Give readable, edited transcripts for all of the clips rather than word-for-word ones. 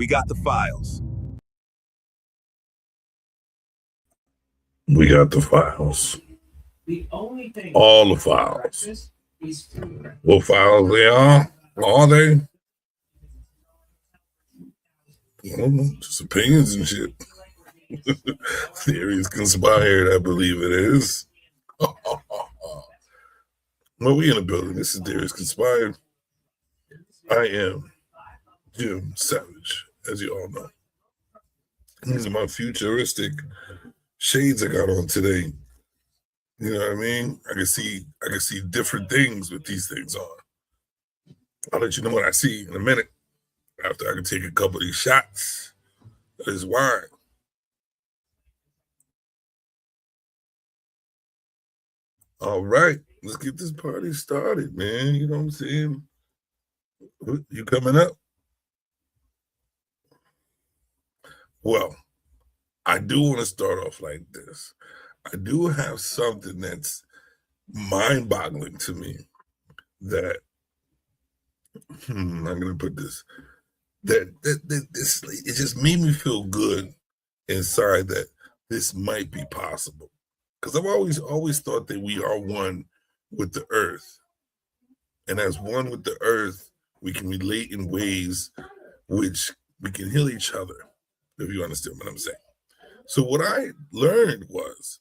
got the files. We got the files. All the files. What files they are? Are they? I don't know. Just opinions and shit. Theories conspired, I believe it is. Well, we in the building. This is Theories Conspired. I am Jim Savage, as you all know. These are my futuristic shades I got on today. You know what I mean? I can see different things with these things on. I'll let you know what I see in a minute after I can take a couple of these shots of this wine. All right, let's get this party started, man. You know what I'm saying? You coming up? Well, I do want to start off like this. I do have something that's mind-boggling to me that I'm gonna put this that this it just made me feel good inside that this might be possible. Because I've always thought that we are one with the earth. And as one with the earth, we can relate in ways which we can heal each other, if you understand what I'm saying. So what I learned was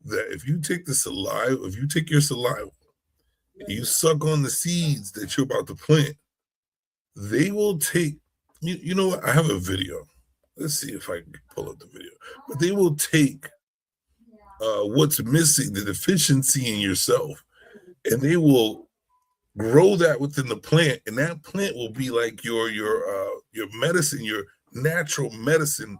that if you take your saliva, and you suck on the seeds that you're about to plant, they will take, you know what? I have a video. Let's see if I can pull up the video. But they will take what's missing, the deficiency in yourself, and they will grow that within the plant, and that plant will be like your medicine, your natural medicine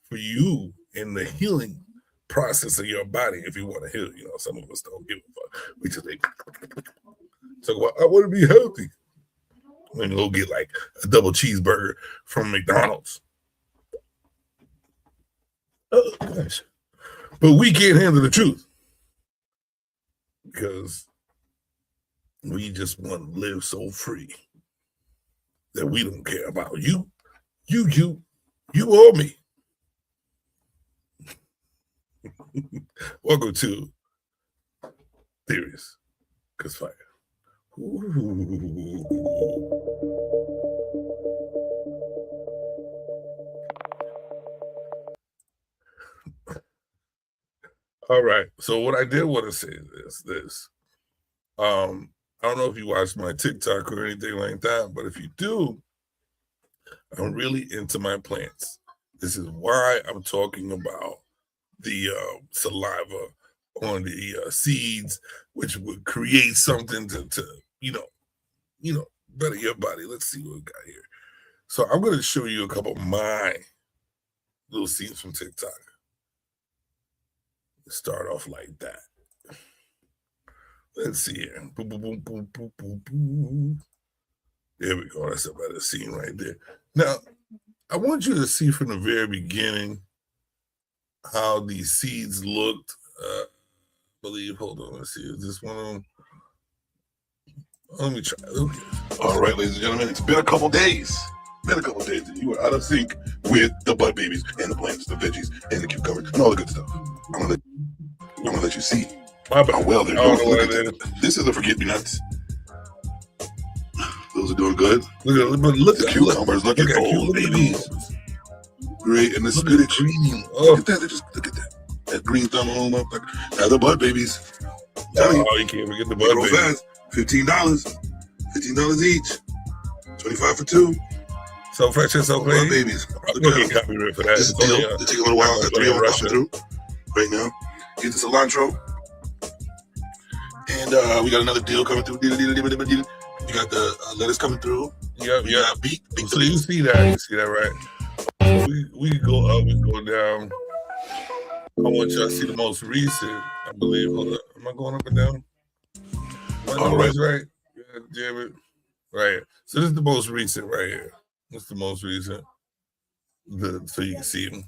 for you in the healing process of your body. If you want to heal, you know, some of us don't give a fuck. We just like talk about, I want to be healthy. When you go get like a double cheeseburger from McDonald's. Oh gosh. But we can't handle the truth because we just want to live so free that we don't care about you or me. Welcome to Theories Conspired. All right. So what I did want to say is this. I don't know if you watch my TikTok or anything like that, but if you do, I'm really into my plants. This is why I'm talking about the saliva on the seeds, which would create something to better your body. Let's see what we got here. So I'm going to show you a couple of my little seeds from TikTok. Start off like that. Let's see here. Boom, boom, boom, boom, boom, boom, boom. There we go. That's a better scene right there. Now, I want you to see from the very beginning how these seeds looked. Hold on. Let's see. Is this one of them? Let me try. Okay. All right, ladies and gentlemen, it's been a couple days. That you were out of sync with the bud babies and the plants, the veggies, and the cucumbers, and all the good stuff. I'm gonna let you see how well they're doing. This is the forget-me-nots. Those are doing good. Look at the cucumbers. Look at those babies. Great, and this good green. Look at that. Look at that. That green thumb on up. Now the bud babies. You can't forget the bud babies. $15. $15 each. 25 for two. So fresh and so clean. Babies. We'll get copyright for that. This deal. It take a little while. Got 3 of them coming through right now. Get the cilantro. And we got another deal coming through. You got the lettuce coming through. Yep. Beet. So you see that. Right? So we can go up, we can go down. I want y'all to see the most recent, I believe. Hold up. Am I going up and down? All right. Right? Yeah, damn it. Right. So this is the most recent right here. What's the most recent? So you can see them.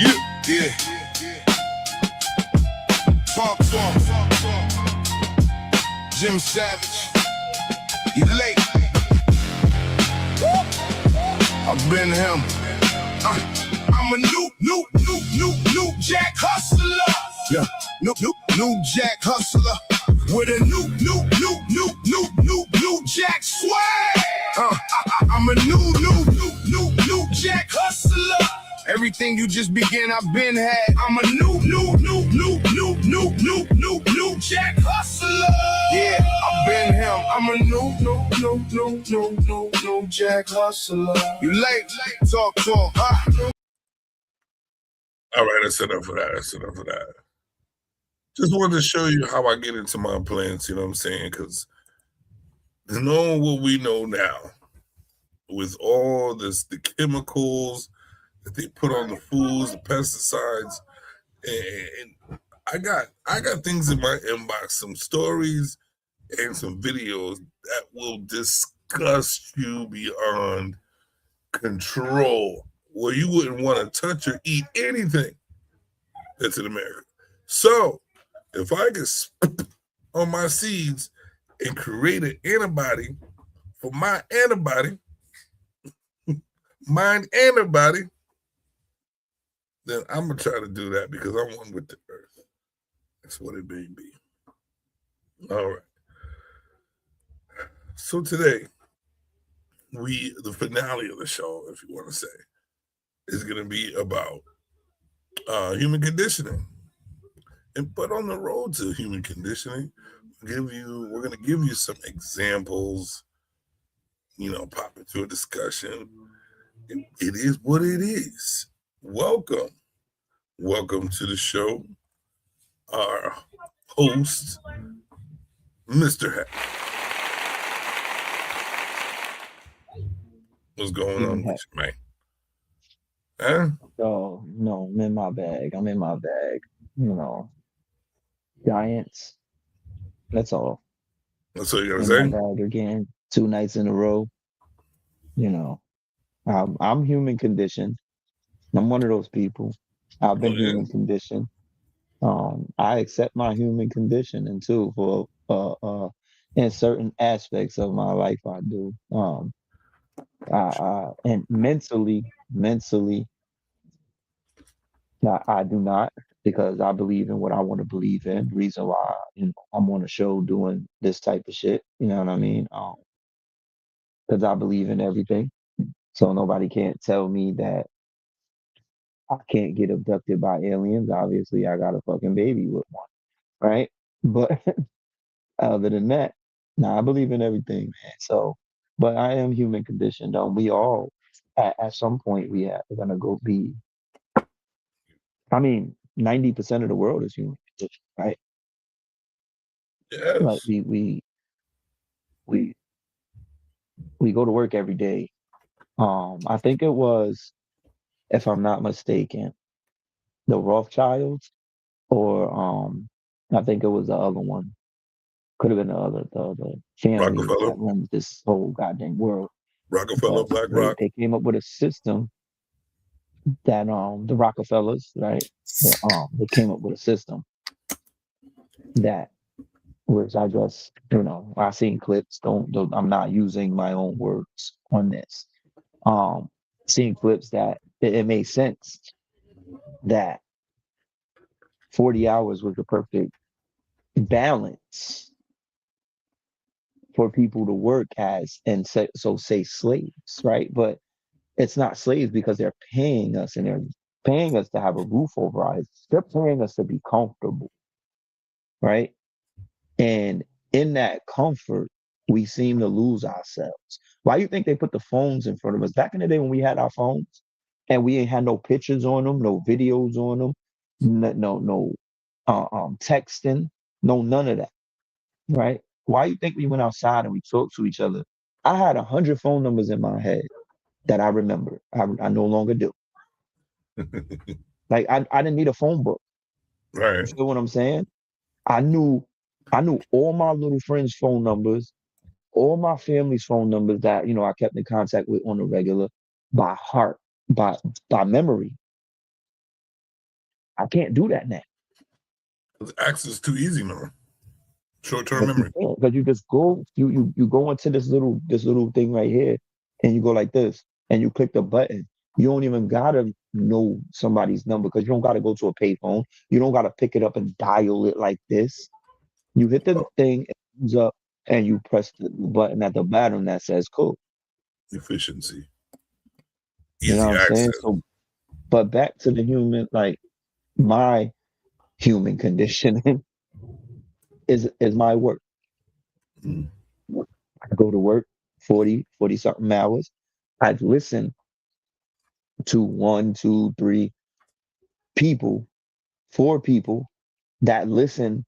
Yeah. Talk. Jim Savage. You late. I've been him. I'm a new Jack hustler. Yeah, new Jack hustler with a new Jack swag. I'm a new Jack hustler. Everything you just began, I've been had. I'm a new Jack hustler. Yeah, I've been him. I'm a new Jack hustler. You late? Talk, huh? All right, that's enough for that. Just wanted to show you how I get into my plants, you know what I'm saying? Because knowing what we know now, with all this, the chemicals that they put on the foods, the pesticides, and I got things in my inbox, some stories and some videos that will disgust you beyond control, where you wouldn't want to touch or eat anything that's in America. So if I could spit on my seeds and create an antibody for my antibody, then I'm gonna try to do that because I'm one with the earth. That's what it may be. All right. So today, the finale of the show, if you want to say, is going to be about human conditioning. But on the road to human conditioning, we're going to give you some examples, pop into a discussion. It is what it is. Welcome to the show, our host, Mr. Hack. What's going on with you, man? Huh? Oh, no, I'm in my bag. Giants. That's all. That's all you gotta In say? my bag again, 2 nights in a row. I'm human conditioned. I'm one of those people. I've been human conditioned. I accept my human conditioning too for in certain aspects of my life. I do. And mentally, I do not, because I believe in what I want to believe in. The reason why I'm on a show doing this type of shit, you know what I mean? Because I believe in everything. So nobody can't tell me that I can't get abducted by aliens. Obviously, I got a fucking baby with one, right? But other than that, I believe in everything, man. So, but I am human conditioned. We all, at some point, we're gonna go be. I mean, 90% of the world is human conditioned, right? Yes. Like we go to work every day. I think it was, if I'm not mistaken, the Rothschilds, or I think it was the other one. Could have been the family Rockefeller. that runs this whole goddamn world. Rockefeller, But BlackRock. they came up with a system that the Rockefellers, right? They came up with a system that was, I just, I seen clips. Don't I'm not using my own words on this. Seeing clips that it made sense that 40 hours was the perfect balance for people to work as, and say slaves, right? But it's not slaves because they're paying us, and they're paying us to have a roof over our heads. They're paying us to be comfortable, right? And in that comfort, we seem to lose ourselves. Why do you think they put the phones in front of us? Back in the day when we had our phones and we ain't had no pictures on them, no videos on them, no texting, no none of that, right? Why do you think we went outside and we talked to each other? I had 100 phone numbers in my head that I remember. I no longer do. Like I didn't need a phone book. Right. You feel what I'm saying? I knew all my little friends' phone numbers, all my family's phone numbers that I kept in contact with on a regular, by heart, by memory. I can't do that now. Access is too easy, man. Short-term memory. Because you just go, you go into this little thing right here, and you go like this. and you click the button. You don't even gotta know somebody's number because you don't gotta go to a payphone. You don't gotta pick it up and dial it like this. You hit the thing, it comes up, and you press the button at the bottom that says code. Efficiency. You Easy know what I'm saying? access. So, but back to the human, like my human conditioning is my work. Mm. I go to work 40 something hours. I've listened to 1, 2, 3 people, 4 people that listen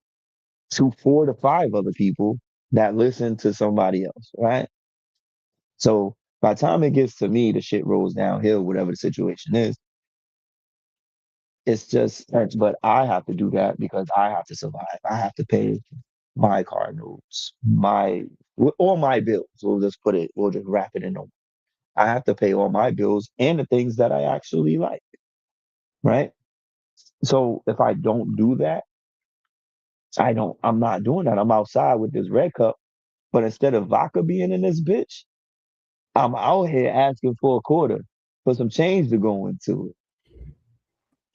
to 4 to 5 other people that listen to somebody else, right? So by the time it gets to me, the shit rolls downhill, whatever the situation is. It's just, but I have to do that because I have to survive. I have to pay my car notes, all my bills. We'll just wrap it in. I have to pay all my bills and the things that I actually like, right? So if I don't do that, I'm not doing that. I'm outside with this red cup, but instead of vodka being in this bitch, I'm out here asking for a quarter for some change to go into it.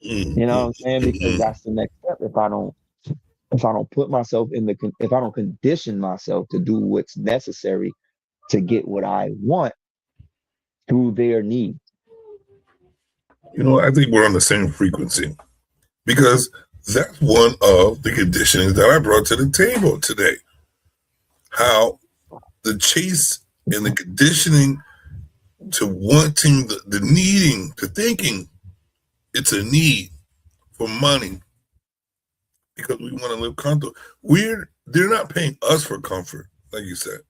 You know what I'm saying? Because that's the next step. If I don't put myself if I don't condition myself to do what's necessary to get what I want through their needs. I think we're on the same frequency because that's one of the conditionings that I brought to the table today. How the chase and the conditioning to wanting, the needing, to thinking it's a need for money because we want to live comfortable. They're not paying us for comfort, like you said.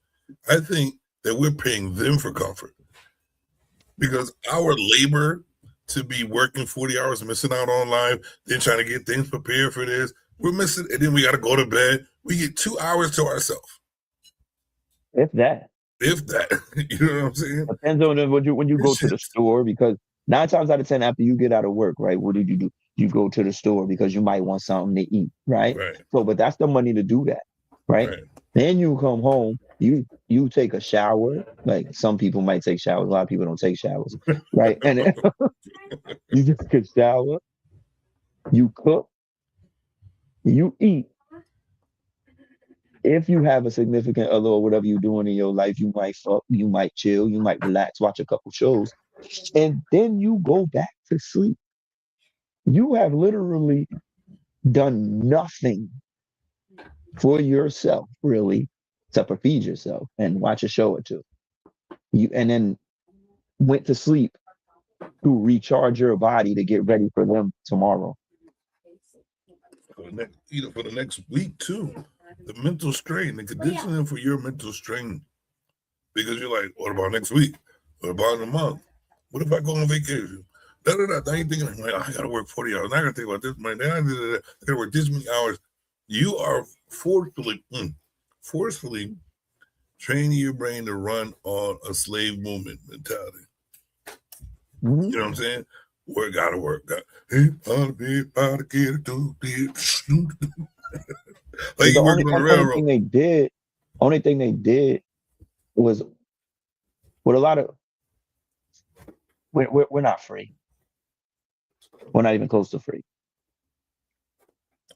I think that we're paying them for comfort because our labor to be working 40 hours, missing out on life, then trying to get things prepared for this, we're missing, and then we got to go to bed. We get 2 hours to ourselves. If that. You know what I'm saying? Depends on when you go to the store, because 9 times out of 10 after you get out of work, right? What did you do? You go to the store because you might want something to eat, right? So, but that's the money to do that, right? Then you come home, you take a shower. Like some people might take showers, a lot of people don't take showers, right? And then, you just take a shower, you cook, you eat. If you have a significant other or whatever you're doing in your life, you might fuck, you might chill, you might relax, watch a couple shows, and then you go back to sleep. You have literally done nothing for yourself, really, except for feed yourself and watch a show or two. And then went to sleep to recharge your body to get ready for them tomorrow. For the next week too. The mental strain, the conditioning for your mental strain. Because you're like, what about next week? What about in a month? What if I go on vacation? Now you're thinking, like, I gotta work 40 hours. Now I gotta think about this money. I gotta work this many hours. You are forcefully training your brain to run on a slave movement mentality. Mm-hmm. You know what I'm saying? Work, gotta work. Like the only thing they did was with a lot of we're not free. We're not even close to free.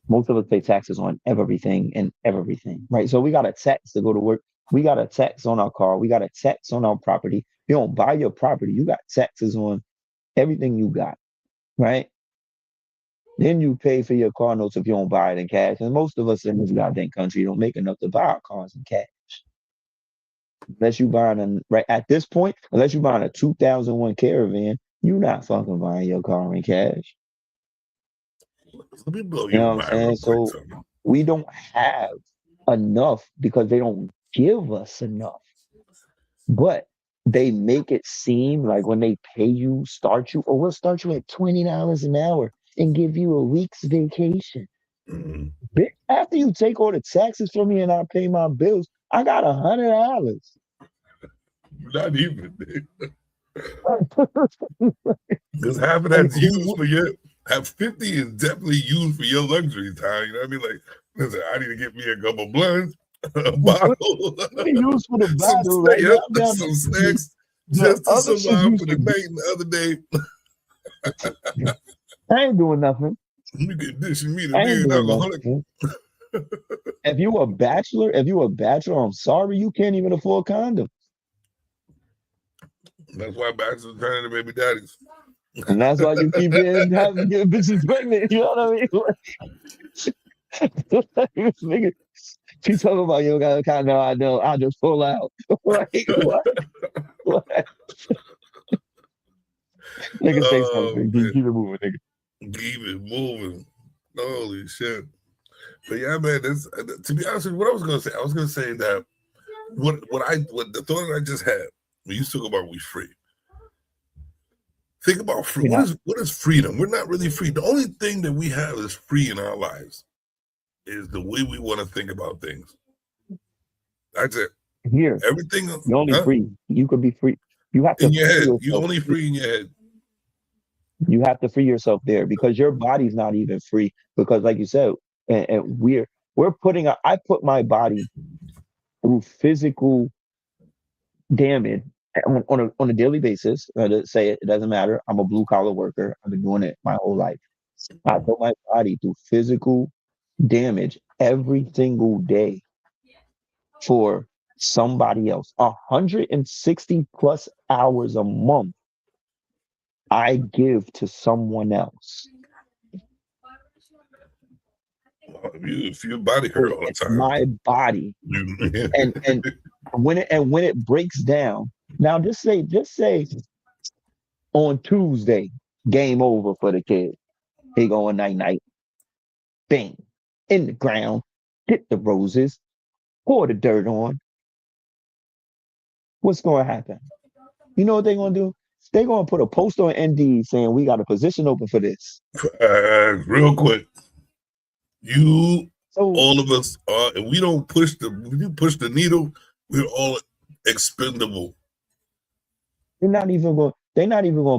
Most of us pay taxes on everything, right? So we got a tax to go to work. We got a tax on our car. We got a tax on our property. You don't buy your property. You got taxes on everything you got, right? Then you pay for your car notes if you don't buy it in cash. And most of us in this goddamn country don't make enough to buy our cars in cash. Unless you buying at this point, unless you buying a 2001 Caravan, you're not fucking buying your car in cash. You know what I'm saying? So we don't have enough because they don't give us enough. But they make it seem like when they pay you, we'll start you at $20 an hour and give you a week's vacation. Mm-hmm. After you take all the taxes from me and I pay my bills, I got $100. Not even. Because half of that's used for your. Half 50 is definitely used for your luxury time. You know what I mean? Like, listen, I need to get me a couple blunts, a bottle, used for the bottle, right? Some snacks. just to other shit survive you for the should night and the other day. I ain't doing nothing. You get dishing me to I be ain't an doing alcoholic. nothing. If you a bachelor, I'm sorry you can't even afford condoms. That's why bachelors turn into baby daddies. And that's why you keep getting bitches pregnant. You know what I mean? This nigga, she talking about you don't got a condom. I know. I'll just pull out. Like what? What? Nigga say Oh something. man, Keep it moving, nigga. keep it moving. Holy shit! But yeah, man. This, to be honest with you, what I was gonna say that what the thought that I just had when you talk about we free. Think about free. Yeah. What is freedom? We're not really free. The only thing that we have is free in our lives is the way we want to think about things. That's it. Here, Everything you're only free. You could be free. You have to in your free head. yourself. You're only free in your head. You have to free yourself there because your body's not even free. Because, like you said, and we're putting. I put my body through physical damage on a daily basis. To say it doesn't matter. I'm a blue collar worker. I've been doing it my whole life. I put my body through physical damage every single day for somebody else. 160 plus hours a month I give to someone else. If your body hurt all the It's time, my body. And when it breaks down, now just say on Tuesday, game over for the kid. He going night night. Bang. In the ground. Hit the roses. Pour the dirt on. What's going to happen? You know what they're going to do? They're going to put a post on Indeed saying we got a position open for this. Real quick, So all of us are, and we don't push the needle, we're all expendable. they're not even going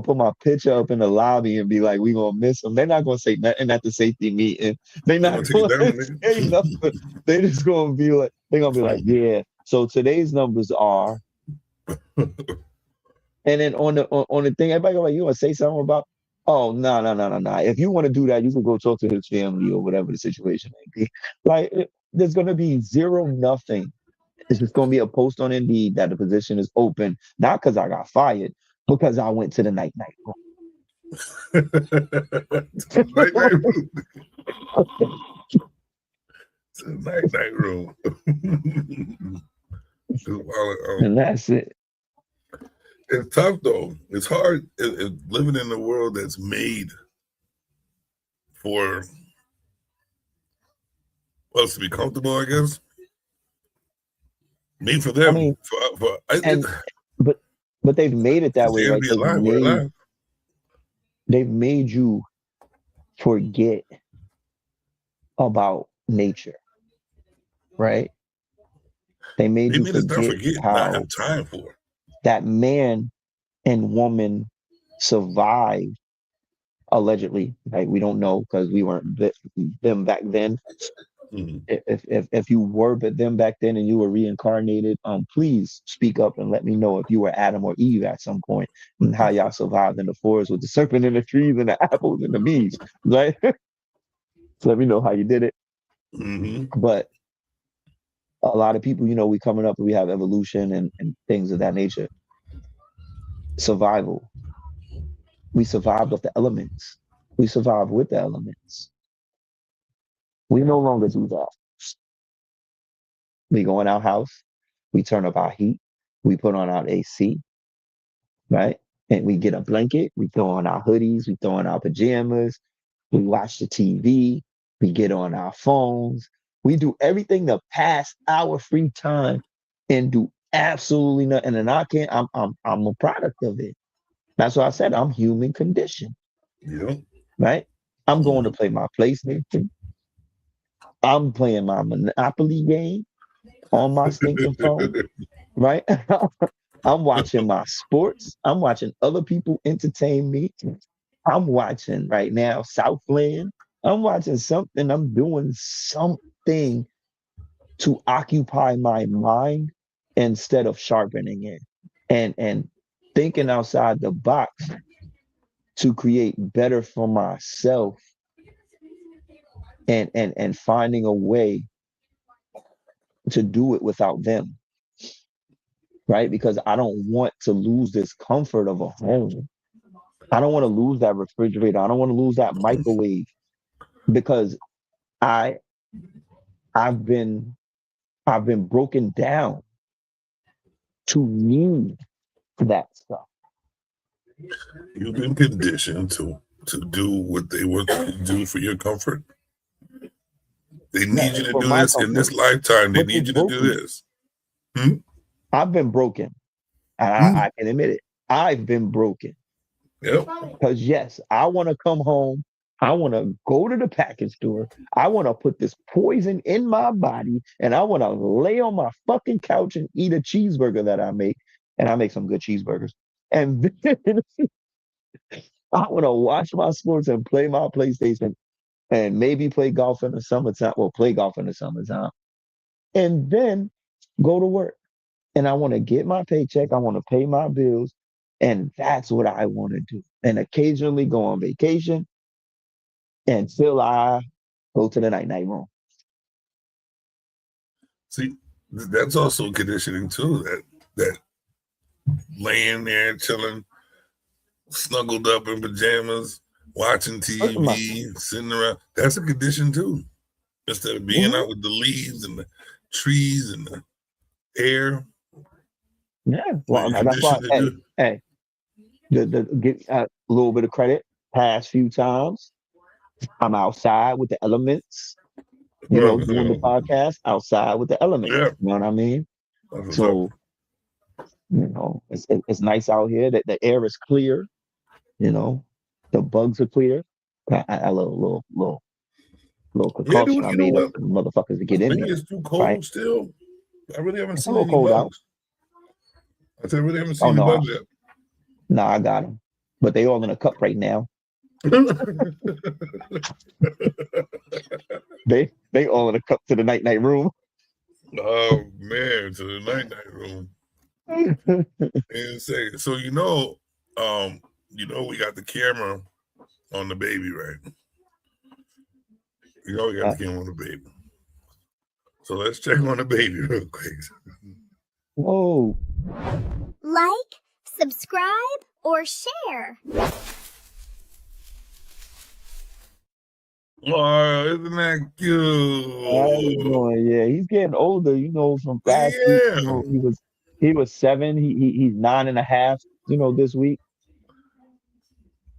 to put my picture up in the lobby and be like, we going to miss them. They're not going to say nothing at the safety meeting. They're not going to say nothing. They're just going to be like, yeah. So today's numbers are, and then on the thing, everybody go like, you want to say something about, oh, no. If you want to do that, you can go talk to his family or whatever the situation may be. Like, there's going to be zero, nothing. It's just going to be a post on Indeed that the position is open, not because I got fired, because I went to the night room. Night room. It's a night room. And that's it. It's tough though. It's hard living in a world that's made for us to be comfortable, I guess. Made for them. I mean, and but they've made it that way, right? They've made you forget about nature, right? They made you forget how not have time for it. That man and woman survived allegedly. Right? We don't know because we weren't them back then. Mm-hmm. If you were them back then and you were reincarnated, please speak up and let me know if you were Adam or Eve at some point and how y'all survived in the forest with the serpent in the trees and the apples and the bees, right? So let me know how you did it. Mm-hmm. But a lot of people, we coming up and we have evolution and things of that nature. Survival. We survived off the elements. We survived with the elements. We no longer do that. We go in our house, we turn up our heat, we put on our AC, right? And we get a blanket, we throw on our hoodies, we throw on our pajamas, we watch the TV, we get on our phones, we do everything to pass our free time and do absolutely nothing. And I'm a product of it. That's why I said I'm human conditioned. Yeah. Right? I'm going to play my PlayStation. I'm playing my Monopoly game on my stinking phone. Right? I'm watching my sports. I'm watching other people entertain me. I'm watching right now Southland. I'm watching something. I'm doing something to occupy my mind instead of sharpening it. And thinking outside the box to create better for myself and finding a way to do it without them. Right? Because I don't want to lose this comfort of a home. I don't want to lose that refrigerator. I don't want to lose that microwave because I've been broken down to need that stuff. You've been conditioned to do what they want you to do for your comfort. They need you to do this in this lifetime. They need you to do this. I've been broken. I can admit it. I've been broken. Yep. Because yes, I want to come home. I want to go to the package store. I want to put this poison in my body, and I want to lay on my fucking couch and eat a cheeseburger that I make. And I make some good cheeseburgers. And then I want to watch my sports and play my PlayStation and maybe play golf in the summertime. Well, play golf in the summertime. And then go to work. And I want to get my paycheck. I want to pay my bills. And that's what I want to do. And occasionally go on vacation until I go to the night room. See, that's also conditioning too. That laying there chilling, snuggled up in pajamas, watching TV, sitting around. That's a condition too. Instead of being out with the leaves and the trees and the air. Yeah, well, that's why. Hey, get a little bit of credit. Past few times, I'm outside with the elements. You know, doing the podcast outside with the elements. Yeah. You know what I mean? So, you know, it's nice out here. That the air is clear. You know, the bugs are clear. A little concoction I made up for the motherfuckers to get in there. It's too cold still. I really haven't seen any cold bugs. I said, I really haven't seen any bugs yet. No, I got them, but they all in a cup right now. they all in a cup to the night room. Oh man, to the night room. Insane. So we got the camera on the baby, right? We got the camera on the baby. So let's check on the baby real quick. Whoa. Like, subscribe, or share. Oh, isn't that cute? Yeah, he's getting older. You know, from last week, you know, he was 7. He's 9.5. You know, this week.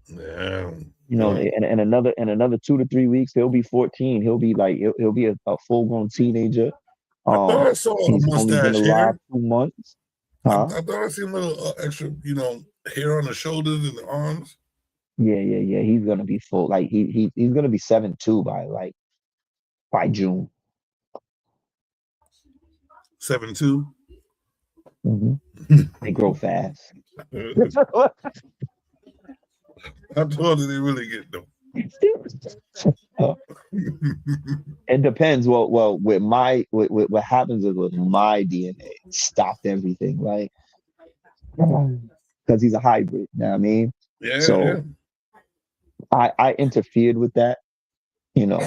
Yeah. You know, in another 2 to 3 weeks, he'll be 14. He'll be like he'll be a full grown teenager. I thought I saw he's a mustache only been alive hair. 2 months. Huh? I thought I seen a little extra, hair on the shoulders and the arms. Yeah. He's gonna be full. Like he's gonna be 7'2" by June. 7'2". They grow fast. I told you they really get them. It depends. Well, with what happens is with my DNA, it stopped everything, right? Because he's a hybrid. You know what I mean? Yeah. So yeah. I interfered with that. You know,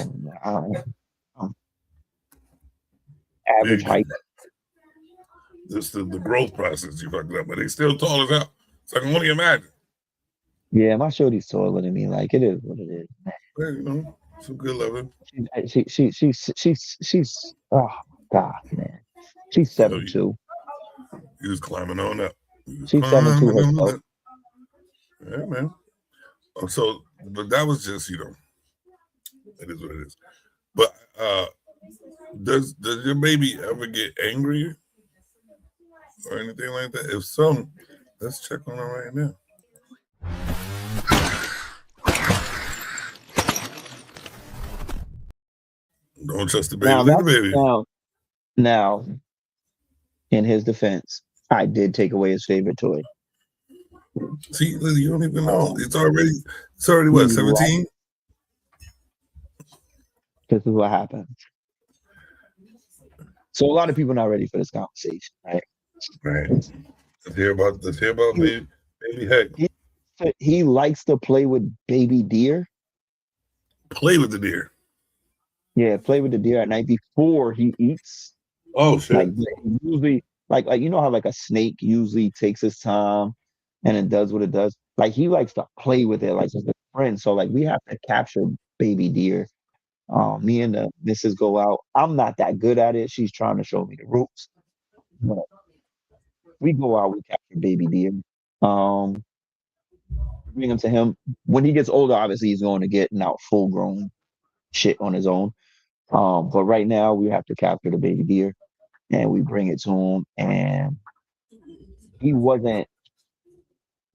average height. Just the growth process you fucked up, but they still tall as hell. So I can only imagine. Yeah, my shorty's taller than me. Like, it is what it is. Yeah, some good loving. She's oh God, man. She's 7'2". He was climbing on up. She's 7'2" herself. Yeah, man. So, but that was just, it is what it is. But does your baby ever get angry or anything like that? If so, let's check on her right now. Don't trust the baby. Now, in his defense, I did take away his favorite toy. See, you don't even know. It's already what, 17? This is what happened. So a lot of people not ready for this conversation, right? Right. Let's hear about baby. Baby heck. He likes to play with baby deer. Play with the deer. Yeah, play with the deer at night before he eats. Oh shit. Like usually, like you know how like a snake usually takes its time and it does what it does. Like he likes to play with it like it's a friend. So like we have to capture baby deer. Me and the missus go out. I'm not that good at it. She's trying to show me the ropes. But we go out, we capture baby deer. Um, bring him to him. When he gets older, obviously he's going to get out full grown shit on his own. But right now we have to capture the baby deer and we bring it to him. And he wasn't,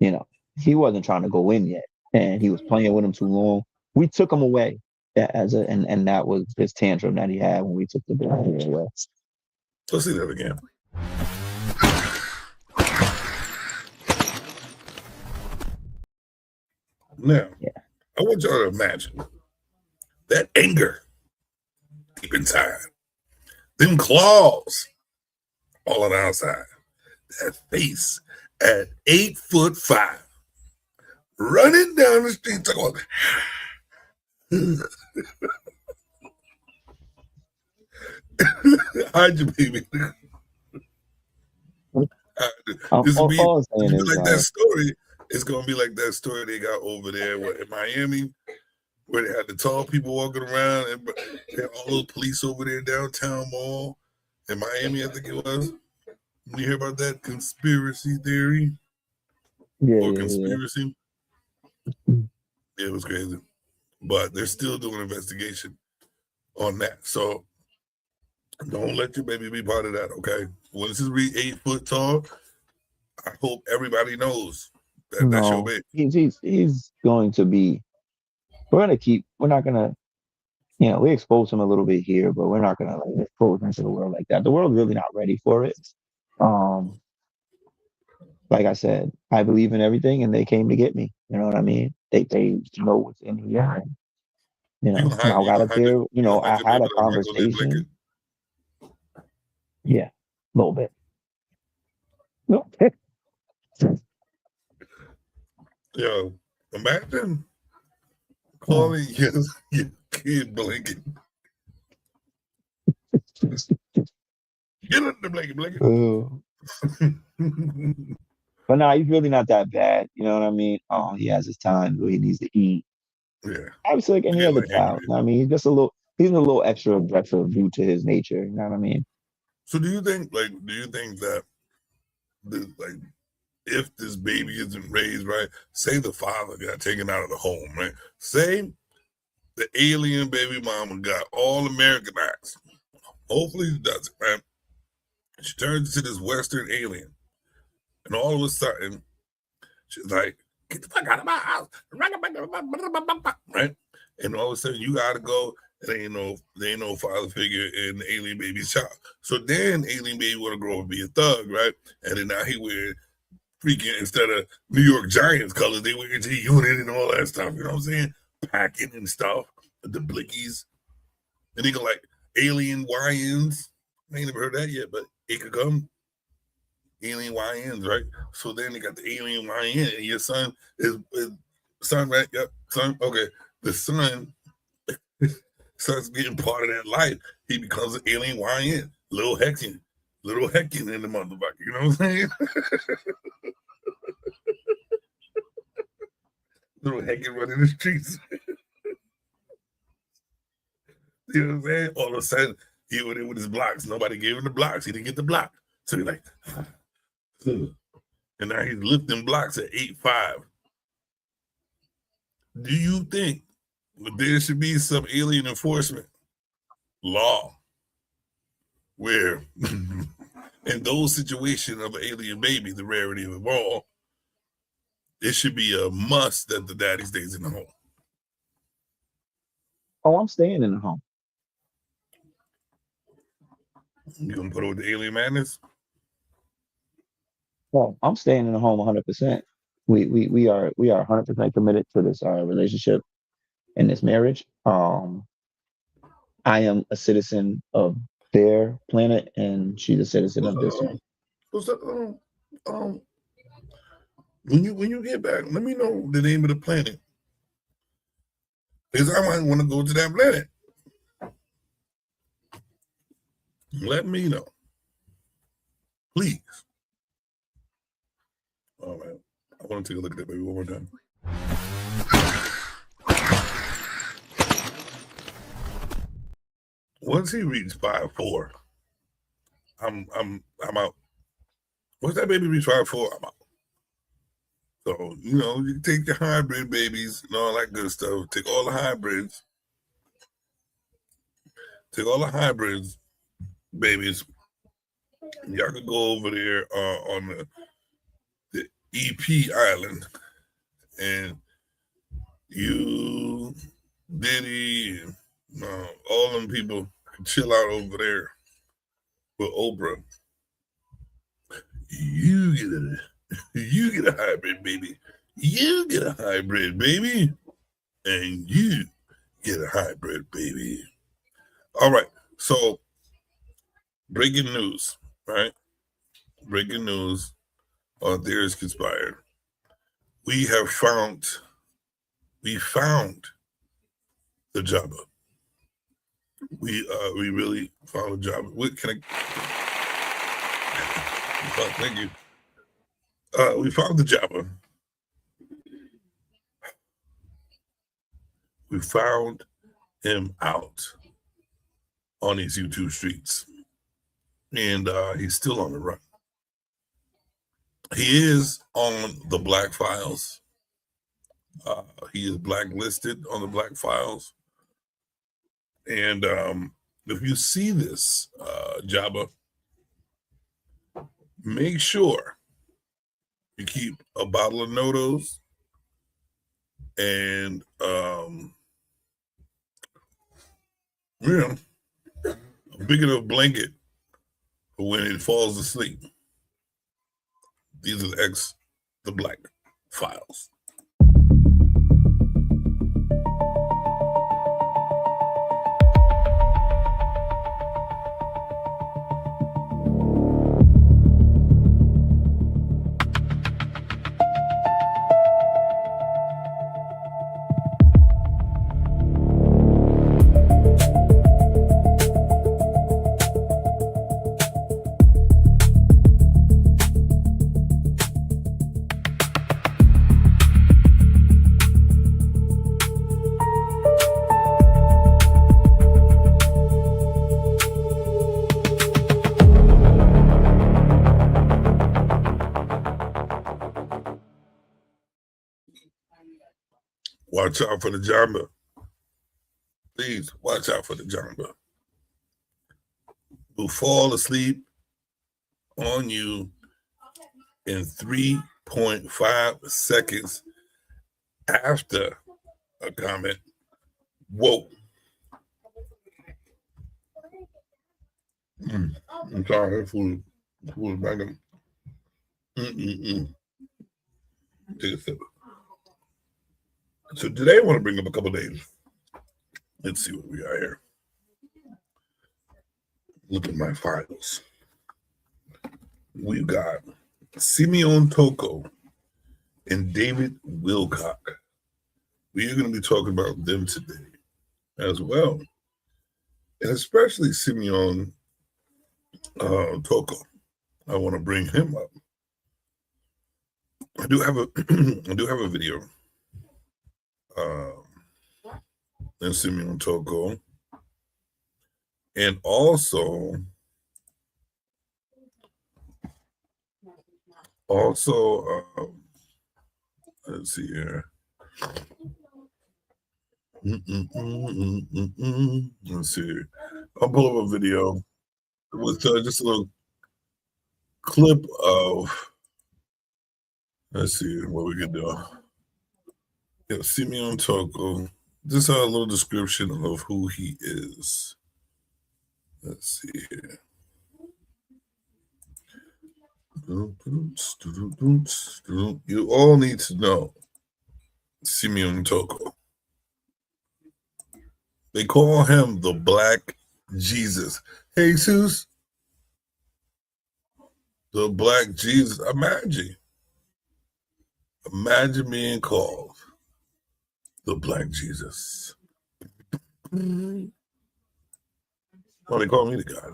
you know, he wasn't trying to go in yet, and he was playing with him too long. We took him away and that was his tantrum that he had when we took the baby deer away. Let's see that again. Now, Yeah. I want y'all to imagine that anger deep inside, them claws all on the outside, that face at 8'5", running down the street talking. Hide your baby. This will be All I'm saying is like that story. It's gonna be like that story they got over there in Miami, where they had the tall people walking around and they had all those police over there downtown mall in Miami, I think it was. You hear about that conspiracy theory or conspiracy? Yeah. It was crazy, but they're still doing an investigation on that. So don't let your baby be part of that, okay? When this is 8 foot tall, I hope everybody knows that that's your baby. He's going to be. We're not gonna, we expose him a little bit here, but we're not gonna like expose him to the world like that. The world's really not ready for it. Like I said, I believe in everything, and they came to get me. You know what I mean? They know what's in here. And, I got up there. I had a conversation. Yeah, a little bit. No. Yo, imagine calling your kid blanket. Get under the blanket. But no, he's really not that bad. You know what I mean? He has his time where he needs to eat. Yeah. Obviously, like any other child. You know what I mean? He's a little extra aggressive due to his nature. You know what I mean? So do you think that if this baby isn't raised right, say the father got taken out of the home, right? Say the alien baby mama got all Americanized. Hopefully she does it, right? She turns into this Western alien. And all of a sudden, she's like, get the fuck out of my house. Right? And all of a sudden you gotta go. There ain't no father figure in the alien baby's child. So then alien baby wanna grow up and be a thug, right? And then now he wearing freaking, instead of New York Giants colors, they wear G-Unit and all that stuff, you know what I'm saying? Packing and stuff, the blickies. And they go like alien YNs. I ain't never heard that yet, but it could come. Alien YNs, right? So then they got the alien YN, and your son is son, right? Yep, son. Okay, the son starts getting part of that life. He becomes an alien YN, little Heckin in the motherfucker. You know what I'm saying? Little Heckin running the streets. You know what I'm saying? All of a sudden, he went in with his blocks. Nobody gave him the blocks. He didn't get the block. So he's like, and now he's lifting blocks at 8'5". Do you think there should be some alien enforcement law where in those situations of an alien baby, the rarity of it all, it should be a must that the daddy stays in the home? Oh, I'm staying in the home. You gonna put it with the alien madness? Well, I'm staying in the home 100%. We are 100% committed to this relationship and this marriage. I am a citizen of their planet, and she's a citizen of this one. When you get back, let me know the name of the planet. Because I might want to go to that planet. Let me know. Please. All right. I want to take a look at that baby one more time. Once he reaches 5'4", I'm out. Once that baby reaches 5'4", I'm out. So, you take your hybrid babies and all that good stuff. Take all the hybrids. Take all the hybrids, babies. Y'all could go over there on the EP Island. And you, Diddy, and all them people can chill out over there with Oprah. You get a hybrid baby. You get a hybrid baby. And you get a hybrid baby. All right. So, breaking news, right? Breaking news on Theories Conspired. We found the Jabba. We really found the Jabba. Thank you. We found the Jabba. We found him out on these YouTube streets, and he's still on the run. He is on the Black Files. He is blacklisted on the Black Files. And if you see this, Jabba, make sure you keep a bottle of Notos and a big enough blanket for when it falls asleep. These are the Black Files. Watch out for the Jabba. Please watch out for the Jabba. Will fall asleep on you in 3.5 seconds after a comment. Whoa. I'm sorry, food is back in. Take a sip. So today I want to bring up a couple of names. Let's see what we got here. Look at my files. We've got Simeon Toko and David Wilcock. We are going to be talking about them today as well. And especially Simeon Toko. I want to bring him up. I do have a video. And Simeon Toko, and also let's see here. Let's see. I'll pull up a video with just a little clip of. Let's see what we can do. Yeah, Simeon Toko. Just a little description of who he is. Let's see here. You all need to know Simeon Toko. They call him the Black Jesus. Jesus. The Black Jesus. Imagine. Imagine being called the Black Jesus. Well, they call me the God,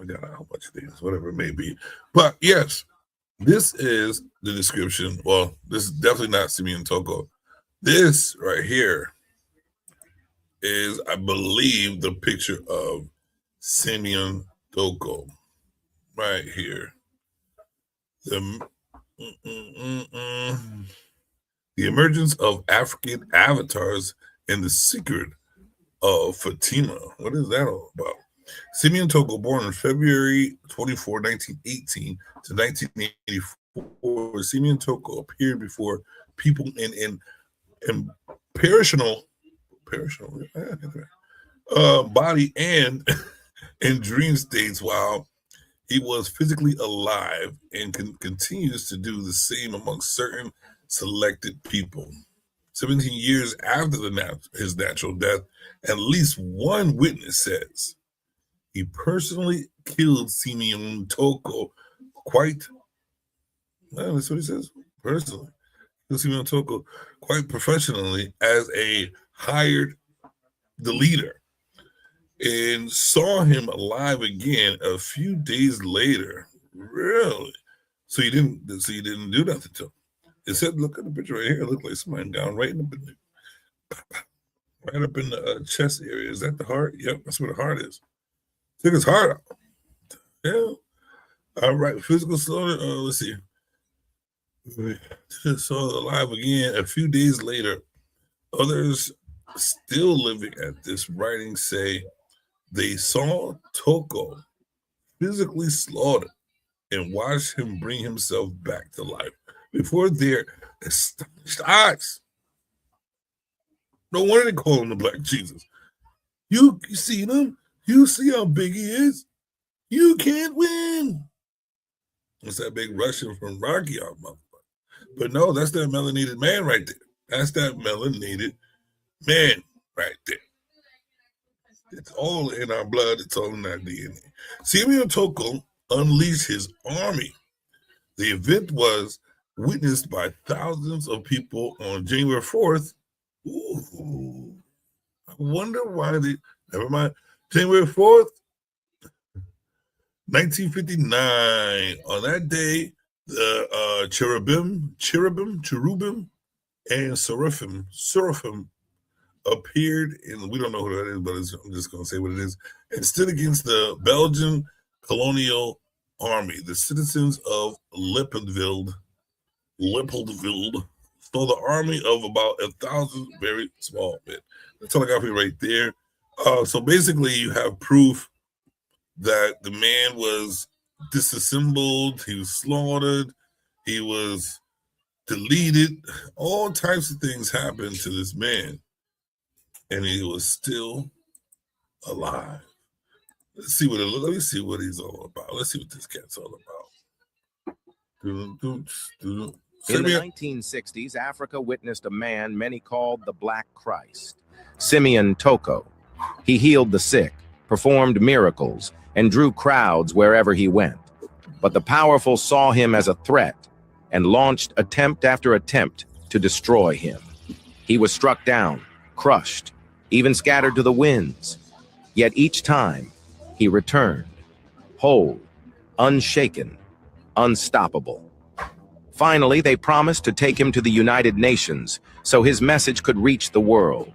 I got a whole bunch of things, whatever it may be. But yes, this is the description. Well, this is definitely not Simeon Toko. This right here is, I believe, the picture of Simeon Toko right here. The emergence of African avatars and the secret of Fatima. What is that all about? Simeon Toko, born on February 24, 1918 to 1984, Simeon Toko appeared before people in perishable body and in dream states while he was physically alive, and continues to do the same amongst certain selected people. 17 years after his natural death, at least one witness says he personally killed Simeon Toko that's what he says, personally. Simeon Toko quite professionally as a hired the leader, and saw him alive again a few days later. Really? So you didn't do nothing to him. It said, look at the picture right here. It looked like somebody down right up in the chest area. Is that the heart? Yep, that's where the heart is. Took his heart out. Yeah. All right. Physical slaughter. Let's see. Saw alive again a few days later. Others still living at this writing say they saw Toko physically slaughtered and watched him bring himself back to life before their astonished eyes. No wonder they call him the Black Jesus. You see him? You see how big he is? You can't win. It's that big Russian from Rocky out, motherfucker. But no, that's that melanated man right there. That's that melanated man right there. It's all in our blood. It's all in our DNA. Simeon Toko unleashed his army. The event was witnessed by thousands of people on January 4th. Ooh, I wonder why they, never mind. January 4th, 1959. On that day, the cherubim, and seraphim appeared in, we don't know who that is, but I'm just going to say what it is, and stood against the Belgian colonial army. The citizens of Leopoldville saw the army of about 1,000, very small bit. That's all I got for you right there. So basically, you have proof that the man was disassembled, he was slaughtered, he was deleted. All types of things happened to this man, and he was still alive. Let's see what let me see what he's all about. Let's see what this cat's all about. In the 1960s, Africa witnessed a man many called the Black Christ, Simeon Toko. He healed the sick, performed miracles, and drew crowds wherever he went. But the powerful saw him as a threat and launched attempt after attempt to destroy him. He was struck down, crushed, even scattered to the winds. Yet each time, he returned, whole, unshaken, unstoppable. Finally, they promised to take him to the United Nations so his message could reach the world.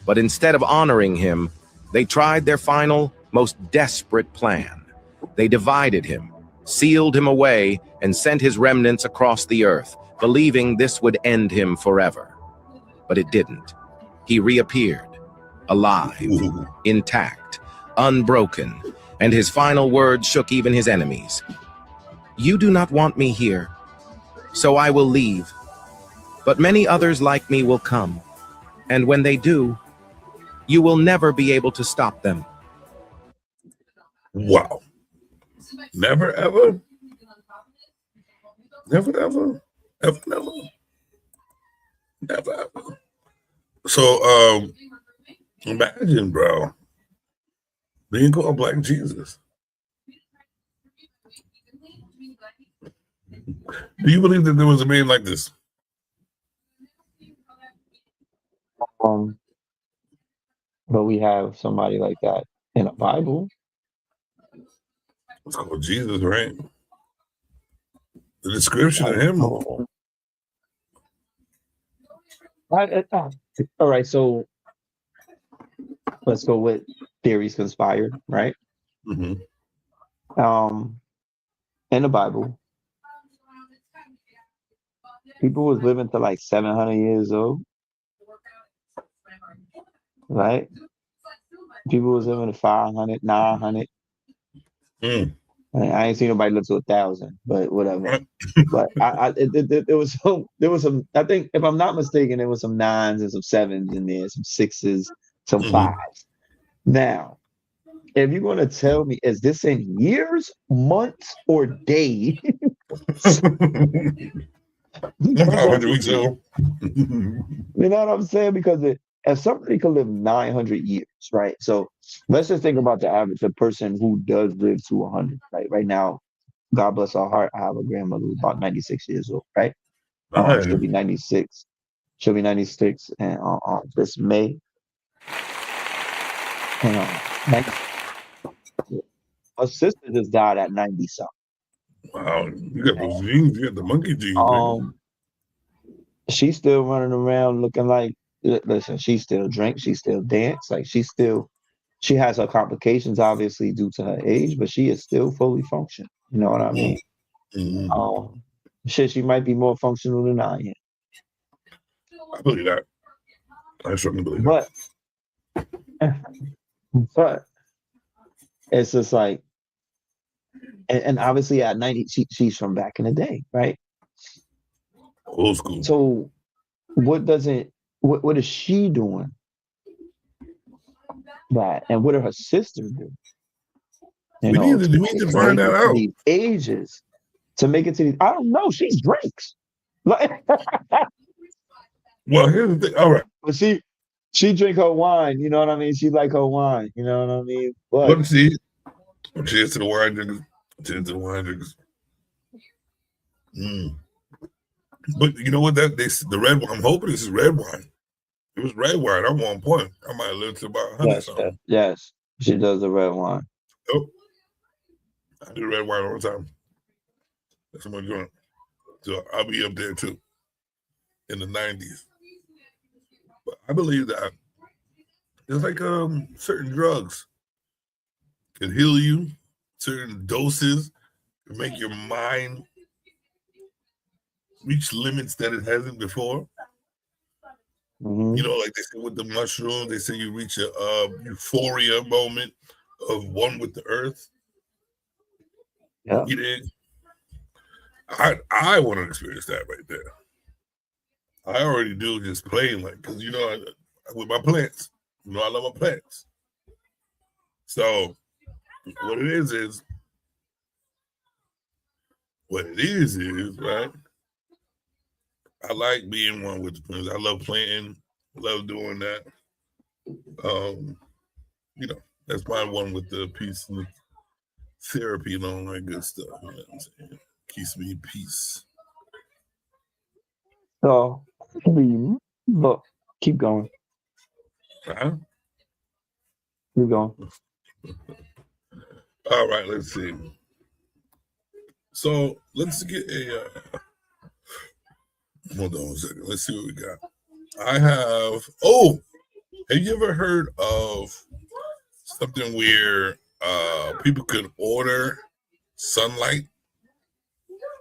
But instead of honoring him, they tried their final, most desperate plan. They divided him, sealed him away, and sent his remnants across the earth, believing this would end him forever. But it didn't. He reappeared, alive, intact, unbroken, and his final words shook even his enemies. "You do not want me here, so I will leave. But many others like me will come, and when they do, you will never be able to stop them." Wow. Never ever. Never ever. Ever never. Never ever. So imagine, bro, being called Black Jesus. Do you believe that there was a man like this? But we have somebody like that in the Bible. It's called Jesus, right? The description of Like, him. all right, so let's go with theories conspired, right? Mhm. In the Bible, people was living to like 700 years old, right? People was living to 500, 900. Mm. I ain't seen nobody live to 1,000, but whatever. But there was some. I think if I'm not mistaken, there was some 9s and some 7s in there, some 6s, some Mhm. 5s. Now, if you're gonna tell me, is this in years, months, or days? 500 weeks old. You know what I'm saying? Because if somebody could live 900 years, right? So let's just think about the person who does live to 100, right? Right now, God bless her heart, I have a grandmother who's about 96 years old, right? She'll be 96. She'll be 96 and this May. And her sister just died at 90 something. Wow, you got those genes. You got the monkey genes. She's still running around looking like, listen, she still drinks, she still dance, like she has her complications obviously due to her age, but she is still fully functional. You know what I mean? Mm-hmm. She might be more functional than I am. I believe that. I certainly believe that. But it's just like, and obviously at 90, she's from back in the day, right? Old school. So what is she doing that? And what did her sister do? We need to find that out. These ages to make it to these, I don't know. She drinks. Like, well, here's the thing. All right. But she drink her wine, you know what I mean? She like her wine, you know what I mean? But see, cheers to the wine drinkers. Cheers to the wine drinkers. But you know what? The red wine. I'm hoping this is red wine. It was red wine at one point. I might have lived to about 100 something. Yes, she does the red wine. Oh, I do red wine all the time. That's what I'm doing. So I'll be up there too in the 90s. But I believe that there's like certain drugs can heal you, certain doses can make your mind reach limits that it hasn't before. Mm-hmm. You know, like they say with the mushrooms, they say you reach a euphoria moment of one with the earth. Yeah. You did. I want to experience that right there. I already do, just playing like, because you know, with my plants, you know, I love my plants. So what it is right. I like being one with the plants. I love planting, love doing that. You know, that's my one with the peace and therapy and all that good stuff. You know what I'm saying? Keeps me in peace. So, look, keep going. Huh? Keep going. All right, let's see. So let's get a. Hold on a second. Let's see what we got. I have. Oh, have you ever heard of something where people could order sunlight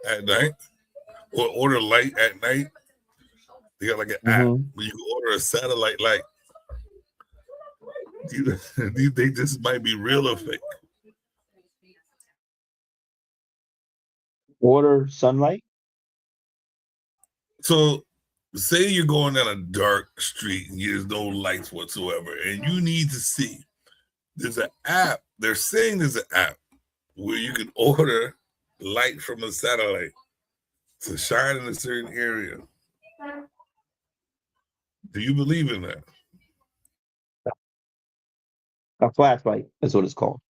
at night or order light at night? They got like an app where you can order a satellite light. Do you think this might be real or fake? Order sunlight? So say you're going down a dark street and there's no lights whatsoever and you need to see. There's an app. They're saying there's an app where you can order light from a satellite to shine in a certain area. Do you believe in that? A flashlight. That's what it's called.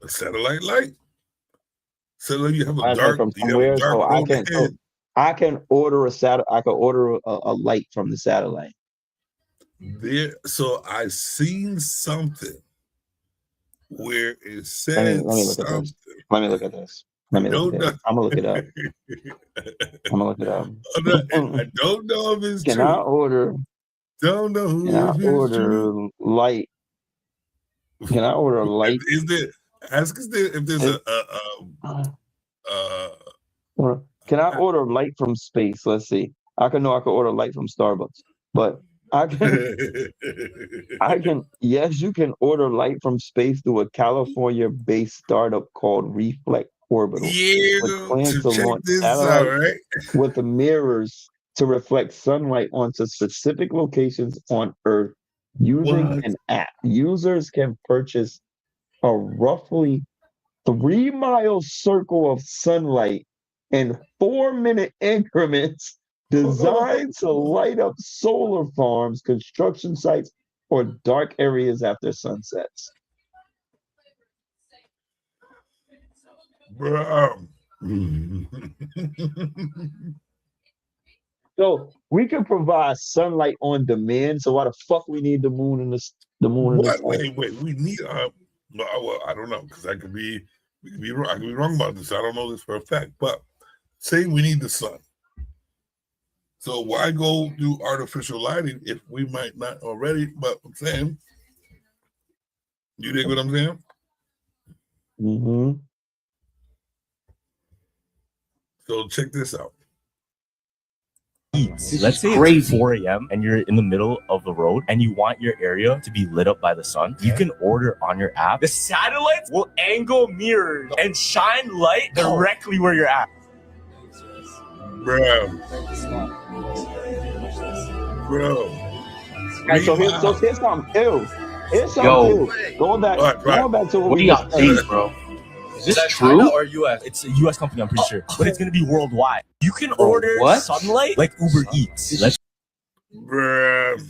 A satellite light? So you have a Flashlight dark, from somewhere, so I can. I can order I can order a light from the satellite. So I seen something where it Let said me look at something. this. Let me look at this. I Let me look don't at know. this. I'm gonna look it up. I'm gonna look it up. I don't know if it's Can true. I order? Don't know Can I if it's order true. light? Can I order a light? Is there? Ask us if there's Can I order light from space? Let's see. I can order light from Starbucks, but I can. Yes, you can order light from space through a California-based startup called Reflect Orbital, with plans to to check launch this out, satellites right? with mirrors to reflect sunlight onto specific locations on Earth using What? an app. Users can purchase a roughly 3-mile circle of sunlight in 4-minute increments designed to light up solar farms, construction sites, or dark areas after sunsets. Bro. So we can provide sunlight on demand. So why the fuck we need the moon and the moon and the What? sun? Wait. We need well, I don't know, because we could be wrong. I could be wrong about this. I don't know this for a fact. But say we need the sun. So why go do artificial lighting if we might not already? But I'm saying, you dig what I'm saying? Mm-hmm. So check this out. Let's say it's 4 a.m. and you're in the middle of the road and you want your area to be lit up by the sun. You can order on your app. The satellites will angle mirrors and shine light directly where you're at. Bro. Right, so here's something ill. Here's something ill. Going back to what we got things, bro. Is this true? Or US? It's a US company, I'm pretty sure. But it's gonna be worldwide. You can order sunlight like Uber Eats. Bruh.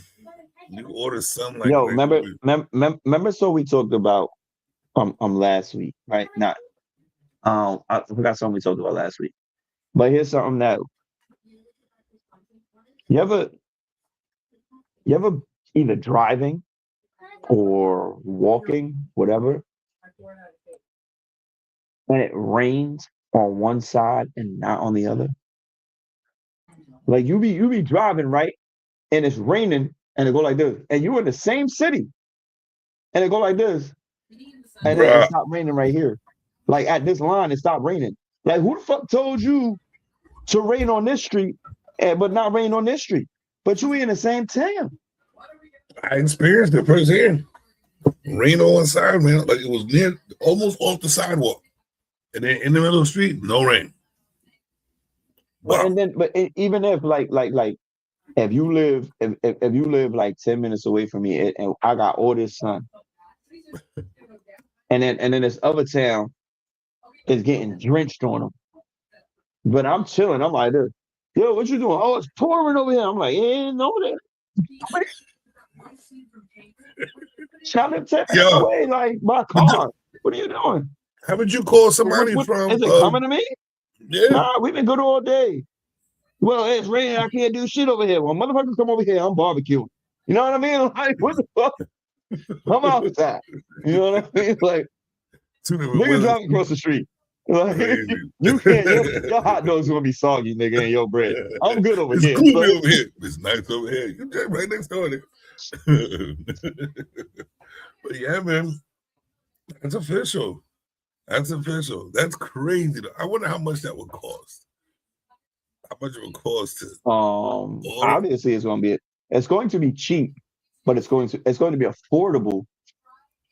You order sunlight. Yo, remember so we talked about last week, right? Not I forgot something we talked about last week. But here's something that you ever either driving or walking, whatever, and it rains on one side and not on the other? Like you be driving, right? And it's raining and it go like this. And you're in the same city. And it go like this. And then it stopped raining right here. Like at this line, it stopped raining. Like who the fuck told you to rain on this street, but not rain on this street? But you in the same town. I experienced it firsthand. Rain on one side, man. Like it was near, almost off the sidewalk. And then in the middle of the street, no rain. Wow. But even if if you live like 10 minutes away from me and I got all this sun, and then this other town is getting drenched on them, but I'm chilling. I'm like this. Yo, what you doing? Oh, it's pouring over here. I'm like, yeah, no, that. Trying to take away like my car. What are you doing? Haven't you called somebody from? Is it coming to me? Yeah. Nah, we've been good all day. Well, it's raining. I can't do shit over here. Well, motherfuckers come over here. I'm barbecuing. You know what I mean? Like, what the fuck? I'm outside. You know what I mean? Like, niggas driving across the street. Like, you can't. Your hot dog's gonna be soggy, nigga, and your bread. I'm good over here. It's cool over here. It's nice over here. You drive right next door. But yeah, man, that's official. That's official. That's crazy. I wonder how much that would cost. How much it would cost to obviously it's going to be cheap, but it's going to be affordable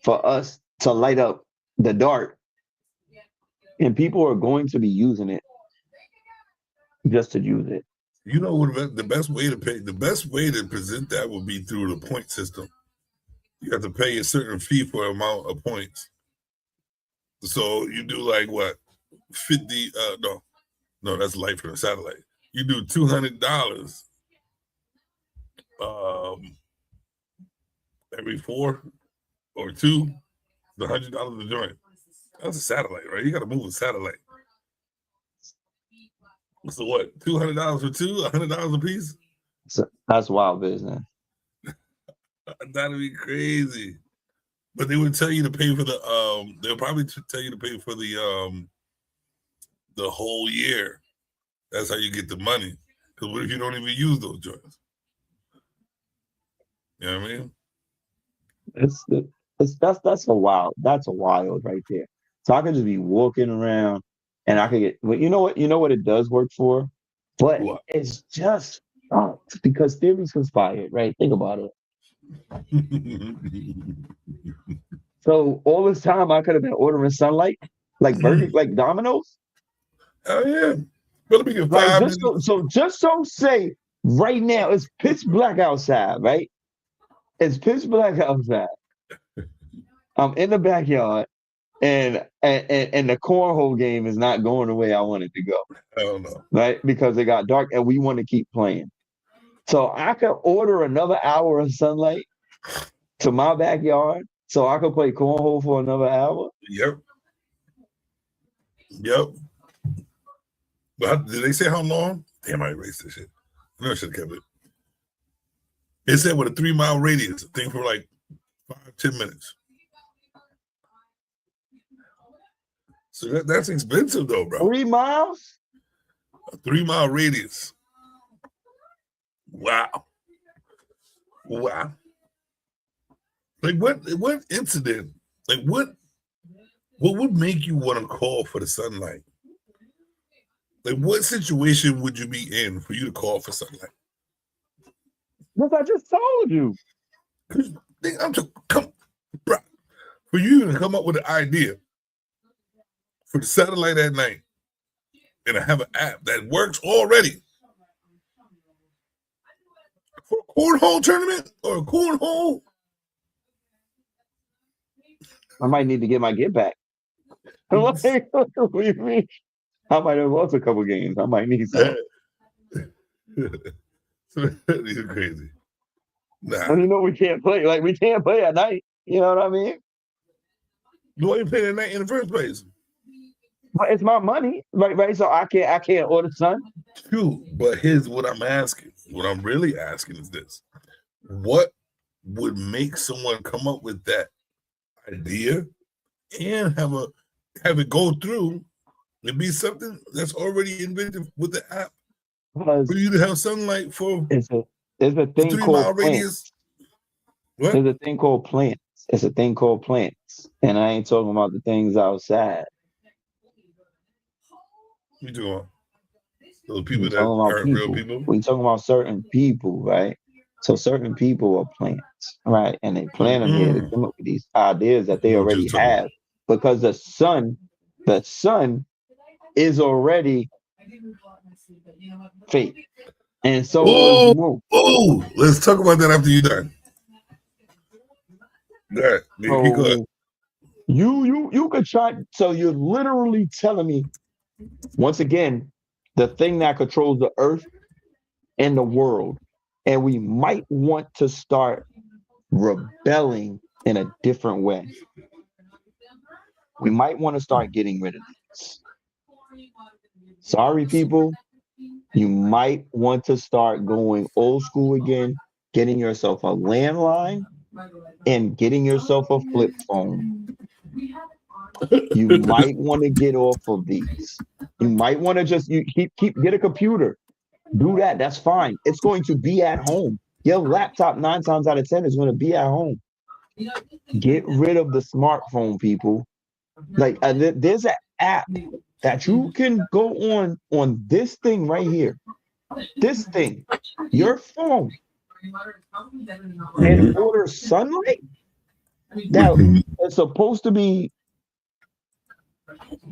for us to light up the dark. And people are going to be using it just to use it. You know what the best way to present that would be through the point system. You have to pay a certain fee for amount of points. So you do like what? 50 no, that's light from the satellite. You do $200 every 4 or 2, the $100 a joint. That's a satellite, right? You got to move a satellite. So what? $200 for two, $100 a piece? So that's wild business. That'd be crazy. But they would tell you to pay for the they'll probably tell you to pay for the whole year. That's how you get the money. Because what if you don't even use those joints? You know what I mean? That's a wild right there. So I could just be walking around and I could get, well, you know what it does work for? But What? it's just because theories conspired, right? Think about it. So all this time I could have been ordering Sunlight, like burger, like Domino's. Oh yeah. But let me get Like 5 just minutes. so say right now it's pitch black outside, right? It's pitch black outside. I'm in the backyard, and the cornhole game is not going the way I want it to go, I don't know. right? Because it got dark, and we want to keep playing. So I could order another hour of Sunlight to my backyard, so I could play cornhole for another hour. Yep. But did they say how long? Damn, I erased this shit. I know I should have kept it. It said with a 3-mile radius, I think for like 5-10 minutes. So that's expensive though, bro. 3 miles? A 3-mile radius. Wow. Like what incident? Like what would make you want to call for the Sunlight? Like what situation would you be in for you to call for Sunlight? What I just told you. Bro, for you to come up with an idea for the satellite at night and to have an app that works already for a cornhole tournament or a cornhole. I might need to get my get back. What do you mean? I might have lost a couple games. I might need some. You're crazy. Nah. And you know we can't play. Like we can't play at night. You know what I mean? Why you playing at night in the first place? But it's my money, right? So I can't order Sun. True, but here's what I'm asking. What I'm really asking is this: what would make someone come up with that idea and have it go through and be something that's already invented with the app Because for you to have Sunlight for it's a thing 3-mile called radius? What? There's a thing called plants. It's a thing called plants, and I ain't talking about the things outside. You doing? Those people We that talking about aren't real people? We talking about certain people, right? So certain people are plants, right? And they plant them here to come up with these ideas that they You already just talking have, because the sun is already fake, and so is the moon. Oh, let's talk about that after you're done. Right. So you could try. So you're literally telling me, once again, the thing that controls the earth and the world, and we might want to start rebelling in a different way. We might want to start getting rid of this. Sorry, people. You might want to start going old school again, getting yourself a landline and getting yourself a flip phone. You might want to get off of these. You might want to just get a computer. Do that. That's fine. It's going to be at home. Your laptop 9 times out of 10 is going to be at home. Get rid of the smartphone, people. Like there's an app that you can go on this thing right here. This thing, your phone, and order Sunlight. That is supposed to be.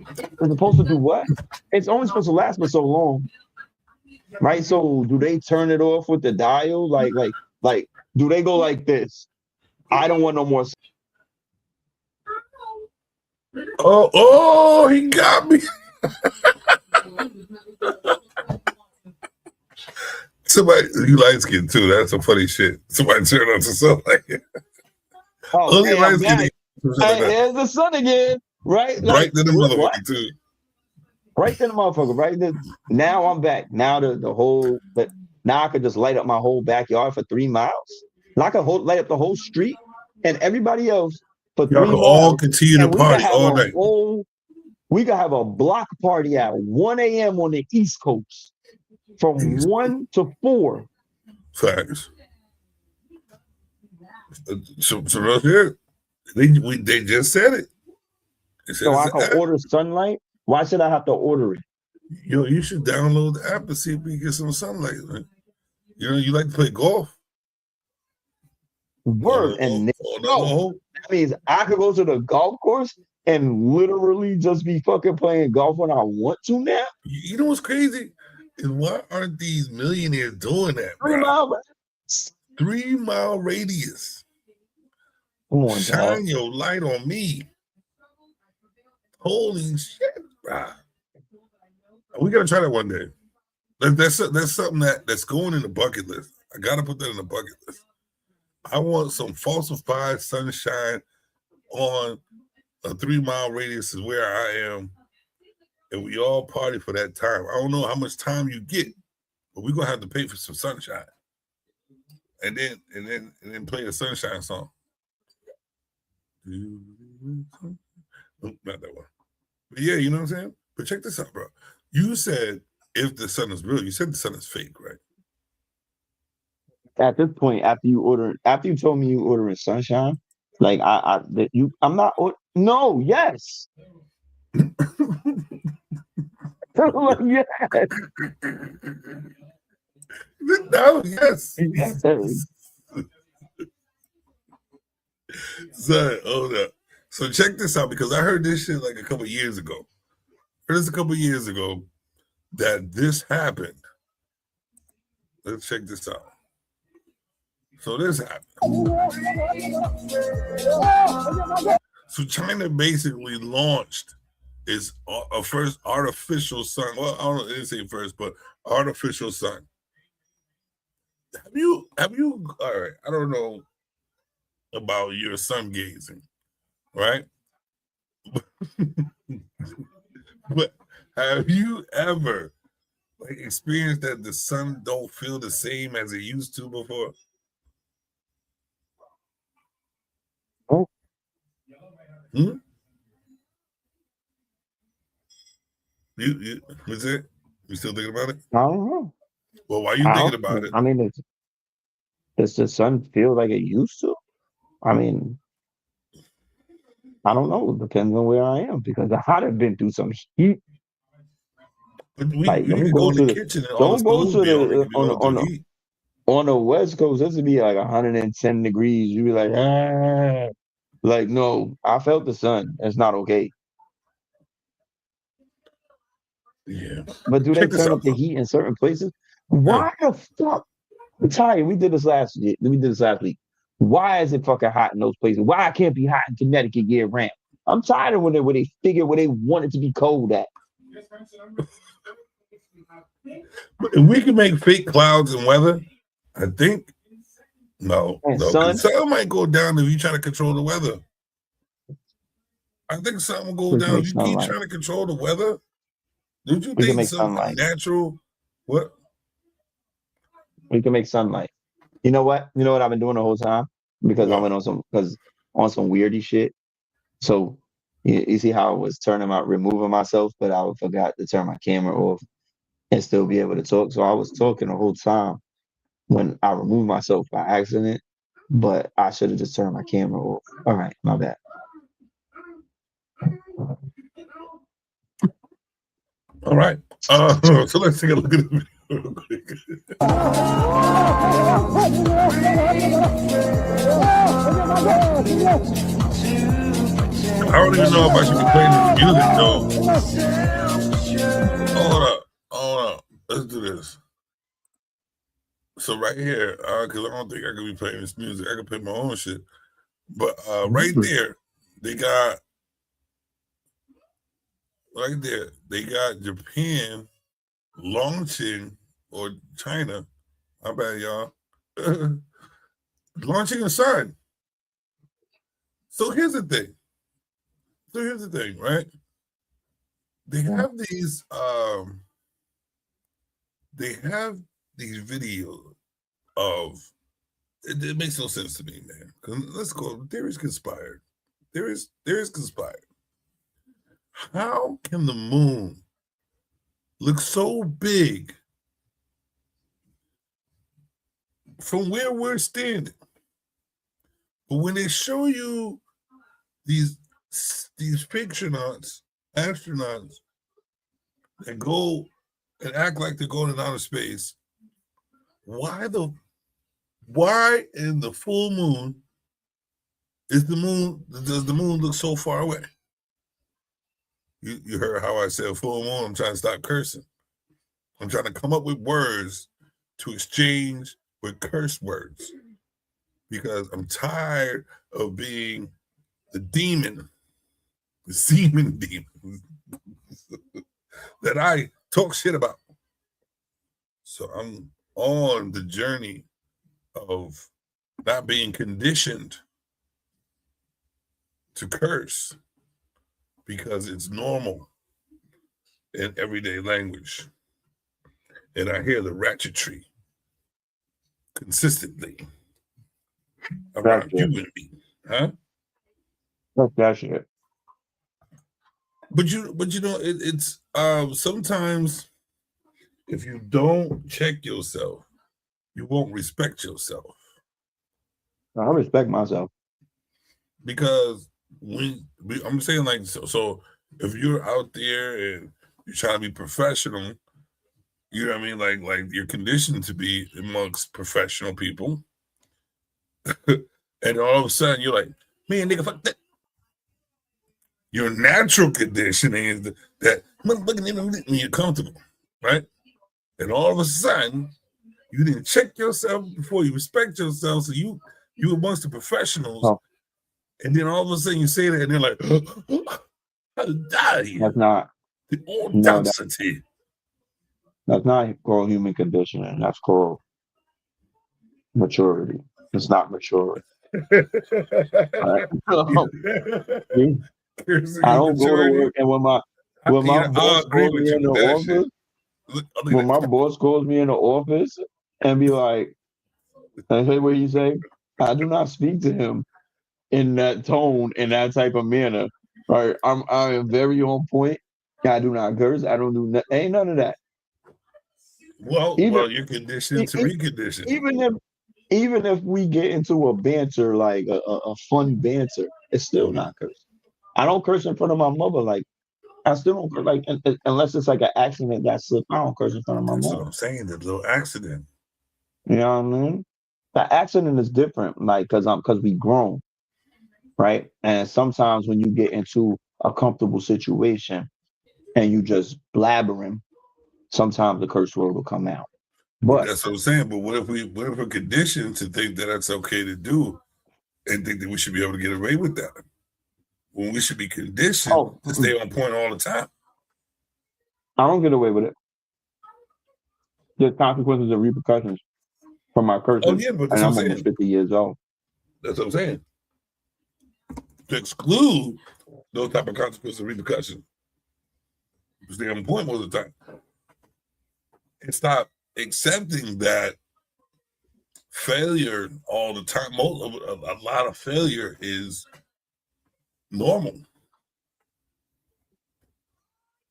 It's supposed to do what? It's only supposed to last for so long, right? So do they turn it off with the dial? Like do they go like this? I don't want no more. Oh, he got me. Somebody, you light skin too. That's some funny shit. Somebody turned on to something like it. Oh, Only light skin. there's the sun again, right? Right to the what? motherfucker too. Right then, the motherfucker. Right then. Now I'm back. Now the whole, but now I could just light up my whole backyard for 3 miles. And I could light up the whole street and everybody else for Y'all three can all miles, continue to and we could party have all a night. whole. We could have a block party at 1 a.m. on the East Coast, from 1 to 4. Facts. So real shit. They just said it. They said So I it's can an app. order sunlight. Why should I have to order it? Yo, you should download the app and see if we can get some sunlight. Man. You know, you like to play golf. Word. And that means I could go to the golf course and literally just be fucking playing golf when I want to now. You know what's crazy? Is why aren't these millionaires doing that, 3 bro? miles. 3 mile radius. Come on, Shine dog. your light on me. Holy shit, bro. We gotta try that one day. That's something that's going in the bucket list. I gotta put that in the bucket list. I want some falsified sunshine on a 3 mile radius is where I am, and we all party for that time. I don't know how much time you get, but we're gonna have to pay for some sunshine, and then play a sunshine song. Nope, not that one. But yeah, you know what I'm saying. But check this out, bro. You said if the sun is real, you said the sun is fake, right? At this point, after you told me you ordering sunshine, like I'm not. No, yes. Like, yes. No, yes. Son, hold up. So check this out, because I heard this shit like a couple years ago. That this happened. Let's check this out. So this happened. So China basically launched its first artificial sun. Well, I didn't say first, but artificial sun. Have you? All right. I don't know about your sun gazing, right? But have you ever experienced that the sun don't feel the same as it used to before? Oh. You was it? You still thinking about it? I don't know. Well, why are you thinking about it? I mean, does the sun feel like it used to? I mean, I don't know. It depends on where I am, because I'd have been through some heat. But we Like, can go in the kitchen and all the stoves be on. On the West Coast, this would be like 110 degrees. You'd be like, ah. Like, no, I felt the sun. It's not okay. Yeah. But do they turn up the heat in certain places? Why the fuck? Ty, we did this last week. Why is it fucking hot in those places? Why it can't be hot in Connecticut year round? I'm tired of when they figure where they want it to be cold at. But if we can make fake clouds and weather, I think no. Sun might go down if you try to control the weather. I think something will go down if you keep trying to control the weather. Don't you think something natural? What? We can make sunlight. You know what? I've been doing the whole time? Because I went on some weirdy shit. So you see how I was removing myself, but I forgot to turn my camera off and still be able to talk. So I was talking the whole time when I removed myself by accident, but I should have just turned my camera off. All right, my bad. All right. So let's take a look at the video real quick. I don't even know if I should be playing this music though. Hold up. Let's do this. So right here, because I don't think I could be playing this music. I could play my own shit. But right there, they got Japan launching, or China, my bad, y'all, launching a sun. So here's the thing, right? they have these videos of it makes no sense to me, man. Let's go. There is conspired. There is conspired. How can the moon look so big from where we're standing? But when they show you these astronauts that go and act like they're going in outer space, why in the full moon does the moon look so far away? You heard how I said full moon. I'm trying to stop cursing. I'm trying to come up with words to exchange with curse words because I'm tired of being the demon, the semen demon that I talk shit about. So I'm on the journey of not being conditioned to curse because it's normal in everyday language. And I hear the ratchetry consistently around you and me. Huh? That's that shit. But you know, it's sometimes if you don't check yourself, you won't respect yourself. I respect myself. Because I'm saying like so if you're out there and you're trying to be professional, you know what I mean? Like you're conditioned to be amongst professional people. And all of a sudden you're like, man, nigga, fuck that. Your natural conditioning is that when you're comfortable, right? And all of a sudden, you didn't check yourself before you respect yourself. So you amongst the professionals, and then all of a sudden you say that, and they're like, "How to die?" That's not. The audacity. That's not called human conditioning. That's called maturity. It's not mature. Right? I don't go to work, and when my boss calls me in the office, when my boss calls me in the office and be like, and say what you say, I do not speak to him in that tone, in that type of manner. Right? I am very on point. I do not curse. I don't do ain't none of that. Well, you're conditioned to recondition. Even if we get into a banter, like a fun banter, it's still not cursing. I don't curse in front of my mother. Like, I still don't curse, like, unless it's like an accident that slipped. I don't curse in front of my mother. That's what I'm saying, the little accident. You know what I mean? The accident is different, like, because we grown, right? And sometimes when you get into a comfortable situation and you just blabbering, sometimes the curse word will come out. But that's what I'm saying. But what if we're conditioned to think that that's okay to do and think that we should be able to get away with that? When we should be conditioned to stay on point all the time. I don't get away with it. There's consequences and repercussions for my cursing. Oh, yeah, but that's and I'm what I'm almost 50 years old. That's what I'm saying. To exclude those type of consequences and repercussions, stay on point most of the time. And stop accepting that failure all the time. A lot of failure is normal.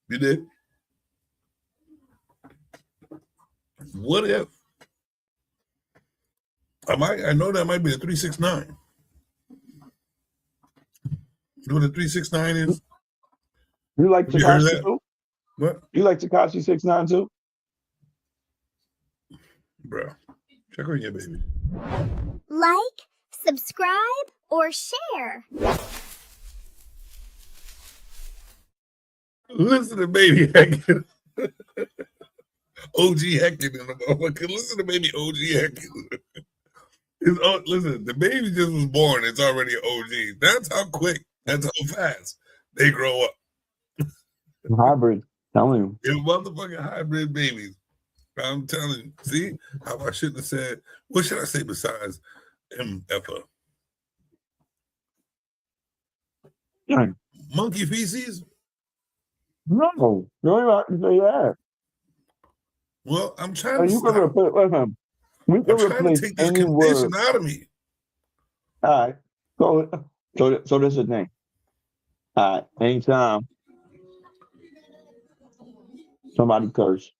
You did? What if I know that might be a 369. You know what a 369 is? You like Tekashi too? What? You like Tekashi 6ix9ine too? Bro, check on your baby. Like, subscribe, or share. Listen to baby Heckin. OG Heckin in the motherfucker. Listen to baby OG Heckin. Listen, the baby just was born. It's already an OG. That's how quick. That's how fast they grow up. Hybrid. Telling you. They're motherfucking hybrid babies. I'm telling you. See how I shouldn't have said. What should I say besides MFA? Right. Monkey feces? No, you ain't have to say that. Well, I'm trying And to you can stop. replace. Listen, we I'm can trying to replace take this any word. condition out of me. All right. So this is the thing. All right. Anytime somebody curse,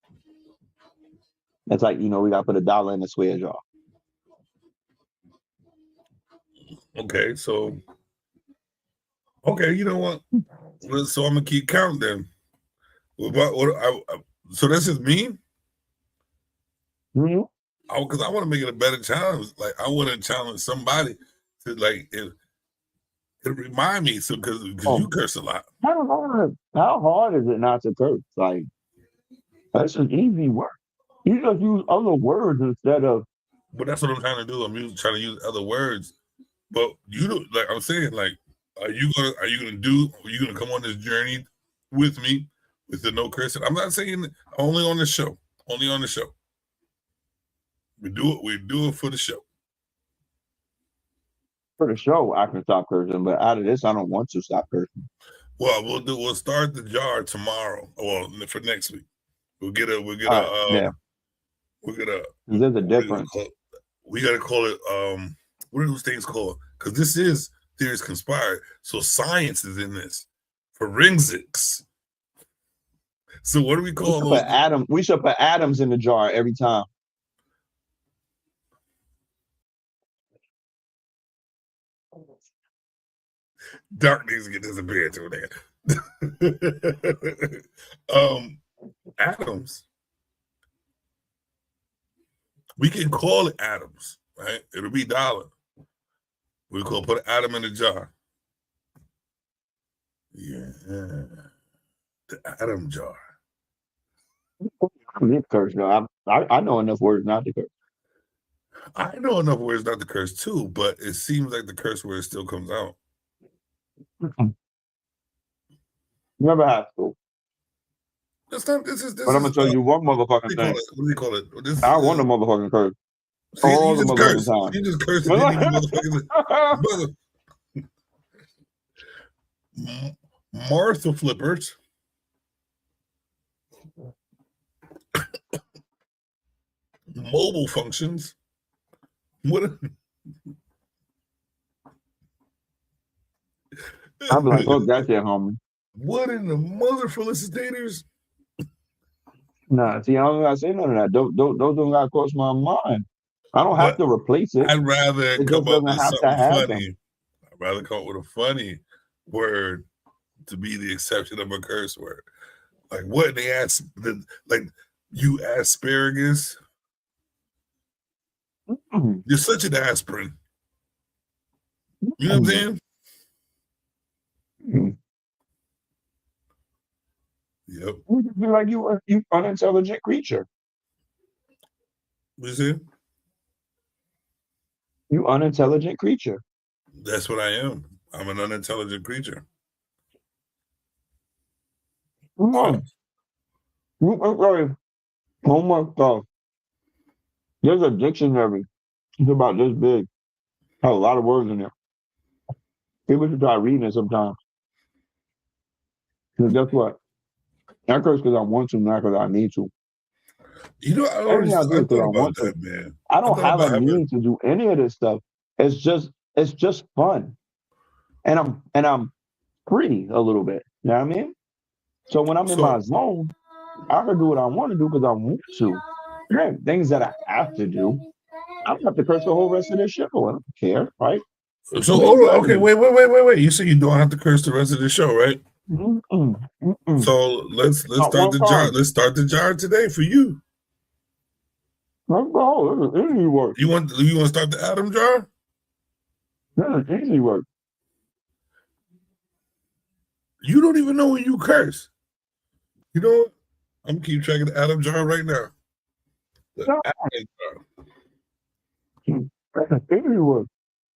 it's like, we got to put $1 in the swear jar. Okay, so you know what? Well, so I'm gonna keep counting then. So this is me. Mm-hmm. Because I want to make it a better challenge. Like I want to challenge somebody to like it remind me. So because you curse a lot. How hard is it not to curse? Like, that's an easy work. You just use other words instead of. But that's what I'm trying to do. Trying to use other words. But you don't, like I'm saying, like, are you gonna come on this journey with me with the no cursing? I'm not saying only on the show. Only on the show. We do it for the show. For the show, I can stop cursing, but out of this, I don't want to stop cursing. Well, we'll start the jar tomorrow. Well, for next week. There's a difference. We gotta call it what are those things called? Because this is Theories Conspired. So science is in this. Forensics. So what do we call those? We should put atoms in the jar every time. Dark needs to get disappeared to there. Atoms. We can call it atoms, right? It'll be $1. We'll put an atom in the jar. Yeah. The atom jar. I need to curse, though. I know enough words not to curse. I know enough words not to curse too, but it seems like the curse word still comes out. Never high school. This is but I'm gonna tell you one motherfucking thing. What do you call it? I want a motherfucking curse. See, all the motherfucking time. You just cursed motherfucking Martha flippers. Mobile functions. What? I'm like, oh, that's it, homie. What in the mother felicitators? Nah, see, I don't gotta say none of that. Those don't gotta cross my mind. I don't have to replace it. I'd rather come up with something funny. I'd rather come up with a funny word to be the exception of a curse word. Like what they ask, like you asparagus. Mm-hmm. You're such an aspirin. You know what I'm saying? Mm-hmm. Yep. You feel like you unintelligent creature. What you say? You unintelligent creature. That's what I am. I'm an unintelligent creature. Come on. Homework stuff. There's a dictionary. It's about this big. Has a lot of words in there. People should try reading it sometimes. Because guess what? I curse because I want to, not because I need to. You know, I thought about that, man. I don't have a need to do any of this stuff. It's just fun, and I'm free a little bit. You know what I mean? So when I'm in my zone, I can do what I want to do because I want to. Right? Things that I have to do, I don't have to curse the whole rest of this show. I don't care, right? So okay, wait. You say you don't have to curse the rest of the show, right? So let's start the jar. Let's start the jar today for you. Let's go. This is easy work. You want to start the atom jar? This is easy work. You don't even know when you curse. You know what? I'm gonna keep track of the atom jar right now. The atom jar. That's easy work.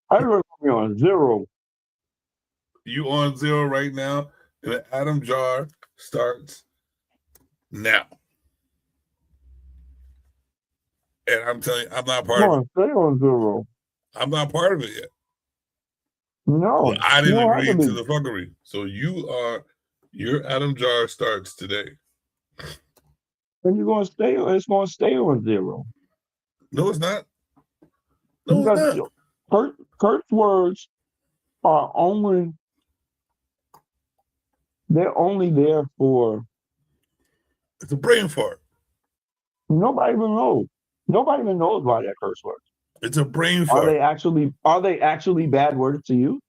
I work on 0. You on 0 right now? And the atom jar starts now. And I'm telling you, I'm not part of it. Stay on 0. I'm not part of it yet. No. Well, I didn't agree to the fuckery. So you Your Adam Jar starts today. And you're gonna stay. It's gonna stay on 0. No, it's not. No, it's Because not. curse words are only. They're only there for. It's a brain fart. Nobody even knows. Nobody even knows why they're curse words. It's a brain Are fart. they actually bad words to you?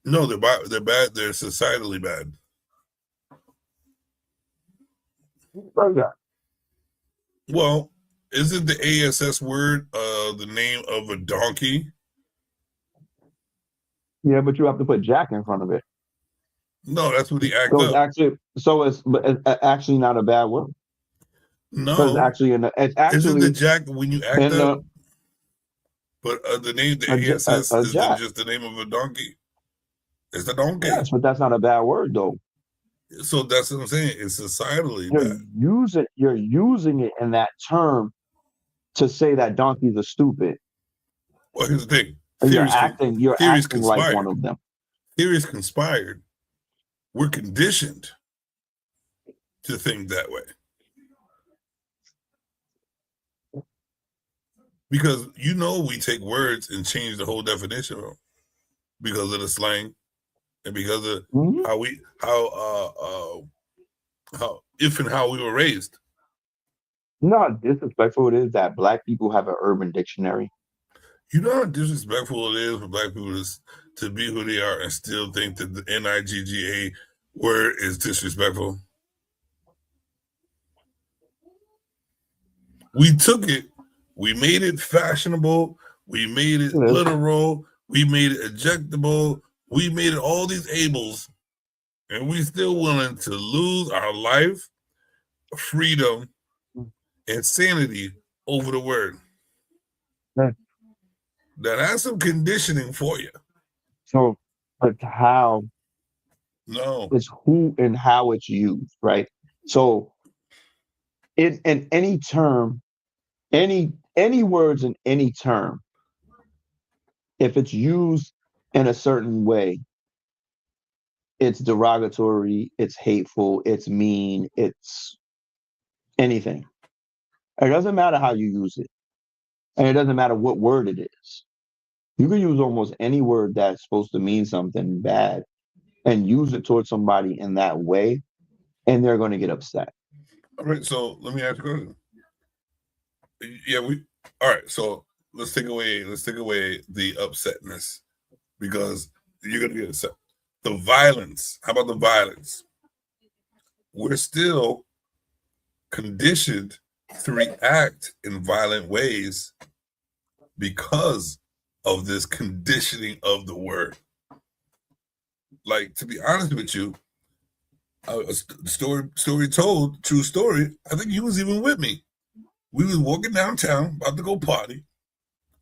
No, they're bad. They're societally bad. Okay. Well, isn't the ASS word the name of a donkey? Yeah, but you have to put Jack in front of it. No, that's what he act So it's up. it's actually not a bad word. No, Because it's actually isn't the Jack when you act in up? But the name, the ASS is Jack. just the name of a donkey. It's a donkey. Yes, but that's not a bad word though. So that's what I'm saying. It's societally You're bad. using it in that term to say that donkeys are stupid. Well, here's the thing. You're acting like conspired. one of them. Theories conspired. We're conditioned to think that way. Because we take words and change the whole definition of them because of the slang and because of how we were raised. You know how disrespectful it is that Black people have an urban dictionary? You know how disrespectful it is for Black people to be who they are and still think that the NIGGA word is disrespectful? We took it, we made it fashionable, we made it literal, we made it ejectable, we made it all these ables, and we still willing to lose our life, freedom, and sanity over the word. Yeah. That has some conditioning for you. So, but how? No. It's who and how it's used, right? So, in any term, any words in any term, if it's used in a certain way, it's derogatory, it's hateful, it's mean, it's anything. It doesn't matter how you use it, and it doesn't matter what word it is. You can use almost any word that's supposed to mean something bad and use it towards somebody in that way, and they're going to get upset. All right, so let me ask you a question. Yeah, all right, so let's take away the upsetness because you're gonna get upset. The violence. How about the violence? We're still conditioned to react in violent ways because of this conditioning of the word. Like, to be honest with you, a story told, true story. I think you was even with me. We was walking downtown, about to go party.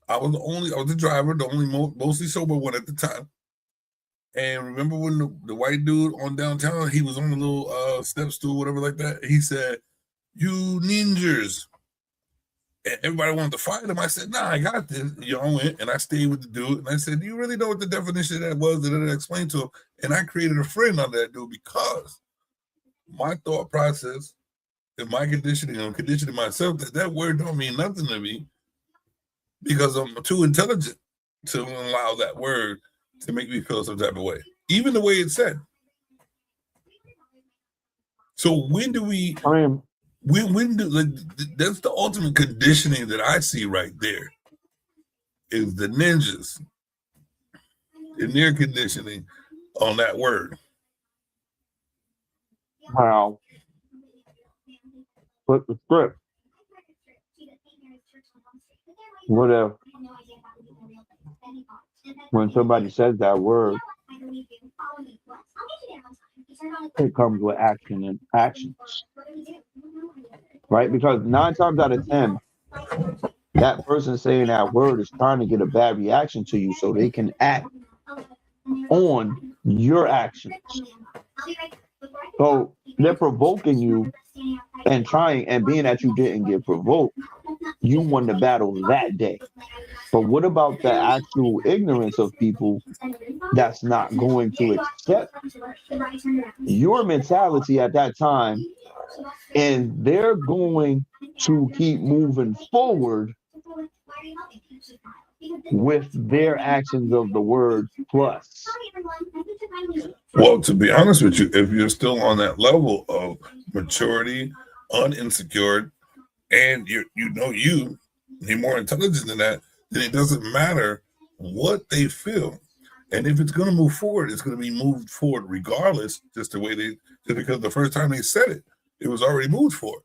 I was the driver, the only mostly sober one at the time. And remember when the white dude on downtown, he was on the little step stool, whatever like that. He said, "You ninjas." And everybody wanted to fight him. I said, "Nah, I got this." I went and I stayed with the dude. And I said, "Do you really know what the definition of that was?" And I explained to him. And I created a friend on that dude because my thought process and my conditioning, I'm conditioning myself that word don't mean nothing to me because I'm too intelligent to allow that word to make me feel some type of way, even the way it's said. So when do we? That's the ultimate conditioning that I see right there. Is the ninjas in their conditioning on that word? Wow. Flip the script. What if when somebody says that word, it comes with action and actions, right? Because 9 times out of 10, that person saying that word is trying to get a bad reaction to you so they can act on your actions. So they're provoking you and being that you didn't get provoked, you won the battle that day. But what about the actual ignorance of people that's not going to accept your mentality at that time, and they're going to keep moving forward with their actions of the word plus? Well, to be honest with you, if you're still on that level of maturity, uninsecure, and you're more intelligent than that, then it doesn't matter what they feel. And if it's going to move forward, it's going to be moved forward regardless, just because the first time they said it, it was already moved forward.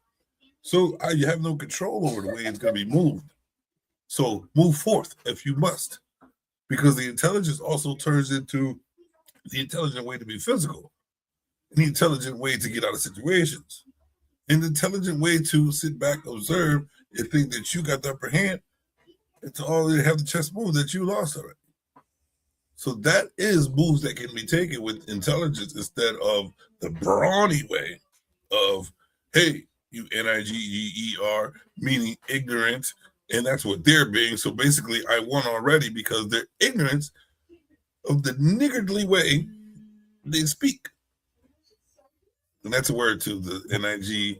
So you have no control over the way it's going to be moved. So move forth if you must, because the intelligence also turns into the intelligent way to be physical, the intelligent way to get out of situations, and the intelligent way to sit back, observe, and think that you got the upper hand, and to already have the chess move that you lost already. So that is moves that can be taken with intelligence instead of the brawny way of, hey, you Niger, meaning ignorant, and that's what they're being. So basically, I won already because they're ignorant of the niggardly way they speak. And that's a word to the Nigar.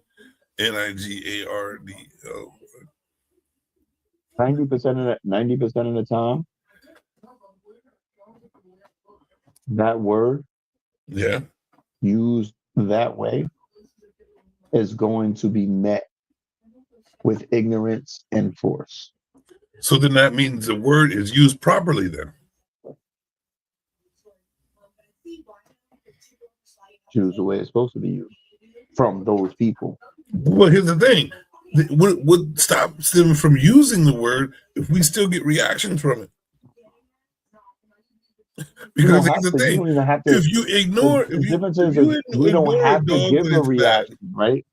90% of the time, that word used that way is going to be met with ignorance and force. So then that means the word is used properly then. Used the way it's supposed to be used from those people. Well, here's the thing. What would stop them from using the word if we still get reactions from it? Because here's the thing. If you ignore, the difference is you don't have to give a reaction, right?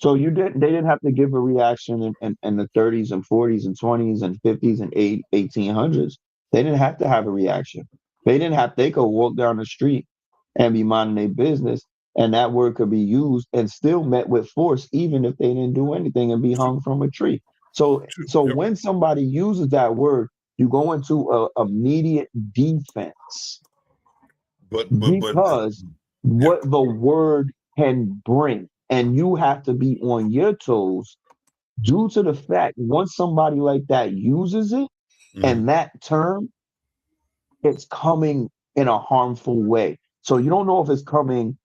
So they didn't have to give a reaction in the 30s and 40s and 20s and 50s and 1800s. They didn't have to have a reaction. They could walk down the street and be minding their business, and that word could be used and still met with force, even if they didn't do anything, and be hung from a tree. So when somebody uses that word, you go into a immediate defense. Because what the word can bring, and you have to be on your toes due to the fact once somebody like that uses it, and that term, it's coming in a harmful way. So you don't know if it's coming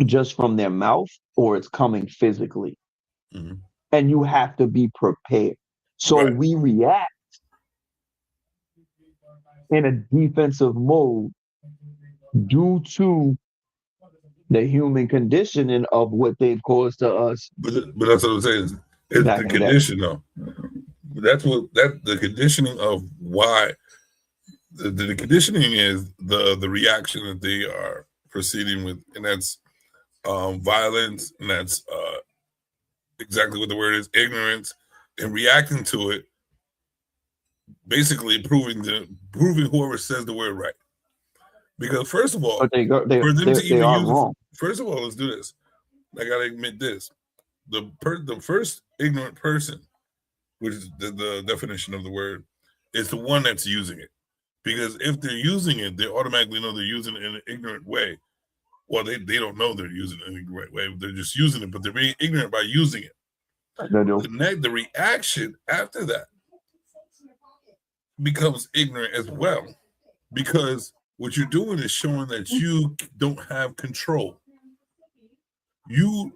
just from their mouth or it's coming physically. And you have to be prepared. So we react in a defensive mode due to the human conditioning of what they've caused to us. But that's what I'm saying. It's the condition, though. The conditioning of why. The conditioning is the reaction that they are proceeding with, and that's violence, and that's exactly what the word is, ignorance, and reacting to it, basically proving whoever says the word right. Because first of all, they are wrong. First of all, let's do this. I gotta admit this: the first ignorant person, which is the definition of the word, is the one that's using it. Because if they're using it, they automatically know they're using it in an ignorant way. Well, they don't know they're using it in an ignorant way. They're just using it, but they're being ignorant by using it. The reaction after that becomes ignorant as well. Because what you're doing is showing that you don't have control. You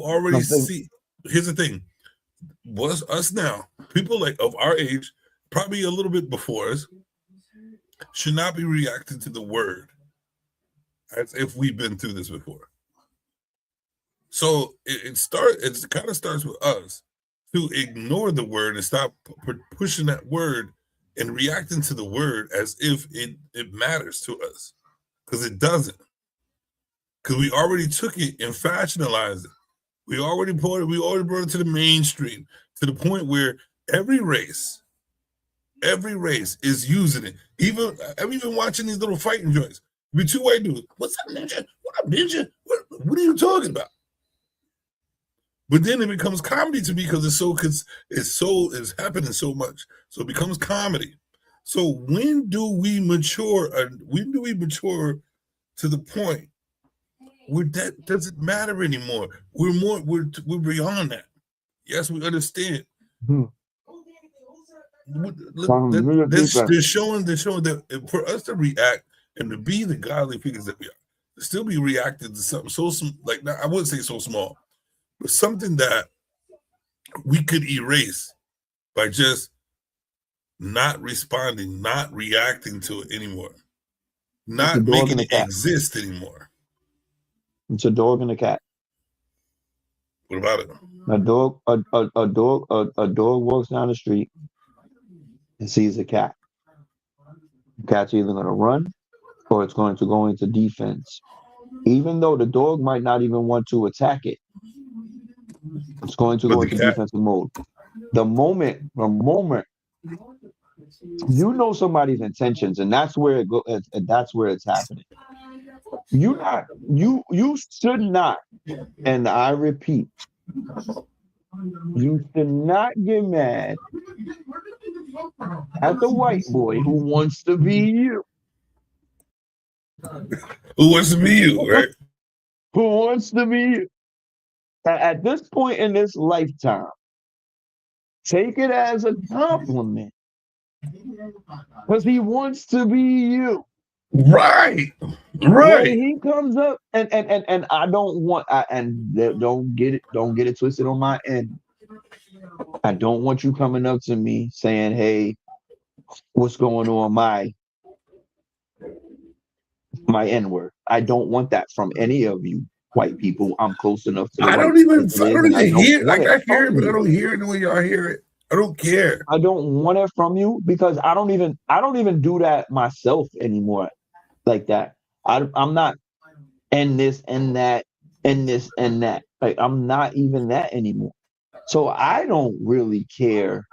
already see. Here's the thing. Us now, people like of our age, probably a little bit before us, should not be reacting to the word as if we've been through this before. So it kind of starts with us to ignore the word and stop pushing that word and reacting to the word as if it matters to us, because it doesn't. Because we already took it and fashionalized it. We already brought it to the mainstream, to the point where every race is using it. I'm even watching these little fighting joints. Be two white dudes. What's up, ninja? What up, ninja? What are you talking about? But then it becomes comedy to me because it's happening so much. So it becomes comedy. So when do we mature? When do we mature to the point where that doesn't matter anymore? We're beyond that. Yes, we understand. Hmm. They're showing that for us to react and to be the godly figures that we are, to still be reacting to something so like, I wouldn't say so small, but something that we could erase by just not responding, not reacting to it anymore, not making it exist anymore. It's a dog and a cat. What about it? A dog walks down the street and sees a cat. The cat's either going to run or it's going to go into defense. Even though the dog might not even want to attack it, it's going to go into defensive mode. The moment you know somebody's intentions, and that's where it goes, and that's where it's happening. You should not, and I repeat, you should not get mad at the white boy who wants to be you. Who wants to be you, right? Who wants to be you. At this point in this lifetime, take it as a compliment. Because he wants to be you. Right. When he comes up and I don't want don't get it twisted on my end. I don't want you coming up to me saying, hey, what's going on my N-word. I don't want that from any of you white people. I'm close enough to the I don't even hear it. Like, I hear it, but I don't hear it the way y'all hear it. I don't care. I don't want it from you because I don't even do that myself anymore like that. I'm not and this and that and this and that. Like, I'm not even that anymore. So I don't really care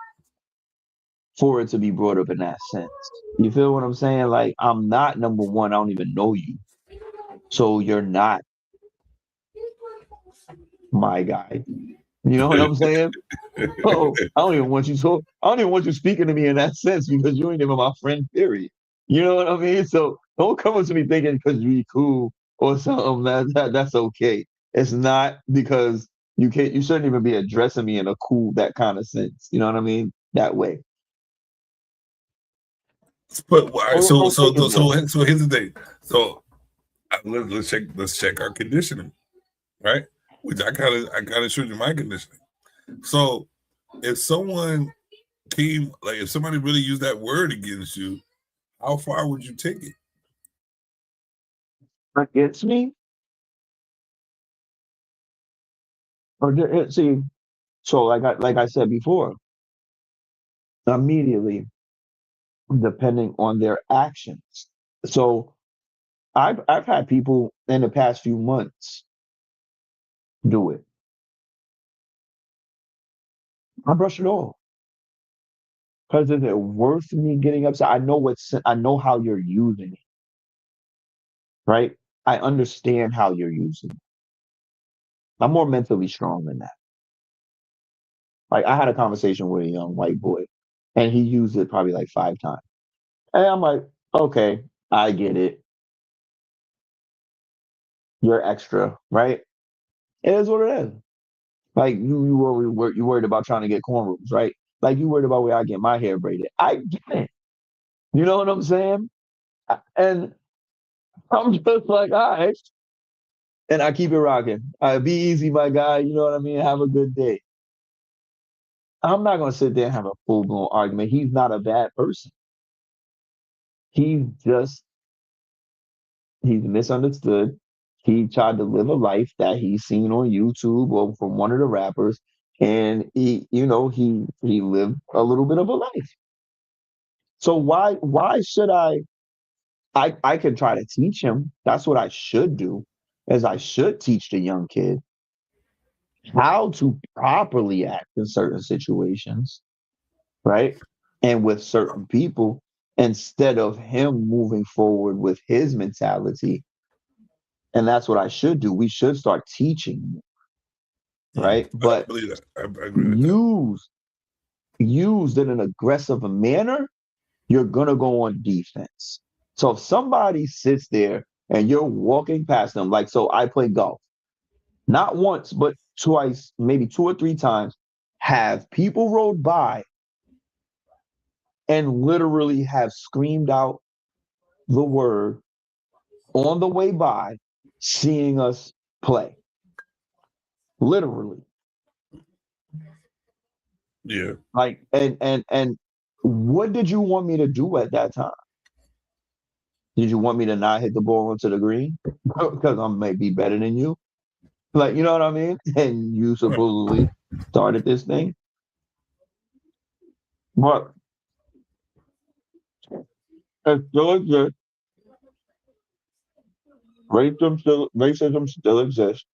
for it to be brought up in that sense. You feel what I'm saying? Like, I'm not, number one, I don't even know you. So you're not my guy. You know what I'm saying? Oh, I don't even want you speaking to me in that sense because you ain't even my friend, period. You know what I mean? So don't come up to me thinking because we cool or something that's okay. It's not because you shouldn't even be addressing me in a cool, that kind of sense. You know what I mean? That way. But so here's the thing. So let's check our conditioning, right? Which I kind of showed you my conditioning. So if somebody really used that word against you, how far would you take it? Against me? Or see, so like I said before, immediately, depending on their actions. So I've had people in the past few months do it. I brush it off. Because is it worth me getting upset? I know how you're using it. Right? I understand how you're using it. I'm more mentally strong than that. Like, I had a conversation with a young white boy, and he used it probably like 5 times. And I'm like, okay, I get it. You're extra, right? It is what it is. Like, you worried about trying to get cornrows, right? Like, you worried about where I get my hair braided. I get it. You know what I'm saying? And I'm just like, all right. And I keep it rocking. Be easy, my guy. You know what I mean? Have a good day. I'm not going to sit there and have a full-blown argument. He's not a bad person. He's misunderstood. He tried to live a life that he's seen on YouTube or from one of the rappers. And he lived a little bit of a life. So why should I could try to teach him. That's what I should do, is I should teach the young kid how to properly act in certain situations, right? And with certain people, instead of him moving forward with his mentality. And that's what I should do. We should start teaching. right? I But believe that. I agree with that. used in an aggressive manner, you're gonna go on defense. So if somebody sits there and you're walking past them, like so I play golf, not once, but twice, maybe 2 or 3 times, have people rode by and literally have screamed out the word on the way by, seeing us play. Literally. Yeah. Like, and what did you want me to do at that time? Did you want me to not hit the ball onto the green? Because I may be better than you? Like, you know what I mean? And you supposedly started this thing. But it still exists. Racism still exists.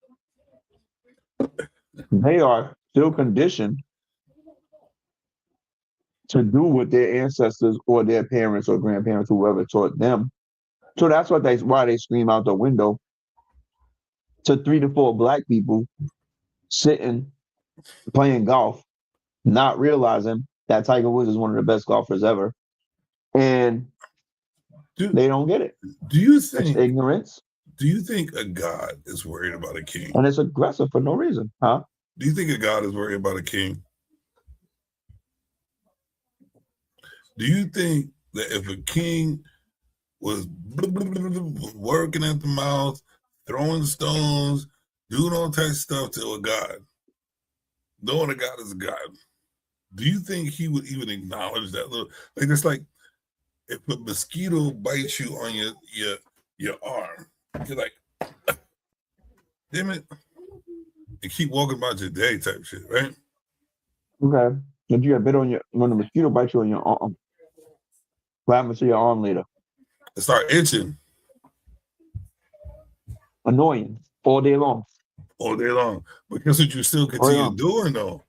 They are still conditioned to do what their ancestors or their parents or grandparents, whoever taught them. So that's why they scream out the window to 3 to 4 black people sitting playing golf, not realizing that Tiger Woods is one of the best golfers ever, and they don't get it. Do you It's think? ignorance. Do you think a god is worried about a king? And it's aggressive for no reason, huh? Do you think a god is worried about a king? Do you think that if a king was working at the mouth, throwing stones, doing all types of stuff to a god, knowing a god is a god, do you think he would even acknowledge that little? Like it's like if a mosquito bites you on your arm, you're like, damn it, and keep walking about your day type shit, right? Okay. If you get bit on when the mosquito bites you on your arm, what happens to your arm later? It start itching Annoying all day long. all day long. But guess what you still continue doing though?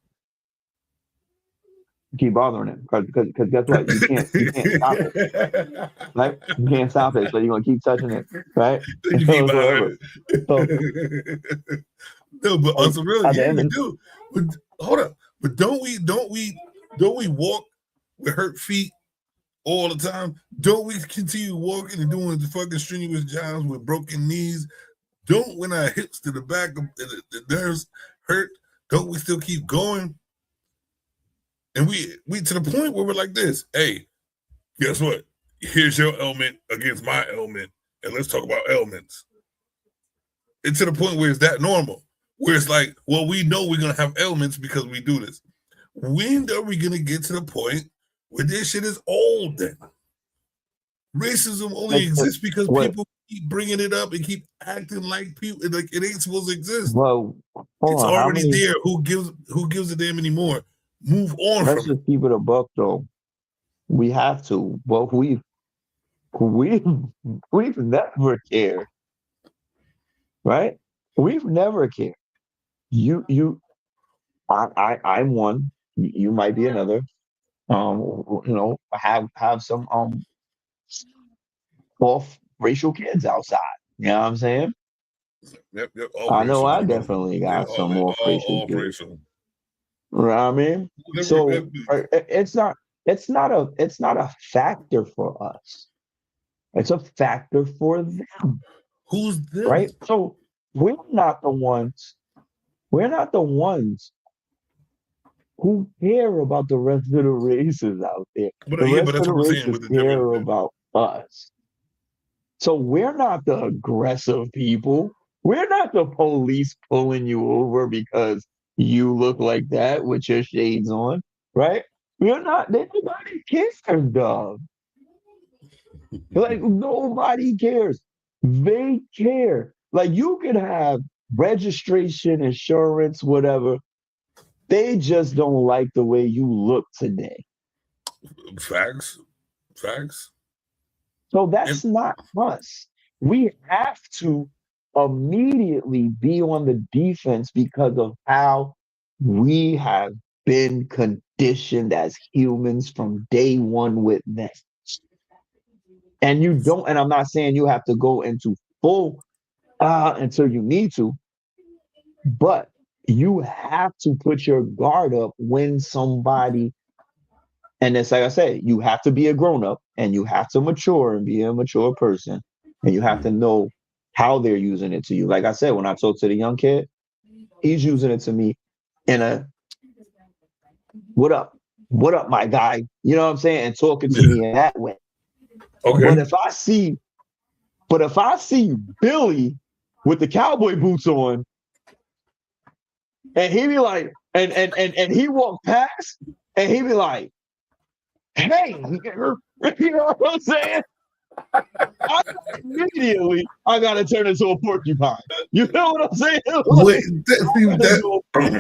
Keep bothering it because guess what? You can't stop it. Right? You can't stop it, so you're gonna keep touching it, right? You keep bothering it. So, no, but also really, yeah, we end, do. But hold up. But don't we walk with hurt feet all the time? Don't we continue walking and doing the fucking strenuous jobs with broken knees? Don't when our hips to the back of the nerves hurt, don't we still keep going? And we to the point where we're like this. Hey, guess what? Here's your ailment against my ailment, and let's talk about ailments. It's to the point where it's that normal, where it's like, well, we know we're gonna have ailments because we do this. When are we gonna get to the point where this shit is old? Then racism only exists because people keep bringing it up and keep acting like people like it ain't supposed to exist. Well, it's already there. Who gives a damn anymore? Move on. Let's just keep it a buck, though. We have to. Well, we've never cared, right? We've never cared. I'm one. You might be another. Have some off racial kids outside. You know what I'm saying? Yep. I know I definitely got some off racial kids. You know what I mean? So it's not a factor for us. It's a factor for them. Who's them? Right? So we're not the ones who care about the rest of the races out there. But, the rest but that's of the what I'm races care about us. So we're not the aggressive people. We're not the police pulling you over because you look like that with your shades on, right? We're not. Nobody cares, dog. Like nobody cares. They care. Like you can have registration, insurance, whatever. They just don't like the way you look today. Facts. So that's not us. We have to immediately be on the defense because of how we have been conditioned as humans from day one with them. And you don't, and I'm not saying you have to go into full until you need to, but you have to put your guard up when somebody, and it's like I said, you have to be a grown up and you have to mature and be a mature person, and you have to know how they're using it to you. Like I said, when I talk to the young kid, he's using it to me in a what up, my guy? You know what I'm saying? And talking to me in that way. Okay. But if I see Billy with the cowboy boots on, and he be like, and he walk past, and he be like, hey, you know what I'm saying? Immediately, I gotta turn into a porcupine. You know what I'm saying? Wait,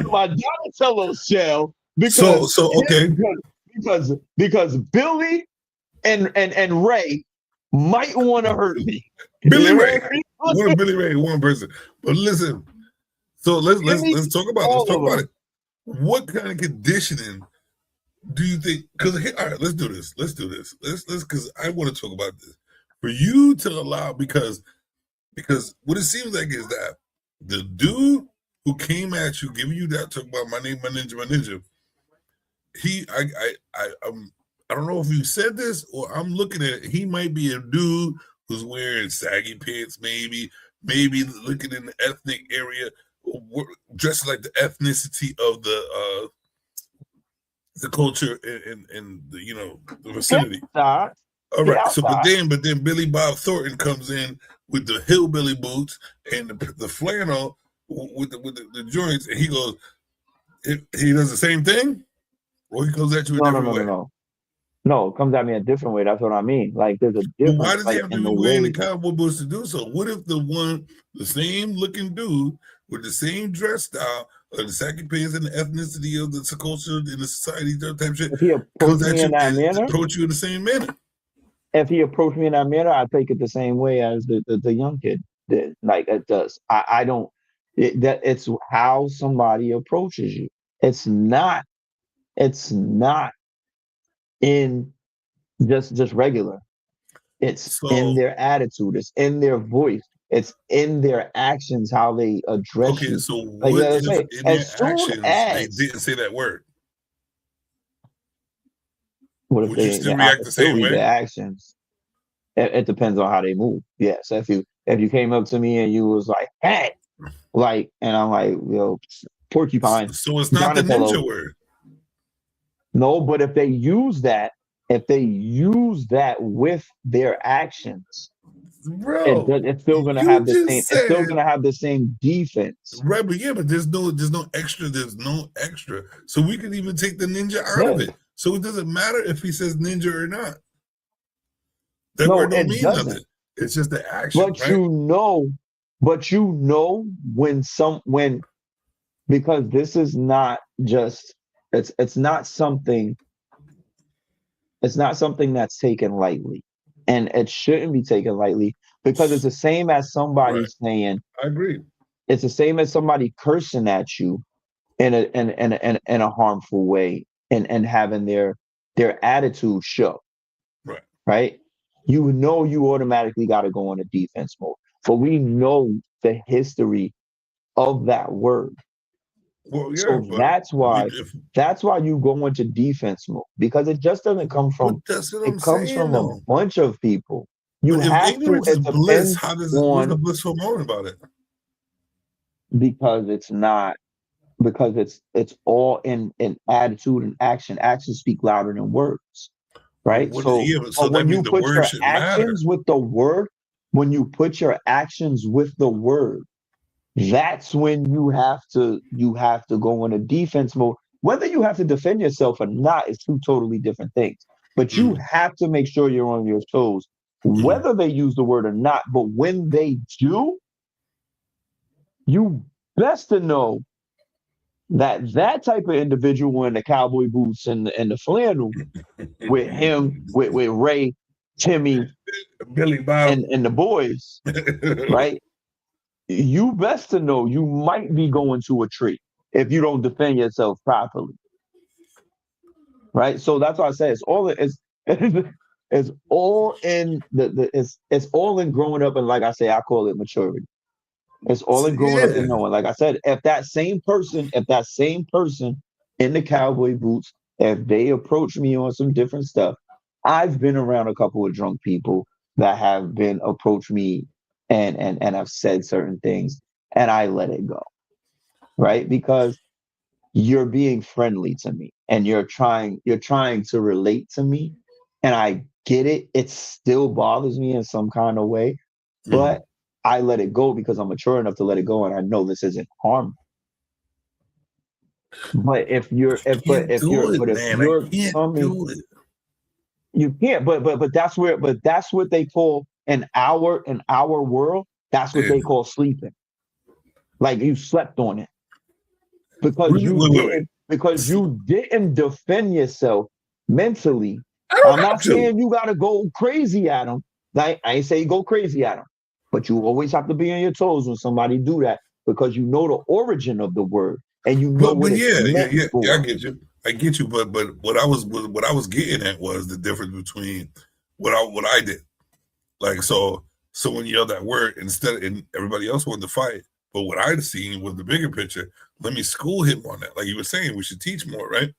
My Donatello shell because okay. because Billy and Ray might want to hurt me. Billy You know Ray. what I mean? One Billy Ray, one person. But listen, so let's talk about it. What kind of conditioning do you think? Because all right, let's do this. Let's because I want to talk about this. For you to allow, because what it seems like is that the dude who came at you, giving you that talk about my name, my ninja, I don't know if you said this or I'm looking at it. He might be a dude who's wearing saggy pants, maybe looking in the ethnic area, dressed like the ethnicity of the culture in the the vicinity. All right. So, but then Billy Bob Thornton comes in with the hillbilly boots and the flannel with the joints, and he goes, he does the same thing, or he goes at you a different way. No, it comes at me a different way. That's what I mean. Like there's a difference. Why does he have to be wearing the cowboy boots to do so? What if the same looking dude with the same dress style, or the saggy pants and the ethnicity of the culture in the society, that type of shit, if he approached me in that manner, approach you in the same manner? If he approached me in that manner, I take it the same way as the young kid did. Like it does. I don't. It's how somebody approaches you. It's not in just regular. It's in their attitude. It's in their voice. It's in their actions, how they address you. Okay, so like what if say, in their actions they didn't say that word? What if would you still react the same way? Their actions. It depends on how they move. Yes. If you came up to me and you was like, hey, like, and I'm like, porcupine. So it's not the ninja word. No, but if they use that with their actions, bro, it's still gonna have the same. It's still gonna have the same defense. Right, but yeah, but there's no extra. There's no extra. So we can even take the ninja out of it. So it doesn't matter if he says ninja or not. That word don't mean nothing. It's just the action. But right? you know when because this is not just it's not something that's taken lightly. And it shouldn't be taken lightly because it's the same as somebody saying, I agree. It's the same as somebody cursing at you in a harmful way and having their attitude show. Right? You automatically got to go on a defense mode. But we know the history of that word. Well, yeah, so that's why you go into defense mode, because it just doesn't come from it comes from a bunch of people. You have to. It depends. What's the blissful moment about it? Because it's not. Because it's all in attitude and action. Actions speak louder than words, right? So when you put your actions with the word, that's when you have to go in a defense mode. Whether you have to defend yourself or not is two totally different things. But you have to make sure you're on your toes, whether they use the word or not. But when they do, you best to know that type of individual in the cowboy boots and the flannel with him, with Ray, Timmy, Billy Bob, and the boys, right? You best to know you might be going to a tree if you don't defend yourself properly. Right? So that's why I say it's all in it's all in growing up, and like I say, I call it maturity. It's all in growing up Yeah. and knowing. Like I said, if that same person in the cowboy boots, if they approach me on some different stuff, I've been around a couple of drunk people that have been approached me and have said certain things, and I let it go, right? Because you're being friendly to me and you're trying to relate to me, and I get it. It still bothers me in some kind of way, but I let it go because I'm mature enough to let it go, and I know this isn't harm. But if you're I can't do it. you can't. But that's what they call in our world. That's what they call sleeping. Like you slept on it because you didn't defend yourself mentally. I'm not saying you gotta go crazy at them. Like, I ain't say go crazy at them, but you always have to be on your toes when somebody do that because you know the origin of the word and you know what it's meant for. I get you. But what I was getting at was the difference between what I did. Like so when you yell that word and everybody else wanted to fight, but what I'd seen was the bigger picture. Let me school him on that. Like you were saying, we should teach more, right?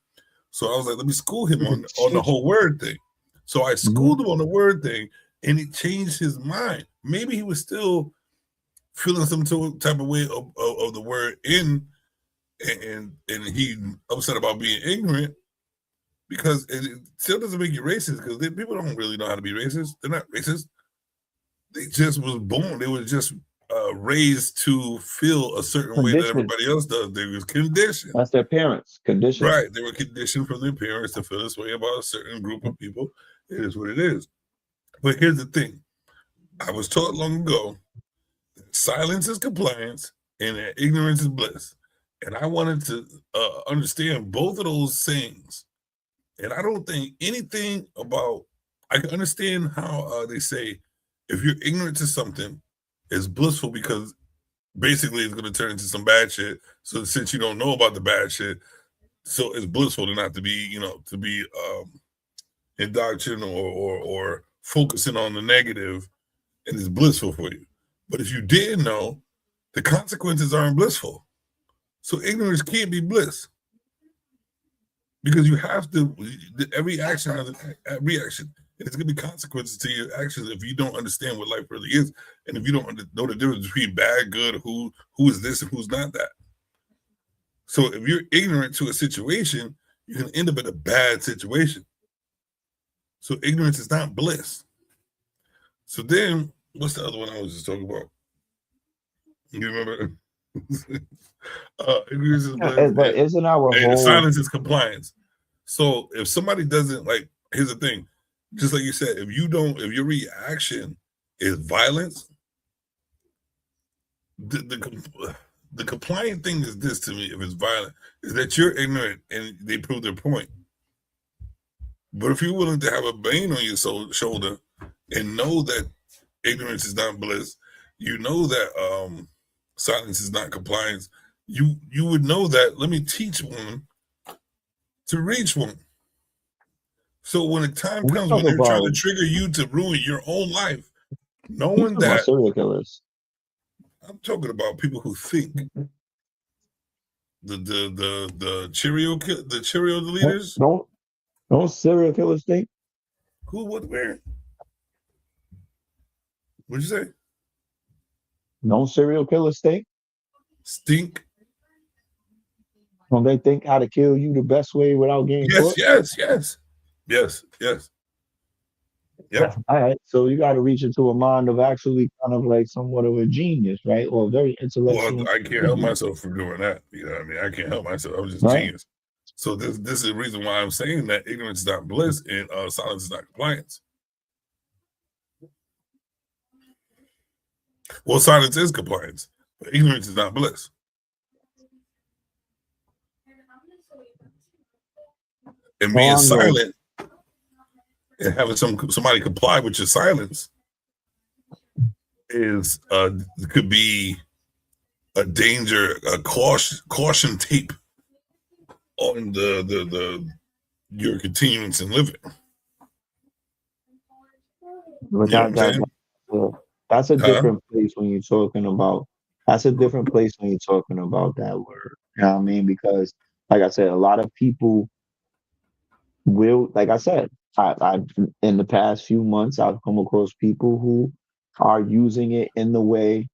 So I was like, let me school him on the whole word thing. So I schooled him on the word thing, and it changed his mind. Maybe he was still feeling some type of way of the word and he upset about being ignorant because it still doesn't make you racist because people don't really know how to be racist. They're not racist. They just was born. They were just raised to feel a certain way that everybody else does. They was conditioned. That's their parents' condition. Right. They were conditioned from their parents to feel this way about a certain group of people. It is what it is. But here's the thing. I was taught long ago that silence is compliance and that ignorance is bliss. And I wanted to understand both of those things. And I don't think anything about, I can understand how they say, if you're ignorant to something, it's blissful because basically it's going to turn into some bad shit. So since you don't know about the bad shit, so it's blissful to not to be, indoctrinated or focusing on the negative, and it's blissful for you. But if you didn't know, the consequences aren't blissful. So ignorance can't be bliss. Because you have to, every action has a reaction. And it's going to be consequences to your actions if you don't understand what life really is. And if you don't know the difference between bad, good, who is this and who's not that. So if you're ignorant to a situation, you can end up in a bad situation. So ignorance is not bliss. So then, what's the other one I was just talking about? You remember? Ignorance is bliss. But isn't our whole silence is compliance. So if somebody doesn't here's the thing. Just like you said, if your reaction is violence, the compliant thing is this to me, if it's violent, is that you're ignorant and they prove their point. But if you're willing to have a bane on your shoulder and know that ignorance is not bliss, you know that silence is not compliance, you would know that, let me teach one to reach one. So when the time comes when they're trying to trigger you to ruin your own life, knowing that serial killers. I'm talking about people who think. The Cheerio deleters. Don't serial killers think? Who? What? Where? What'd you say? Don't serial killers think? Stink. Don't they think how to kill you the best way without getting caught? Yes. Yep. All right. So you got to reach into a mind of actually kind of like somewhat of a genius, right? Or very intellectual. Well, I can't help myself from doing that. You know what I mean? I can't help myself. I'm just genius. So this is the reason why I'm saying that ignorance is not bliss and silence is not compliance. Well, silence is compliance, but ignorance is not bliss. And being silent and having somebody comply with your silence is could be a danger, a caution tape on your continuance in living. But that's a different place when you're talking about That's a different place when you're talking about that word. You know what I mean? Because, like I said, a lot of people will, like I said, I in the past few months, I've come across people who are using it in the way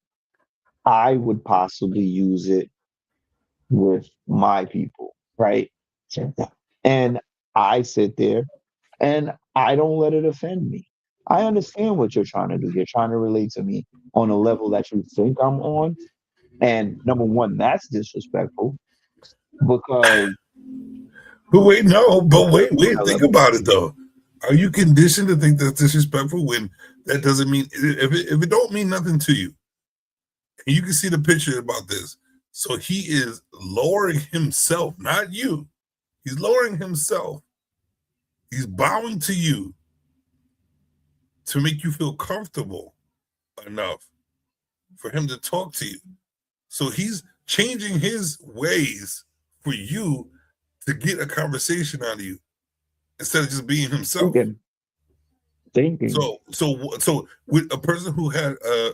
I would possibly use it with my people, right? And I sit there and I don't let it offend me. I understand what you're trying to do. You're trying to relate to me on a level that you think I'm on. And number one, that's disrespectful because But wait, no, but wait, on that think level, about it though. Are you conditioned to think that's disrespectful when that doesn't mean if it don't mean nothing to you? And you can see the picture about this. So he is lowering himself, not you. He's lowering himself. He's bowing to you to make you feel comfortable enough for him to talk to you. So he's changing his ways for you to get a conversation out of you instead of just being himself. thinking. So with a person who had a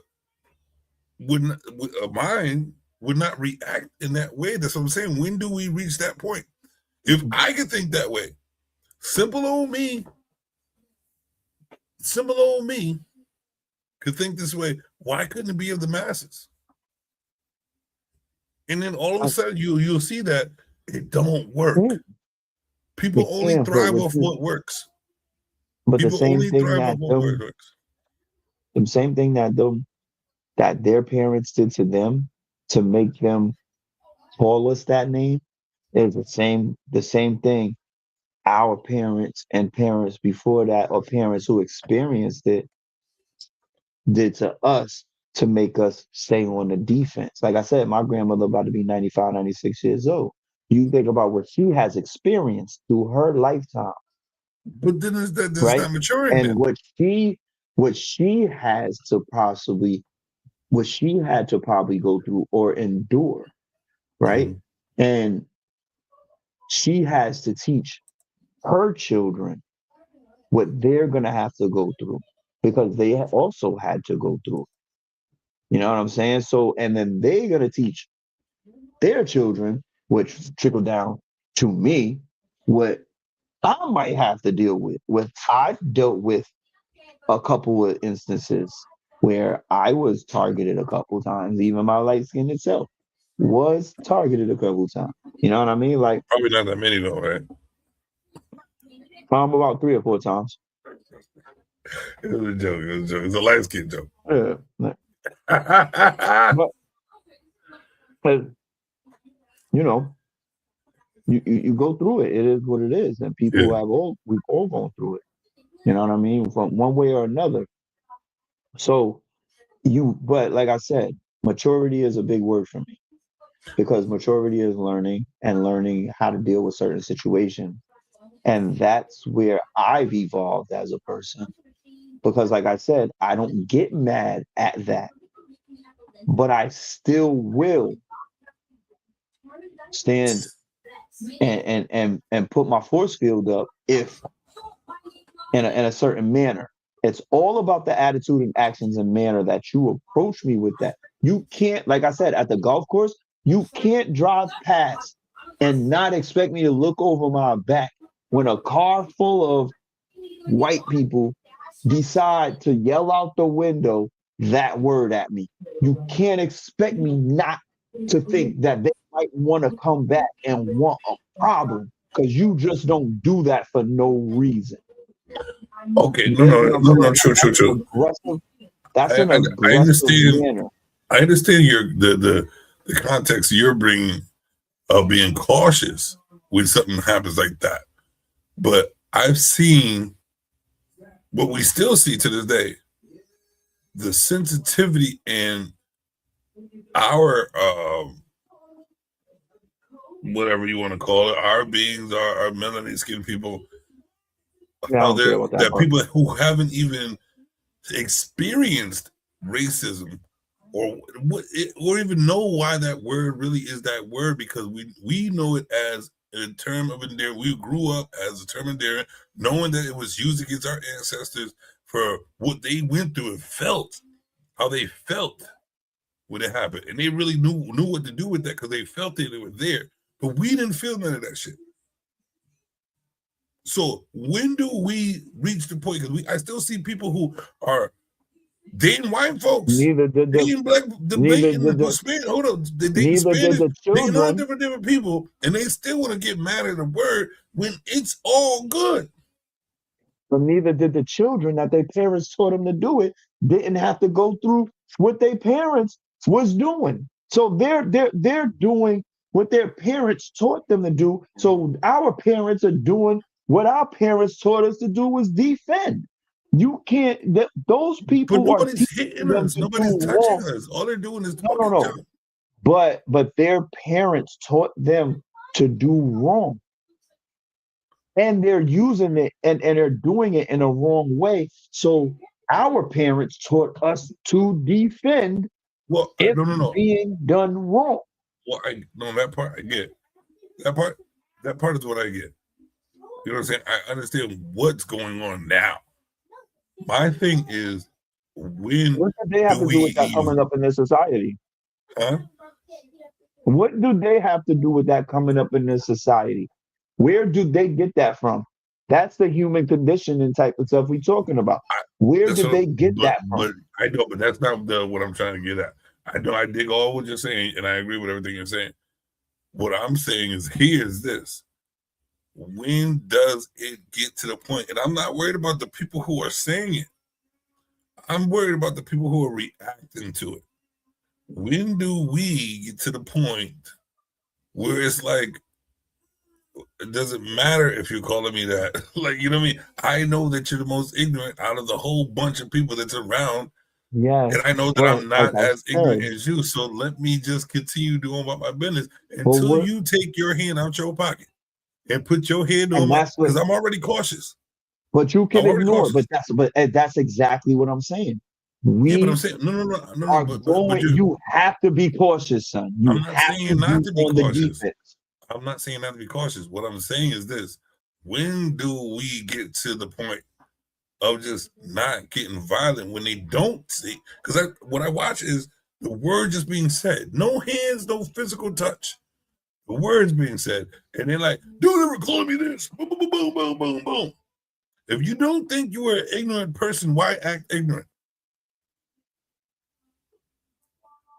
mind would not react in that way. That's what I'm saying. When do we reach that point? If I could think that way, simple old me could think this way. Why couldn't it be of the masses? And then all of a sudden you'll see that it don't work. People only thrive off what works. But People the same only thing thrive that off what works. the same thing that their parents did to them to make them call us that name is the same thing our parents and parents before that or parents who experienced it did to us to make us stay on the defense. Like I said, my grandmother about to be 95, 96 years old. You think about what she has experienced through her lifetime. But then that's right? not maturing. And then. what she has to possibly what she had to probably go through or endure, right? Mm-hmm. And she has to teach her children what they're going to have to go through because they also had to go through. You know what I'm saying? So, and then they're going to teach their children, which trickle down to me, what I might have to deal with. I've dealt with a couple of instances where I was targeted a couple times. Even my light skin itself was targeted a couple times. You know what I mean? Like probably not that many though, right? About 3 or 4 times. It was a joke. It was a joke. It's a light skin joke. Yeah. but you know, you go through it. It is what it is, and people we've all gone through it. You know what I mean? From one way or another. So but like I said, maturity is a big word for me because maturity is learning and learning how to deal with certain situations. And that's where I've evolved as a person because like I said, I don't get mad at that, but I still will stand and put my force field up if in a certain manner. It's all about the attitude and actions and manner that you approach me with that. You can't, like I said, at the golf course, you can't drive past and not expect me to look over my back when a car full of white people decide to yell out the window that word at me. You can't expect me not to think that they might want to come back and want a problem because you just don't do that for no reason. Okay, no, true. That's an aggressive manner. I understand the context you're bringing of being cautious when something happens like that. But I've seen what we still see to this day, the sensitivity in our whatever you want to call it, our beings, our melanin skin people, that people who haven't even experienced racism or even know why that word really is that word, because we know it as a term of endearment. We grew up as a term of endearment, knowing that it was used against our ancestors for what they went through and felt, how they felt. when it happened, and they really knew what to do with that because they felt it. They were there, but we didn't feel none of that shit. So when do we reach the point? Because I still see people who are dating white folks, Neither did dating black, debating Spanish. Hold on, they dating neither Spanish, did the dating all children. different people, and they still want to get mad at a word when it's all good. But neither did the children that their parents taught them to do it. Didn't have to go through what their parents was doing. So they're doing what their parents taught them to do. So our parents are doing what our parents taught us to do, was defend. You can't. Those But people are nobody's teaching hitting them us. to Nobody's do touching wrong. us. All they're doing is No, talking. no. But their parents taught them to do wrong. And they're using it and they're doing it in a wrong way. So our parents taught us to defend Well, if no. being done wrong. Well, that part I get. That part is what I get. You know what I'm saying? I understand what's going on now. My thing is, when What do they have to do with that coming up in this society? Huh? What do they have to do with that coming up in this society? Where do they get that from? That's the human condition and type of stuff we're talking about. Where did they get that from? But I know, but that's not what I'm trying to get at. I know I dig all what you're saying, and I agree with everything you're saying. What I'm saying is, here's this. When does it get to the point? And I'm not worried about the people who are saying it. I'm worried about the people who are reacting to it. When do we get to the point where it's like, it doesn't matter if you're calling me that? Like, you know what I mean? I know that you're the most ignorant out of the whole bunch of people that's around. Yeah. And I know that I'm not as ignorant as you. So let me just continue doing my business until you take your hand out your pocket and put your hand on my, because I'm already cautious. But you can ignore it. But that's exactly what I'm saying. Yeah, but I'm saying no. You have to be cautious, son. I'm not saying not to be cautious. I'm not saying not to be cautious. What I'm saying is this: when do we get to the point of just not getting violent when they don't see? Because what I watch is the word just being said, no hands, no physical touch. The words being said, and they're like, "Don't ever call me this." Boom, boom, boom, boom, boom, boom. If you don't think you are an ignorant person, why act ignorant?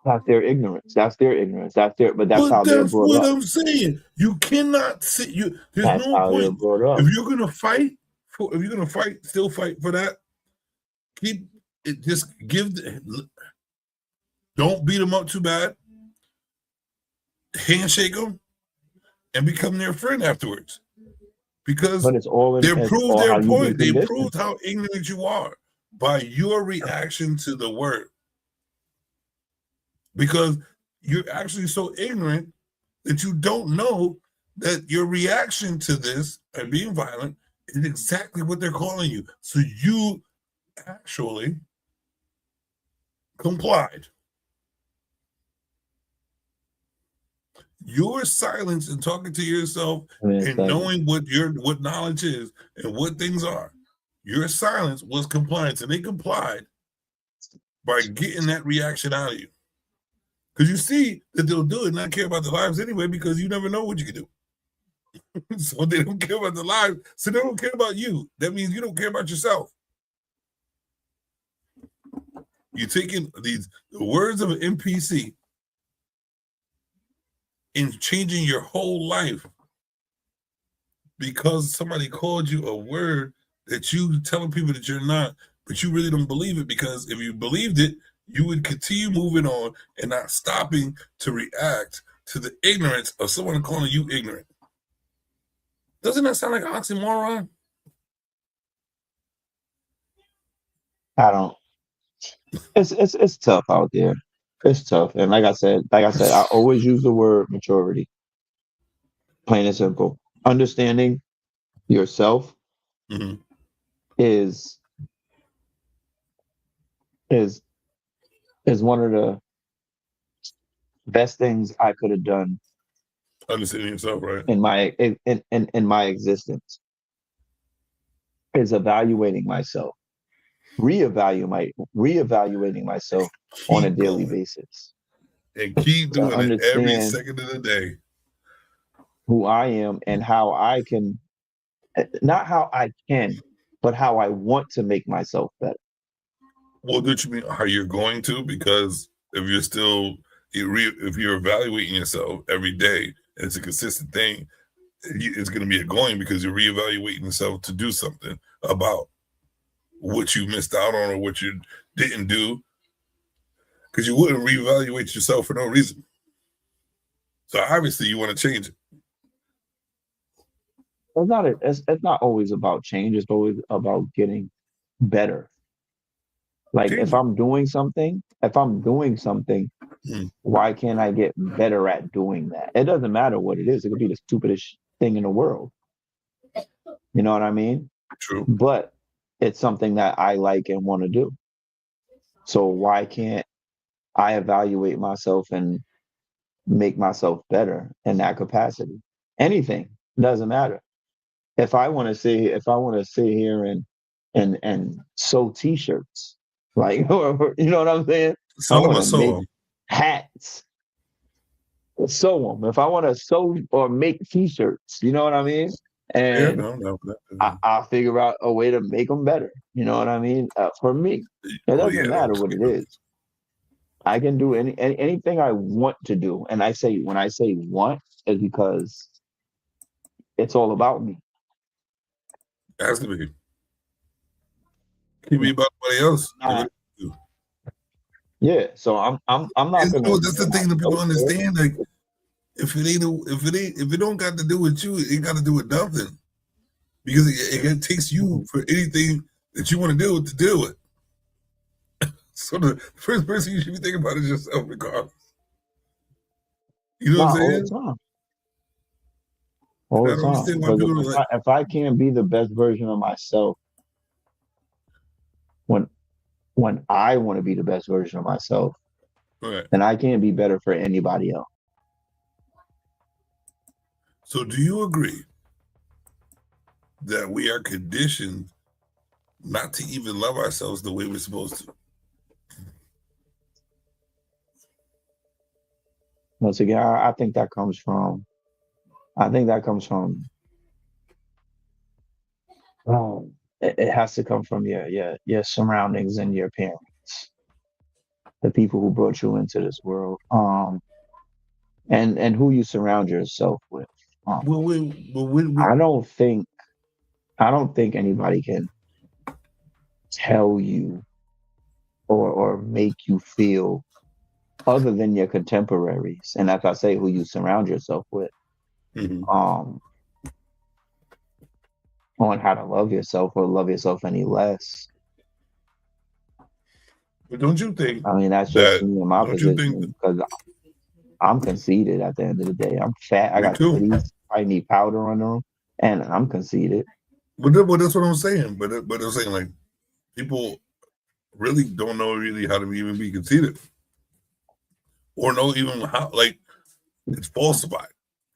That's their ignorance. But that's how they're brought up. That's what I'm saying. You cannot sit. There's no point. If you're gonna fight still fight for that. Keep it. Just don't beat them up too bad. Handshake them and become their friend afterwards. Because they proved their point. They proved how ignorant you are by your reaction to the word. Because you're actually so ignorant that you don't know that your reaction to this and being violent is exactly what they're calling you. So you actually complied. Your silence and talking to yourself and knowing what knowledge is and what things are, your silence was compliance, and they complied by getting that reaction out of you. Because you see that they'll do it and not care about their lives anyway, because you never know what you can do. So they don't care about their lives, so they don't care about you. That means you don't care about yourself. You're taking the words of an NPC and changing your whole life because somebody called you a word that you telling people that you're not, but you really don't believe it, because if you believed it, you would continue moving on and not stopping to react to the ignorance of someone calling you ignorant. Doesn't that sound like an oxymoron? I don't. It's tough out there. It's tough, and like I said, I always use the word maturity. Plain and simple. Understanding yourself is one of the best things I could have done. Understanding yourself, right? In my existence is evaluating myself, reevaluating myself on a daily basis. and keep to doing it every understand second of the day. who I am and how I can, not how I can, but how I want to make myself better. Well, don't you mean how you're going to? Because if you're still, if you're evaluating yourself every day, and it's a consistent thing, it's going to be a going because you're reevaluating yourself to do something about what you missed out on or what you didn't do. Because you wouldn't reevaluate yourself for no reason. So obviously you want to change it. It's not always about change. It's always about getting better. Like Change if it. I'm doing something, why can't I get better at doing that? It doesn't matter what it is. It could be the stupidest thing in the world. You know what I mean? True. But it's something that I like and want to do. So why can't I evaluate myself and make myself better in that capacity? Anything doesn't matter. If I want to sit here and sew t-shirts, like, or, you know what I'm saying? I Sell them want or to sew make them. hats, sew them. If I want to sew or make t-shirts, you know what I mean? Yeah, And no. I'll figure out a way to make them better. You know what I mean? For me, it Oh, doesn't yeah, matter what it is. I can do anything I want to do. And when I say want, is because it's all about me. It has to be. Can't be about somebody else. Yeah, so I'm not You gonna. know, that's the thing that people understand. Like, if it don't got to do with you, it got to do with nothing. Because it takes you for anything that you want to deal with. So the first person you should be thinking about is yourself, regardless. You know what I'm saying? All I the don't time. understand why people are like, If I can't be the best version of myself when I want to be the best version of myself, right. then I can't be better for anybody else. So do you agree that we are conditioned not to even love ourselves the way we're supposed to? Once again, I think that comes from it has to come from your surroundings and your parents, the people who brought you into this world, and who you surround yourself with. I don't think anybody can tell you or make you feel other than your contemporaries, and like I say, who you surround yourself with, on how to love yourself or love yourself any less. But don't you think? I mean, that's just me in my position, because I'm conceited at the end of the day. I'm fat. I got titties. I need powder under them, and I'm conceited. But that's what I'm saying. But I'm saying, like, people really don't know really how to even be conceited, or know even how, like, it's falsified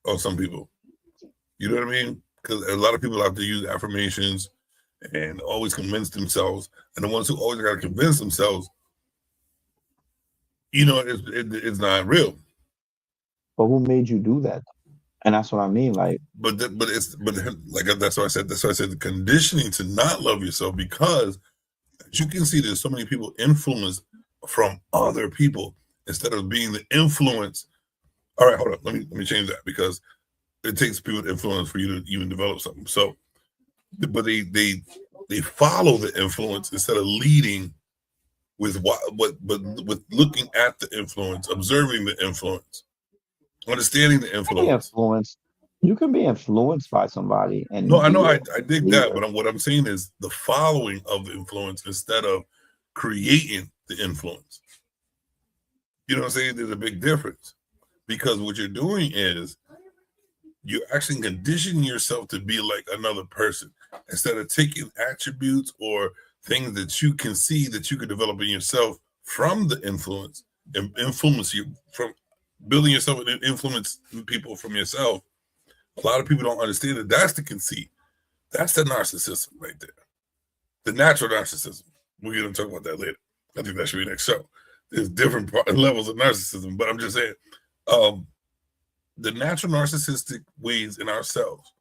on some people. You know what I mean? Because a lot of people have to use affirmations and always convince themselves, and the ones who always got to convince themselves, you know, it's not real. But who made you do that? And that's what I mean. Like, but that's why I said the conditioning to not love yourself, because as you can see, there's so many people influenced from other people instead of being the influence. All right, hold on. Let me change that, because it takes people to influence for you to even develop something. So, but they follow the influence instead of leading with with looking at the influence, observing the influence, understanding the influence. You can be influenced by somebody, and no, I know, I dig that, but what I'm saying is the following of the influence instead of creating the influence. You know what I'm saying? There's a big difference, because what you're doing is you're actually conditioning yourself to be like another person instead of taking attributes or things that you can see that you could develop in yourself from the influence, and influence you from building yourself and influence people from yourself. A lot of people don't understand that that's the conceit. That's the narcissism right there. The natural narcissism. We're going to talk about that later. I think that should be next show. there's different levels of narcissism, but I'm just saying, the natural narcissistic ways in ourselves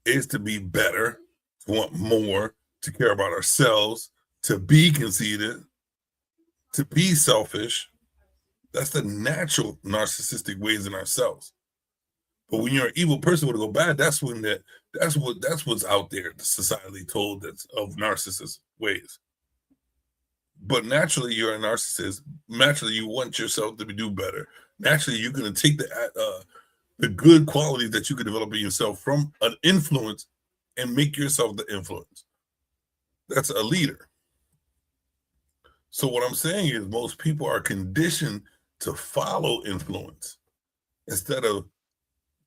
is to be better, to want more, to care about ourselves, to be conceited, to be selfish. That's the natural narcissistic ways in ourselves. But when you're an evil person with a go bad, that's what's out there, the society told that's of narcissist ways. But naturally, you're a narcissist. Naturally, you want yourself to do better. Naturally, you're going to take the good qualities that you can develop in yourself from an influence and make yourself the influence. That's a leader. So what I'm saying is most people are conditioned to follow influence instead of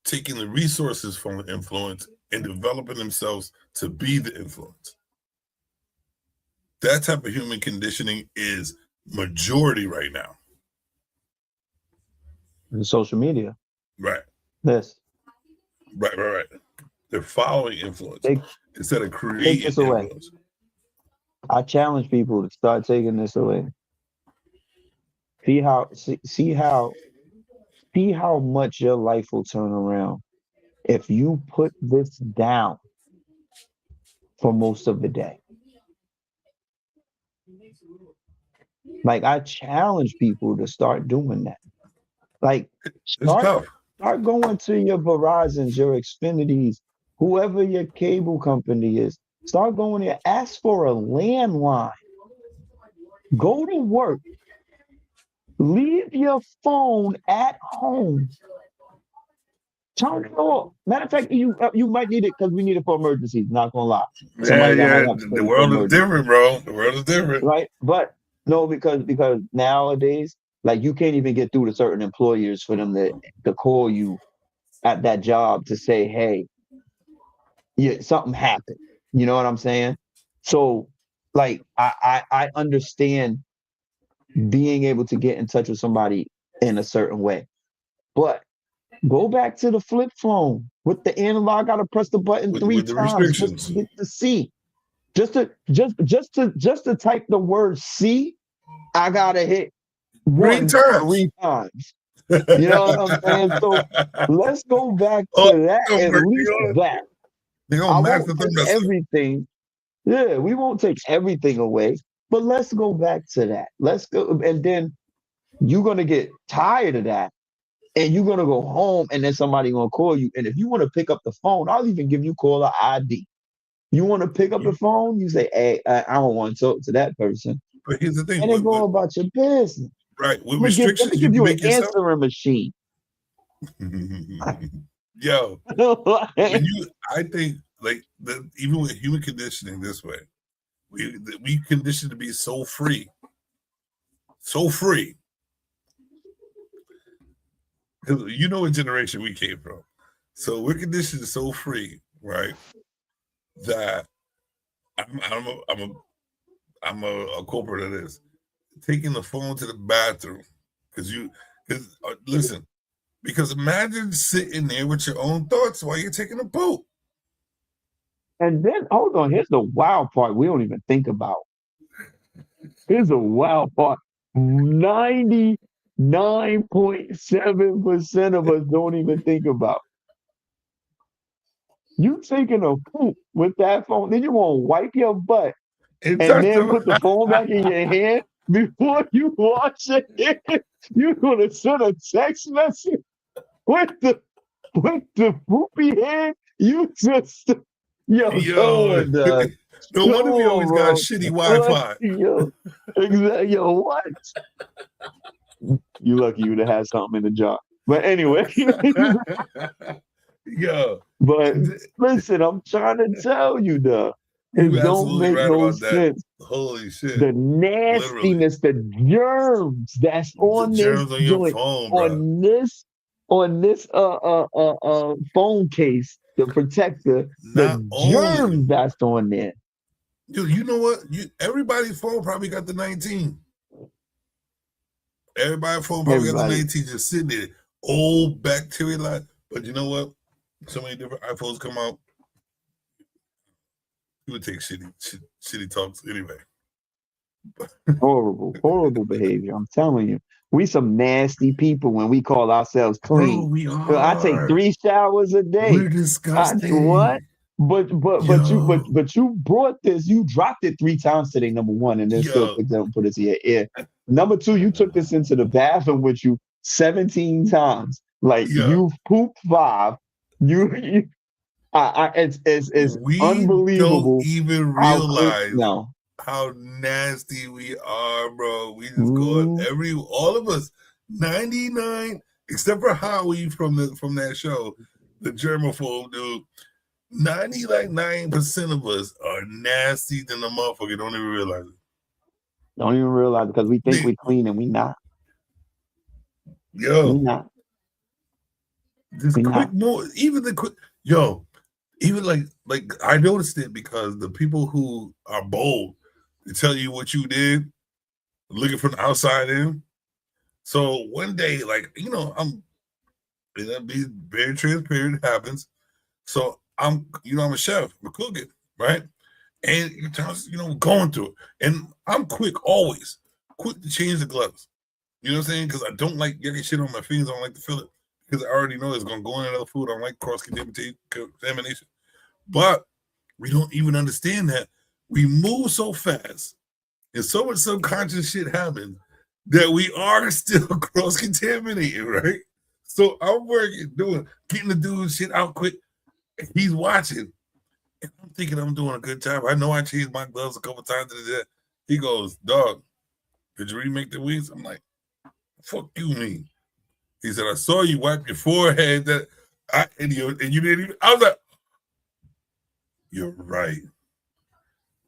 taking the resources from the influence and developing themselves to be the influence. That type of human conditioning is majority right now. In social media. Right. This. Right. They're following influence instead of creating take this away. influence. I challenge people to start taking this away. See how much your life will turn around if you put this down for most of the day. Like, I challenge people to start doing that. Like, start going to your Verizons, your Xfinities, whoever your cable company is. Start going there. Ask for a landline. Go to work. Leave your phone at home. Turn it off. Matter of fact, you might need it because we need it for emergencies. Not gonna lie. The world is different, bro. The world is different, right? But no, because nowadays, like, you can't even get through to certain employers for them to call you at that job to say, hey, yeah, something happened. You know what I'm saying? So, like, I understand being able to get in touch with somebody in a certain way, but go back to the flip phone with the analog. Gotta press the button three times just to get to see. Just to type the word "see," I gotta hit three times. You know what I'm saying? So let's go back to that. At least that. I won't take everything. Yeah, we won't take everything away, but let's go back to that. Let's go, and then you're gonna get tired of that, and you're gonna go home, and then somebody gonna call you. And if you want to pick up the phone, I'll even give you caller ID. You want to pick up the phone? You say, "Hey, I don't want to talk to that person." But here's the thing, and then go about your business. Right? With restrictions, give you an answering machine. Yo, I think, like, even with human conditioning this way, we conditioned to be so free. Because you know what generation we came from, so we're conditioned so free, right? That I'm a culprit of this. Taking the phone to the bathroom because imagine sitting there with your own thoughts while you're taking a poop. And then, hold on, here's the wild part we don't even think about. Here's the wild part. 99.7% of us don't even think about. You taking a poop with that phone, then you want to wipe your butt and then put the phone back in your hand before you wash it. You're going to send a text message with the poopy hand. You just... Yo, no wonder we always got shitty Wi-Fi. Yo, what? You lucky you to have something in the jar. But anyway. Yo. But listen, I'm trying to tell you, though. It don't make no sense. Holy shit. The nastiness, the germs that's on this joint, on this phone case, the protector, the germs that's on there. Dude, you know what? Everybody's phone probably got the 19. Everybody's phone probably got the 19 just sitting there. Old bacteria line. But you know what? So many different iPhones come out. You would take shitty talks anyway. Horrible behavior. I'm telling you, we some nasty people when we call ourselves Bro, clean. we I take are. 3 showers a day. We're What? disgusting. But you brought this. You dropped it 3 times today. Number one, and then still Yo, picked it up and put it to your ear. Number two, you took this into the bathroom with you 17 times. Like yo. you pooped 5. You it's We unbelievable don't even how quick. realize No, how nasty we are, bro. We just go all of us, 99, except for Howie from that show, the germaphobe dude. 99% of us are nasty than the motherfucker. Don't even realize it. don't even realize because we think we clean and we not. We Yo, not. this We quick not. more, even the quick, yo, even like I noticed it because the people who are bold to tell you what you did, looking from the outside in. So one day, like, I'm gonna be very transparent, it happens. So I'm a chef, I'm cooking, right? And going through it. And I'm quick to change the gloves. You know what I'm saying? Because I don't like getting shit on my fingers, I don't like to feel it. Because I already know it's gonna go in another food. I don't like cross-contamination. But we don't even understand that. We move so fast and so much subconscious shit happens that we are still cross-contaminated, right? So I'm getting the dude shit out quick. He's watching. And I'm thinking I'm doing a good job. I know I changed my gloves a couple times today. He goes, dog, did you remake the wings? I'm like, fuck you mean? He said, I saw you wipe your forehead and you didn't even. I was like, you're right.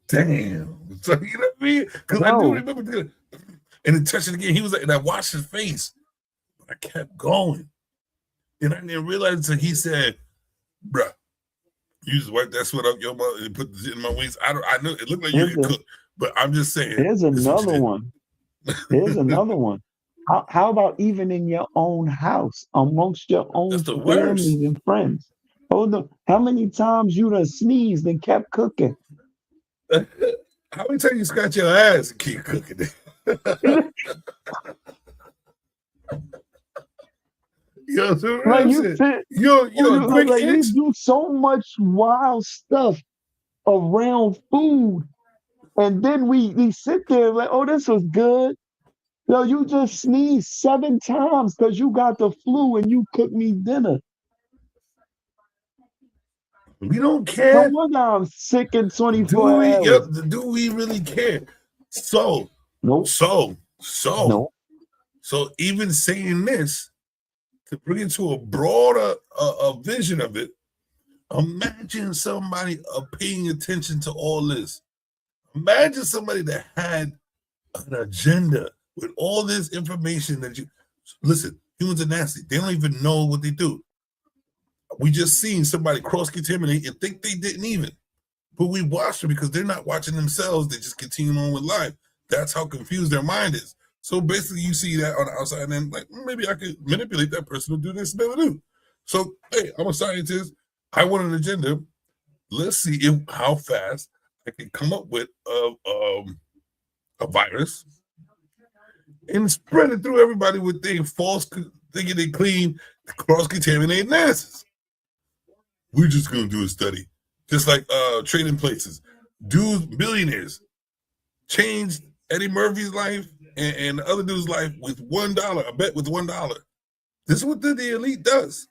Damn. So you know what I mean? Because I do remember doing it. And then touching again, he was like, and I watched his face. I kept going. And I didn't realize until he said, bruh, you just wipe that sweat up your mouth and put it in my wings. I know it looked like you could cook, but I'm just saying. Here's another one. Here's another one. How about even in your own house, amongst your own family and friends? Hold on. How many times you done sneezed and kept cooking? How many times you scratch your ass and keep cooking? Yo, so like you do so much wild stuff around food, and then we sit there like, oh, this was good. Yo, you just sneezed 7 times because you got the flu and you cooked me dinner. We don't care. No wonder I'm sick in 24 hours. Yep, do we really care? So, nope. So even saying this, to bring it to a broader vision of it, imagine somebody paying attention to all this. Imagine somebody that had an agenda with all this information that listen, humans are nasty. They don't even know what they do. We just seen somebody cross-contaminate and think they didn't even. But we watched them because they're not watching themselves. They just continue on with life. That's how confused their mind is. So basically you see that on the outside and then like, maybe I could manipulate that person to do this and never do. So, hey, I'm a scientist. I want an agenda. Let's see how fast I can come up with a virus and spread it through everybody with their thinking they clean, cross-contaminated asses. We're just going to do a study. Just like Trading Places. Dudes, billionaires, changed Eddie Murphy's life and the other dude's life with $1, a bet with $1. This is what the elite does.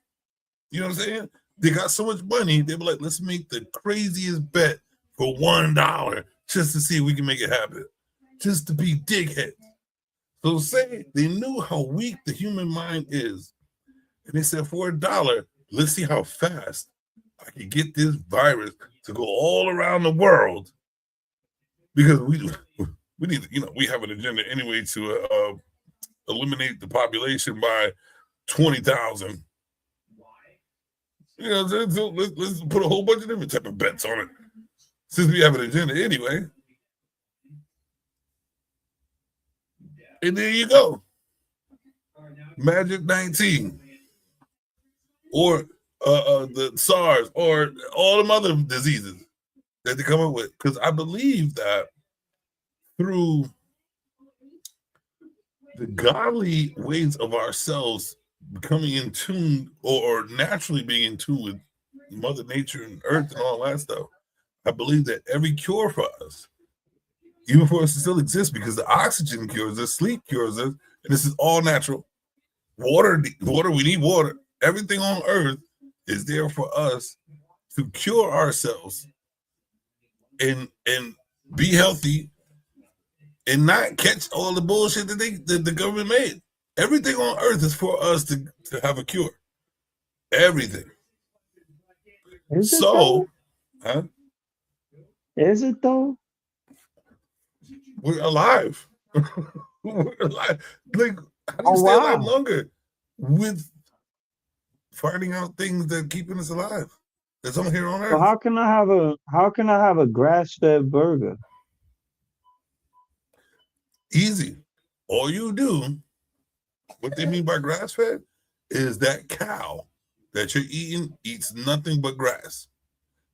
You know what I'm saying? They got so much money, they were like, let's make the craziest bet for $1 just to see if we can make it happen. Just to be dickheads. So say they knew how weak the human mind is. And they said, for $1, let's see how fast I can get this virus to go all around the world. Because we need, we have an agenda anyway to eliminate the population by 20,000. So let's put a whole bunch of different type of bets on it. Since we have an agenda anyway. And there you go. Magic 19. Or the SARS or all them other diseases that they come up with. Because I believe that through the godly ways of ourselves becoming in tune or naturally being in tune with Mother Nature and Earth and all that stuff, I believe that every cure for us, even for us to still exist, because the oxygen cures us, sleep cures us, and this is all natural. Water, we need water. Everything on Earth is there for us to cure ourselves and be healthy and not catch all the bullshit that the government made. Everything on Earth is for us to have a cure. Everything. Is it So, though? huh? Is it though? We're alive. We're alive. Like, how do you Oh, stay alive wow. longer? With finding out things that keeping us alive. That's on here on So Earth. how can I have a grass-fed burger? Easy. All you do, what they mean by grass fed, is that cow that you're eating eats nothing but grass.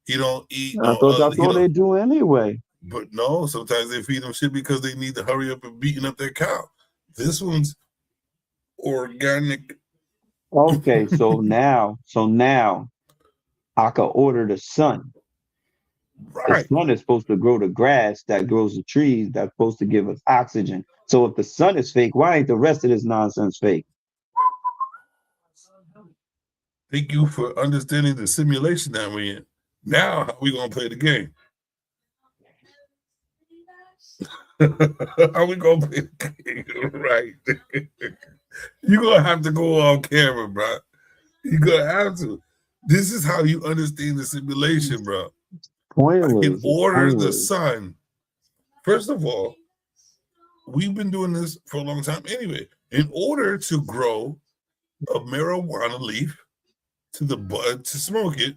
He don't eat I no thought other. that's all they do anyway. But no, sometimes they feed them shit because they need to hurry up and beating up their cow. This one's organic. Okay, so now I could order the sun. Right. The sun is supposed to grow the grass that grows the trees that's supposed to give us oxygen. So if the sun is fake, why ain't the rest of this nonsense fake? Thank you for understanding the simulation that we're in. Now, how we gonna play the game? How we gonna play the game? Right. You're gonna have to go on camera, bro. You're gonna have to. This is how you understand the simulation, bro. In order the sun. First of all, we've been doing this for a long time anyway. In order to grow a marijuana leaf to the bud to smoke it,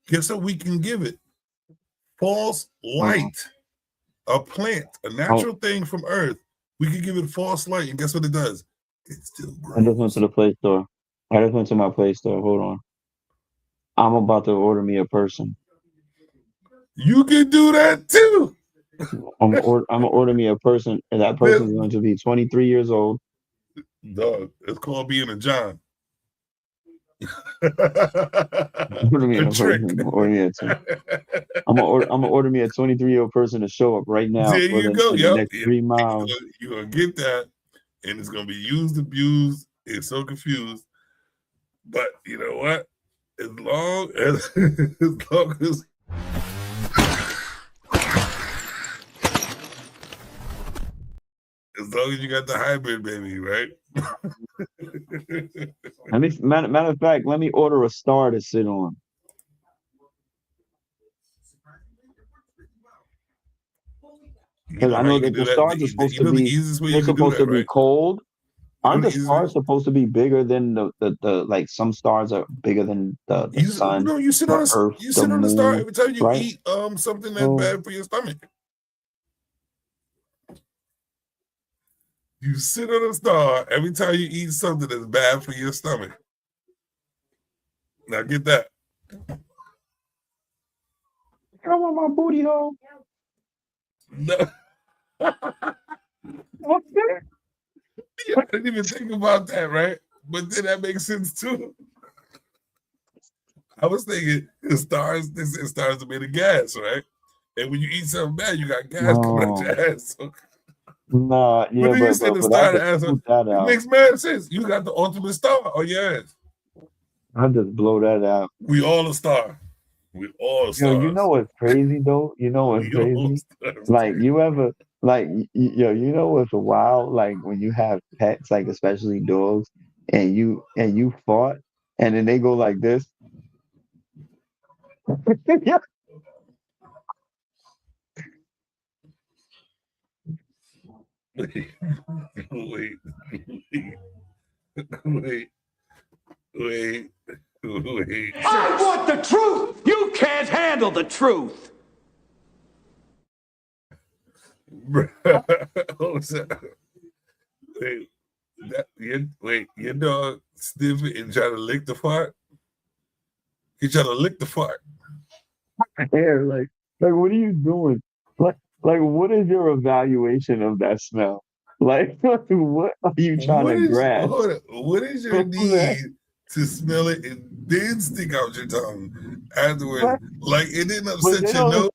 guess what we can give it? False light. A plant, a natural thing from Earth. We can give it false light, and guess what it does? It still grows. I just went to the Play Store. I just went to my Play Store. Hold on. I'm about to order me a person. You can do that too. I'm gonna order me a person, and that person is going to be 23 years old. Dog, it's called being a John. Order me a person. I'm gonna order me a 23-year-old person to show up right now. There you go. The next 3 miles. You're gonna get that, and it's gonna be used, abused, and so confused. But you know what? As long as you got the hybrid, baby, right? Matter of fact, let me order a star to sit on. Because I know that the stars are supposed to be. They're supposed to be cold. Aren't the stars supposed to be bigger than the like some stars are bigger than the sun? No, you sit on Earth, you sit on the star every time you right? eat something that's bad for your stomach. You sit on a star every time you eat something that's bad for your stomach. Now get that. I want my booty hole. No. What's that? Yeah, I didn't even think about that, right? But then that makes sense too. I was thinking stars are made of gas, right? And when you eat something bad, you got gas coming out your ass. So. No, yeah, but then you said the star to ass. It makes mad sense. You got the ultimate star on your ass. I just blow that out. We all a star. We all stars. Yo, you know what's crazy though? You know what's crazy? Like you ever you know what's wild? Like when you have pets, like especially dogs, and you fought, and then they go like this. Yeah. Wait. I want the truth! You can't handle the truth! Your dog sniff it and try to lick the fart? He try to lick the fart. Hair, like what are you doing? Like Like, what is your evaluation of that smell? Like, what are you trying What to is grasp hold up, what is your from that? need to smell it and then stick out your tongue afterwards? What? Like it didn't But upset you your know, nose.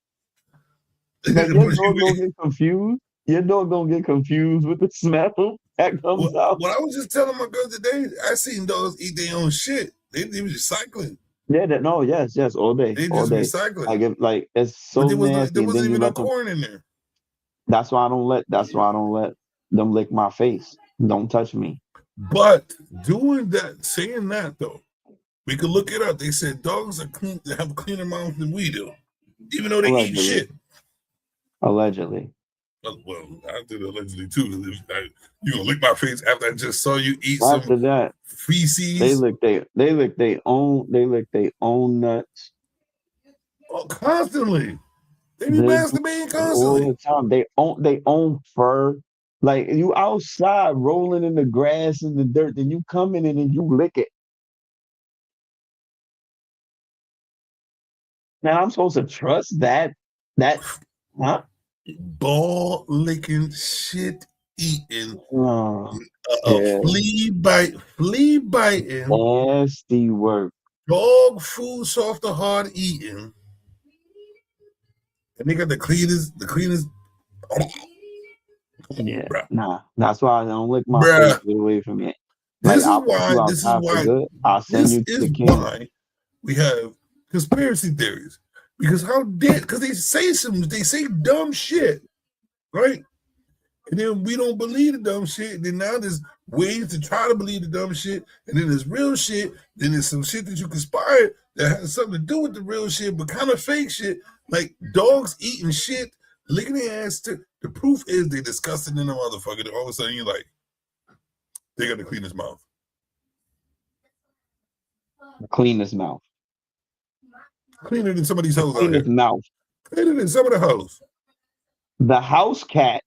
like your But dog you, gonna get confused. Your dog gonna get confused with the smell that comes out. what I was just telling my girl today, I seen dogs eat their own shit. They was recycling. Yeah, that no, yes, yes, all day, They all just day. recycling. Like if like it's But so there nasty, and wasn't then you even no let them. corn in there. That's why I don't let. That's why I don't let them lick my face. Don't touch me. But doing that, saying that though, we could look it up. They said dogs are clean. They have a cleaner mouth than we do, even though they eat Allegedly, shit. allegedly. Well, I did allegedly too. You gonna lick my face after I just saw you eat some After that, feces they lick their own nuts. constantly? They be They do masturbating all constantly. the time. They own fur. Like you outside rolling in the grass and the dirt, then you come in and you lick it. Now I'm supposed to trust that huh? Ball licking, shit eating, Oh, yeah, flea biting, nasty work. dog food, soft or hard eating, and they got the cleanest. Come on, Yeah, bruh. nah. That's why I don't lick my face. Bruh. Get away from it. Like This is I'll put why. you This is outside for why. good. I'll send This you to is the kennel. why we have conspiracy theories. Because how dare? Because they say dumb shit, right? And then we don't believe the dumb shit. And then now there's ways to try to believe the dumb shit. And then there's real shit. Then there's some shit that you conspired that has something to do with the real shit, but kind of fake shit. Like dogs eating shit, licking their ass. The proof is they disgusting in the motherfucker. All of a sudden you're like, they got to clean his mouth. Clean his mouth. Cleaner than some of these hoes out Clean here. his mouth. Cleaner than some of the hoes. The house cat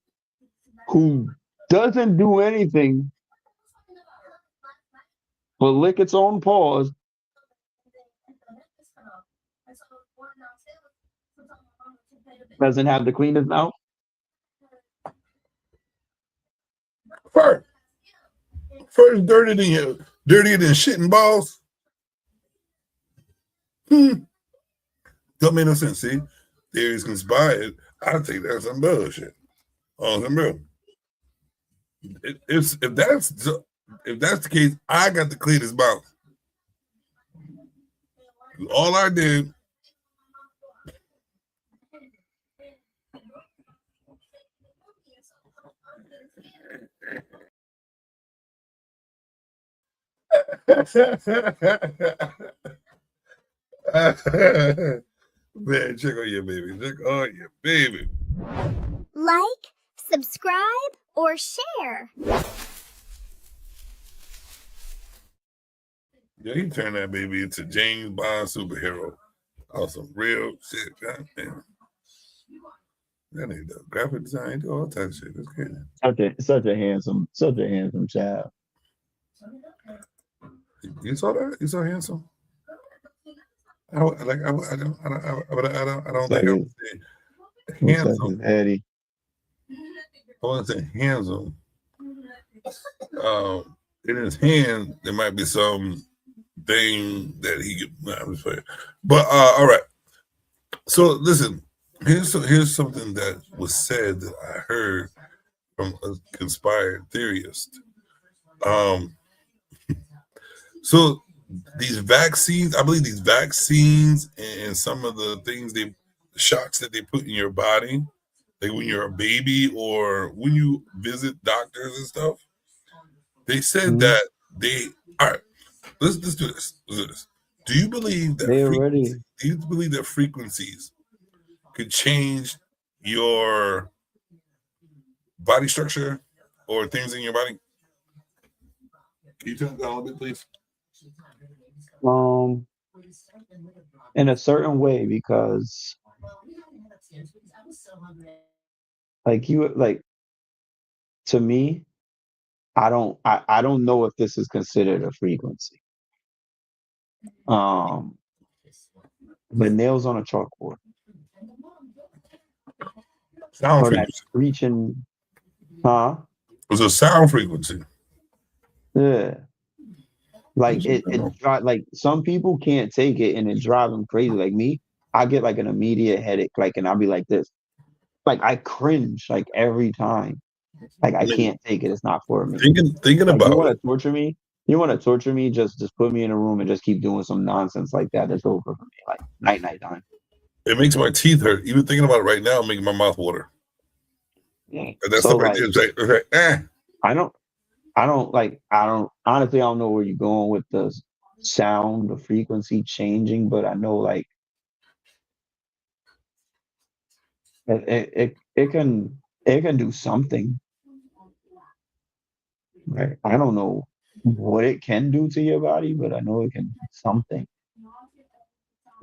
who doesn't do anything but lick its own paws doesn't have the cleanest mouth. First dirtier than shit and balls. Don't make no sense. See, theories conspired. I think that's some bullshit. Oh, some real. If that's the case, I got the cleanest mouth. All I did. Man, check on your baby. Check on your baby. Like, subscribe, or share. Yeah, he turned that baby into James Bond superhero. Awesome, real shit. God damn. That nigga does graphic design, do all types of shit. That's crazy. Such a handsome child. You saw that? You saw handsome? I don't think I would say handsome. Eddie. I wouldn't say handsome. In his hand, there might be some thing that he could. Nah, I'm just playing. But all right. So listen, here's something that was said that I heard from a conspired theorist. So these vaccines, I believe these vaccines and some of the things the shots that they put in your body, like when you're a baby or when you visit doctors and stuff, they said that all right, let's do this. Let's do this. Do you believe that frequencies could change your body structure or things in your body? Can you turn it down a little bit, please? In a certain way, because to me, I don't know if this is considered a frequency. But nails on a chalkboard. Sound or that frequency. screeching, huh? It's a sound frequency. Yeah. Like like some people can't take it and it drives them crazy. Like me, I get like an immediate headache, like, and I'll be like this. Like I cringe like every time. Like I can't take it. It's not for me. Thinking Like, about you want it. to torture me? You want to torture me? Just put me in a room and just keep doing some nonsense like that. It's over for me. Like night time. It makes my teeth hurt. Even thinking about it right now, making my mouth water. Yeah. And that's So the right like, there. It's like, I don't honestly, I don't know where you're going with the sound, the frequency changing, but I know like it can do something. Right? I don't know what it can do to your body, but I know it can do something.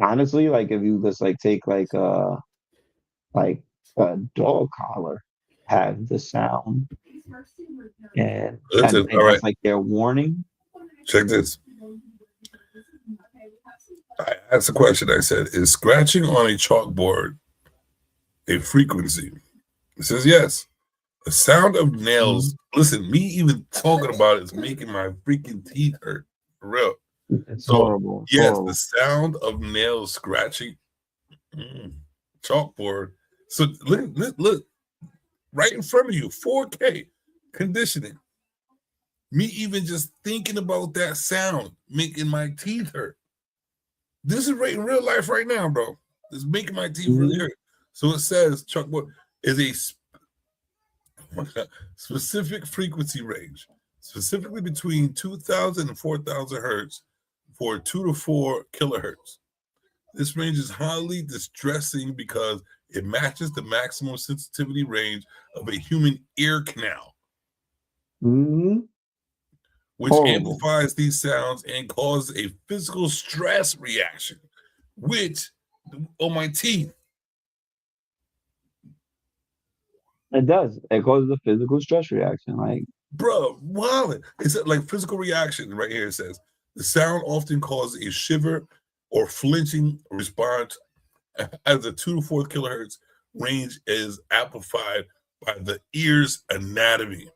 Honestly, like if you just like take like a dog collar, have the sound, and Listen, all right, that's like their warning. check this. I asked a question. I said, is scratching on a chalkboard a frequency? It says yes. The sound of nails. Listen, me even talking about it is making my freaking teeth hurt. For real. It's So, horrible. It's yes, horrible. the sound of nails scratching chalkboard. So look, right in front of you, 4K conditioning. Me even just thinking about that sound making my teeth hurt. This is right in real life right now, bro. It's making my teeth really hurt. So it says chalkboard is a specific frequency range, specifically between 2,000 and 4,000 hertz for 2 to 4 kilohertz. This range is highly distressing because it matches the maximum sensitivity range of a human ear canal, which amplifies these sounds and causes a physical stress reaction, which on my teeth. It does. It causes a physical stress reaction. Like, bro, wow. It's like physical reaction right here. It says the sound often causes a shiver or flinching response as the 2 to 4 kilohertz range is amplified by the ear's anatomy.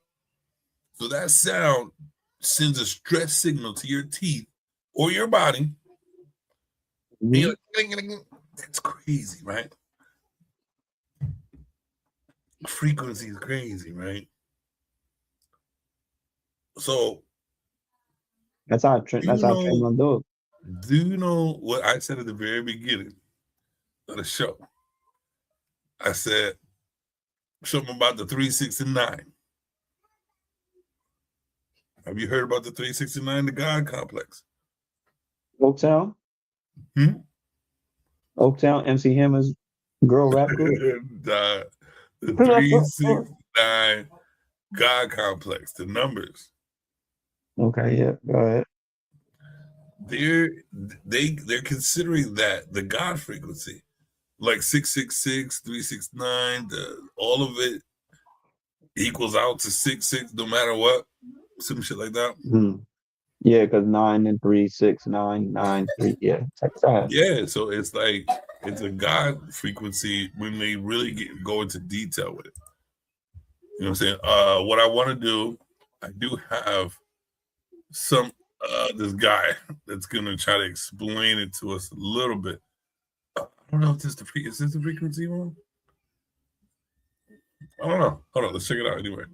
So that sound sends a stress signal to your teeth or your body. Like, that's crazy, right? Frequency is crazy, right? So that's how I train my dog. Do you know what I said at the very beginning of the show? I said something about the 369. Have you heard about the 369, the God complex? Oaktown? Oaktown, MC Hammer's girl rap group? The 369 God complex, the numbers. Okay, yeah, go ahead. They're considering that the God frequency, like 666, 369, all of it equals out to 66 no matter what, some shit like that. Yeah, because 9 and 3, 6, 9, 9, 3. Yeah, yeah. So it's like it's a God frequency when they really go into detail with it. You know what I'm saying? What I want to do, I do have some this guy that's gonna try to explain it to us a little bit. I don't know if this is this the frequency one? I don't know. Hold on, let's check it out anyway.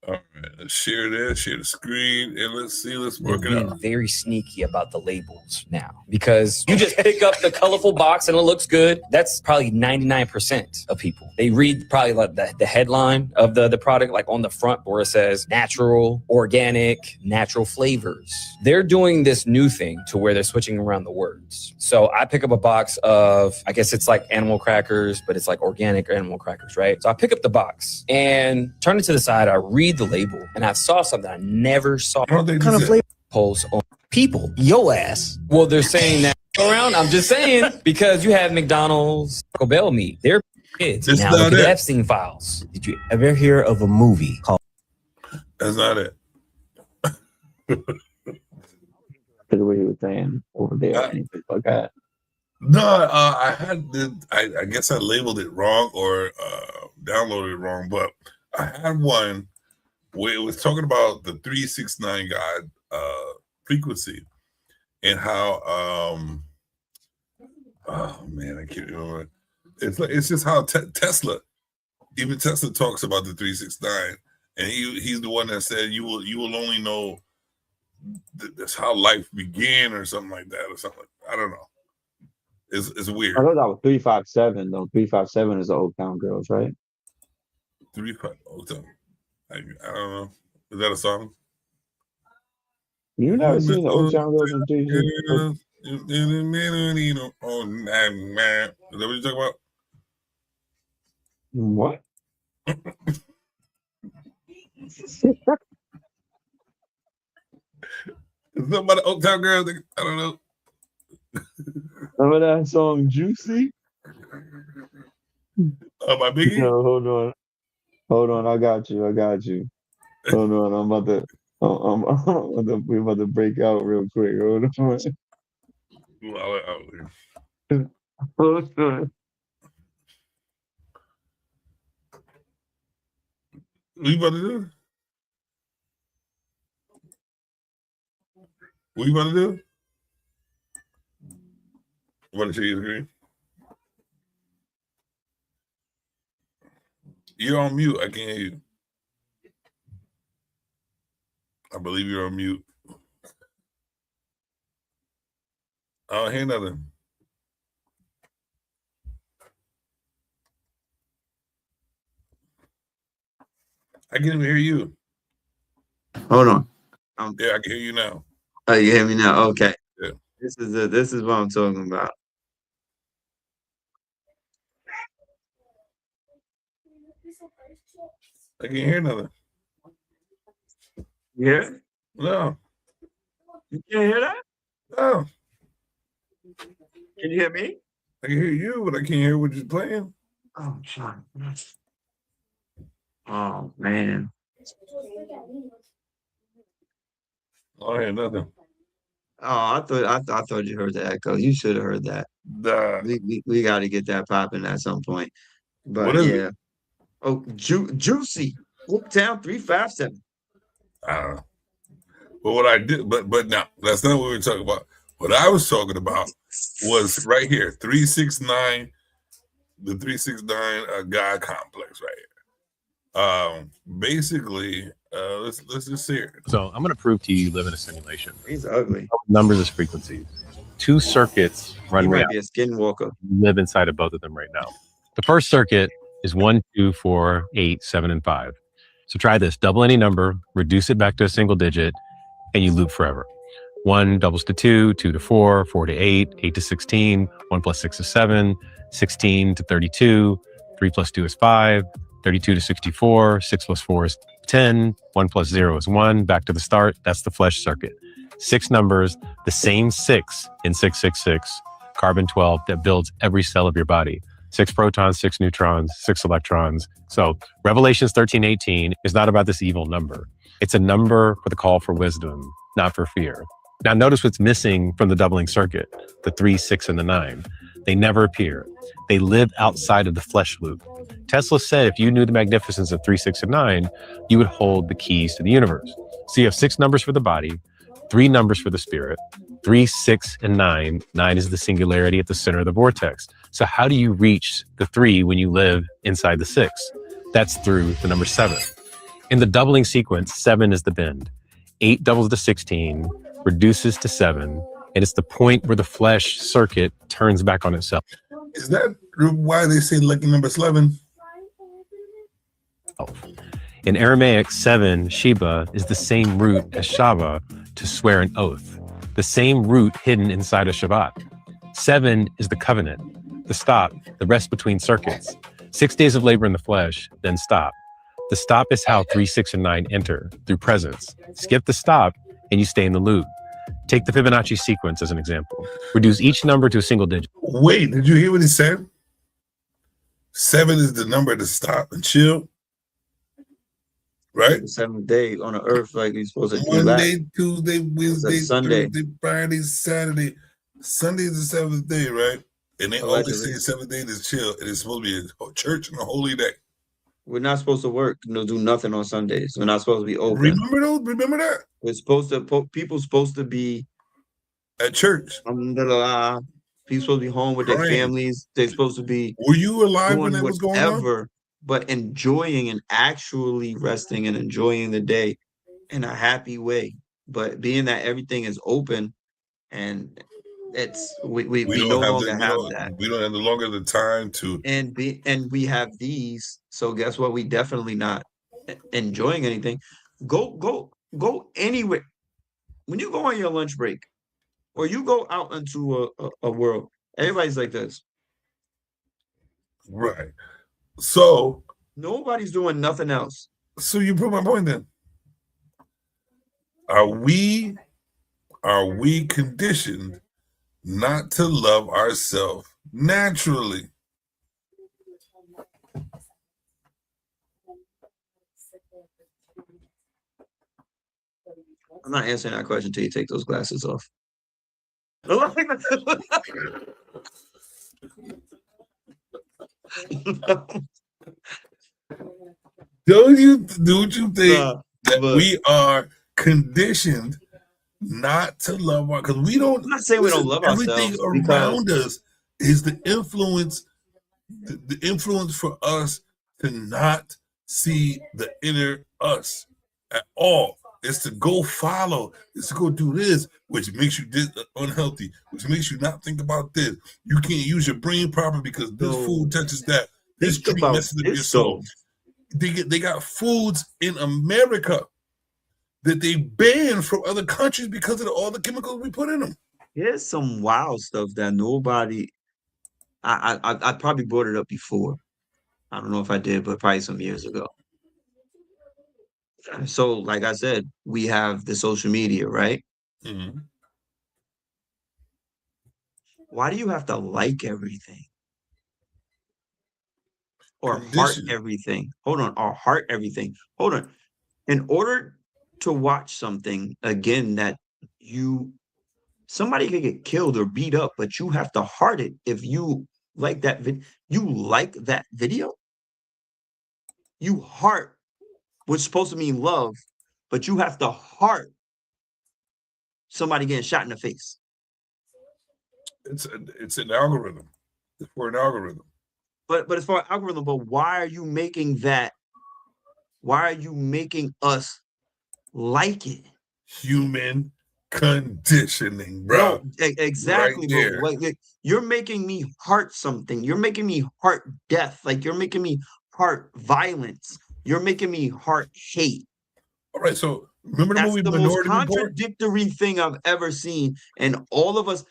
All right, let's share this, share the screen, and let's work it out. Very sneaky about the labels now because you just pick up the colorful box and it looks good. That's probably 99% of people. They read probably like the headline of the product, like on the front where it says natural, organic, natural flavors. They're doing this new thing to where they're switching around the words. So I pick up a box of, I guess it's like animal crackers, but it's like organic animal crackers, right? So I pick up the box and turn it to the side. I read the label and I saw something I never saw. What kind of flavor? Post on people, yo ass. Well, they're saying that around. I'm just saying because you have McDonald's, Taco Bell meat. They're kids. That's now look at the Epstein files. Did you ever hear of a movie called? That's not it. The way he was saying over there, anything like that. No, I guess I labeled it wrong or downloaded it wrong, but I had one where it was talking about the 369 God frequency and how oh man, I can't remember. It's just how Tesla, even Tesla talks about the 369, and he's the one that said you will only know that's how life began or something like that or something. I don't know. It's weird. I thought that was 357 though. 357 is the Old Town Girls, right? 3-5 Old Town. I don't know. Is that a song? You never seen the Old Town Girls in 3? Is that what you're talking about? What? Is something about the Old Town Girls? I don't know. Remember that song Juicy? My Biggie? No, hold on. I got you. Hold on. We're about to break out real quick. Hold on. Hold on. What you about to do? What you about to do? You want to show you the screen? You're on mute. I can't hear you. I believe you're on mute. I don't hear nothing. I can't even hear you. Hold on. Yeah, I can hear you now. Oh, you hear me now? Okay. Yeah. This is what I'm talking about. I can't hear nothing. Yeah. No. You can't hear that? No. Can you hear me? I can hear you, but I can't hear what you're playing. Oh, John. Oh man. I don't hear nothing. Oh, I thought you heard the echo. You should have heard that. Nah. We got to get that popping at some point. But What is yeah. it? Oh, Juicy. Hooktown 357. I don't know. But what I did, but now that's not what we were talking about. What I was talking about was right here, 369, the 369 God complex right here. Basically, let's just see it. So I'm going to prove to you live in a simulation. He's ugly. Numbers of frequencies. Two circuits run He might reality. be a skinwalker. You live inside of both of them right now. The first circuit is 1, 2, 4, 8, 7, and 5. So try this. Double any number, reduce it back to a single digit, and you loop forever. 1 doubles to 2, 2 to 4, 4 to 8, 8 to 16, 1 plus 6 is 7, 16 to 32, 3 plus 2 is 5, 32 to 64, 6 plus 4 is 10, 1 plus 0 is 1. Back to the start. That's the flesh circuit. 6 numbers, the same 6 in 666, carbon 12 that builds every cell of your body. 6 protons, 6 neutrons, 6 electrons. So Revelations 13:18 is not about this evil number. It's a number for the call for wisdom, not for fear. Now notice what's missing from the doubling circuit, the 3, 6, and the 9. They never appear. They live outside of the flesh loop. Tesla said if you knew the magnificence of 3, 6, and 9, you would hold the keys to the universe. So you have 6 numbers for the body, 3 numbers for the spirit, 3, 6, and 9. 9 is the singularity at the center of the vortex. So how do you reach the 3 when you live inside the 6? That's through the number 7. In the doubling sequence, 7 is the bend. 8 doubles to 16, reduces to 7, and it's the point where the flesh circuit turns back on itself. Is that why they say lucky number 11? In Aramaic, 7, Sheba, is the same root as Shava, to swear an oath. The same root hidden inside of Shabbat. 7 is the covenant, the stop, the rest between circuits. 6 days of labor in the flesh, then stop. The stop is how 3, 6, and 9 enter, through presence. Skip the stop, and you stay in the loop. Take the Fibonacci sequence as an example. Reduce each number to a single digit. Wait, did you hear what he said? 7 is the number to stop and chill. Right? The 7th day on the earth, like you're supposed to Monday, Tuesday, Wednesday, Sunday. Thursday, Friday, Saturday. Sunday is the 7th day, right? And they always say 7 days is chill, and it's supposed to be a church and a holy day. We're not supposed to work, do nothing on Sundays. We're not supposed to be open. Remember those? Remember that? We're supposed to, people supposed to be at church. People supposed to be home with their families. They're supposed to be. Were you alive when that was going on? But enjoying and actually resting and enjoying the day in a happy way. But being that everything is open, and it's we no longer have that. We don't have no longer the time to and we have these. So guess what? We definitely not enjoying anything. Go anywhere. When you go on your lunch break, or you go out into a world, everybody's like this. Right. So nobody's doing nothing else. So you prove my point then. Are we conditioned not to love ourselves naturally? I'm not answering that question until you take those glasses off. Don't you think that we are conditioned not to love our, because we don't. I'm not saying we don't love everything ourselves. Around us is the influence for us to not see the inner us at all. It's to go follow. It's to go do this, which makes you unhealthy, which makes you not think about this. You can't use your brain properly because this food touches that. This tree messes up your soul. They got foods in America that they banned from other countries because of all the chemicals we put in them. Here's some wild stuff that nobody. I probably brought it up before. I don't know if I did, but probably some years ago. So, like I said, we have the social media, right? Mm-hmm. Why do you have to like everything? Or heart everything? Hold on, or heart everything. Hold on. In order to watch something, again, that somebody could get killed or beat up, but you have to heart it if you like that you like that video? You heart which is supposed to mean love, but you have to heart somebody getting shot in the face. It's an algorithm. It's for an algorithm. But it's for an algorithm. But why are you making that? Why are you making us like it? Human conditioning, bro. No, exactly, right bro. Like, you're making me heart something. You're making me heart death. Like, you're making me heart violence. You're making me heart hate. All right, so remember the movie Minority Report? That's the most contradictory thing I've ever seen, and all of us,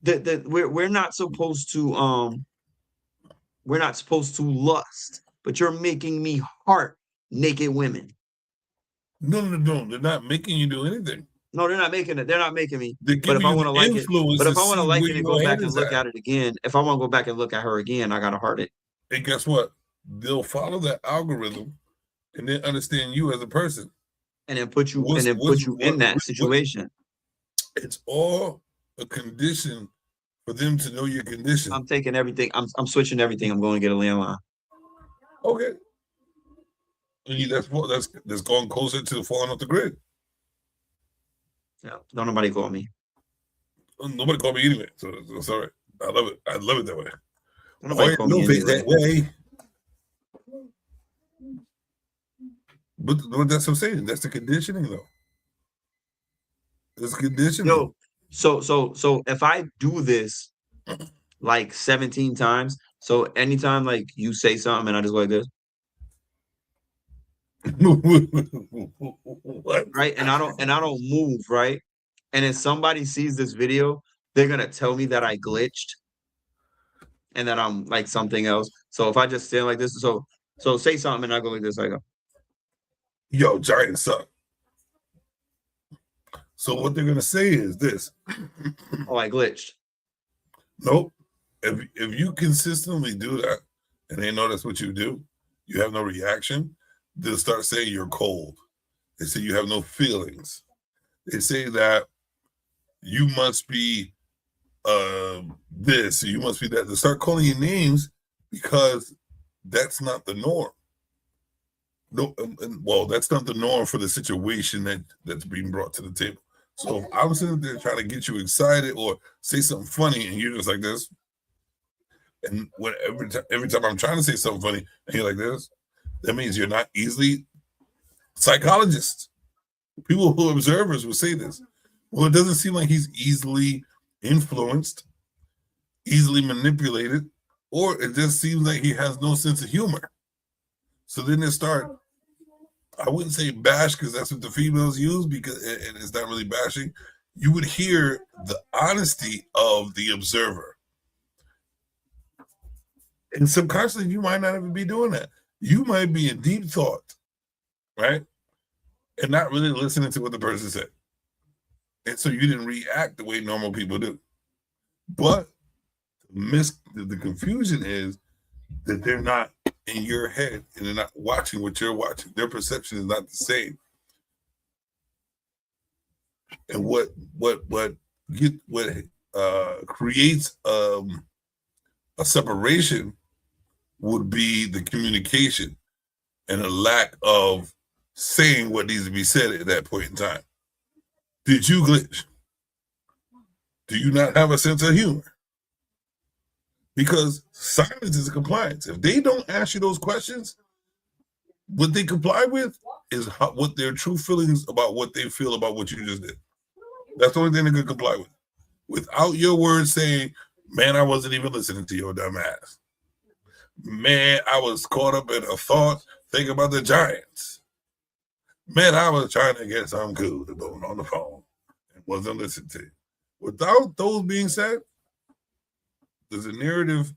we're not supposed to lust, but you're making me heart naked women. No, they're not making you do anything. No, they're not making it. They're not making me. But if I want to like it, and go back and look at it again, if I want to go back and look at her again, I gotta heart it. And guess what? They'll follow that algorithm and then understand you as a person, and then put you in that situation. It's all a condition for them to know your condition. I'm taking everything. I'm switching everything. I'm going to get a landline. Okay. That's going closer to falling off the grid. Yeah, don't nobody call me. Nobody called me anyway, so it's all right. I love it. I love it that way. Don't nobody call me anyway. That way. But that's what I'm saying. That's the conditioning, though. It's conditioning. Yo, so if I do this like 17 times, so anytime like you say something and I just go like this, right? And I don't move, right? And if somebody sees this video, they're gonna tell me that I glitched and that I'm like something else. So if I just stand like this, so say something and I go like this, I go, yo, Giants suck. So what they're gonna say is this. Oh, I glitched. Nope. If you consistently do that and they know that's what you do, you have no reaction, they'll start saying you're cold. They say you have no feelings. They say that you must be this, you must be that. To start calling you names because that's not the norm. No, well, that's not the norm for the situation that's being brought to the table. So if I'm sitting there trying to get you excited or say something funny, and you're just like this, and every time I'm trying to say something funny, and you're like this, that means you're not easily. Psychologists, people who are observers will say this. Well, it doesn't seem like he's easily influenced, easily manipulated, or it just seems like he has no sense of humor. So then they start, I wouldn't say bash because that's what the females use, because and it's not really bashing. You would hear the honesty of the observer. And subconsciously, you might not even be doing that. You might be in deep thought, right? And not really listening to what the person said. And so you didn't react the way normal people do. But the confusion is that they're not in your head and they're not watching what you're watching. Their perception is not the same. And what creates a separation would be the communication and a lack of saying what needs to be said at that point in time. Did you glitch? Do you not have a sense of humor? Because silence is compliance. If they don't ask you those questions, what they comply with is what their true feelings about what they feel about what you just did. That's the only thing they could comply with. Without your words saying, man, I wasn't even listening to your dumb ass. Man, I was caught up in a thought thinking about the Giants. Man, I was trying to get something cool to go on the phone and wasn't listening to you. Without those being said, there's a narrative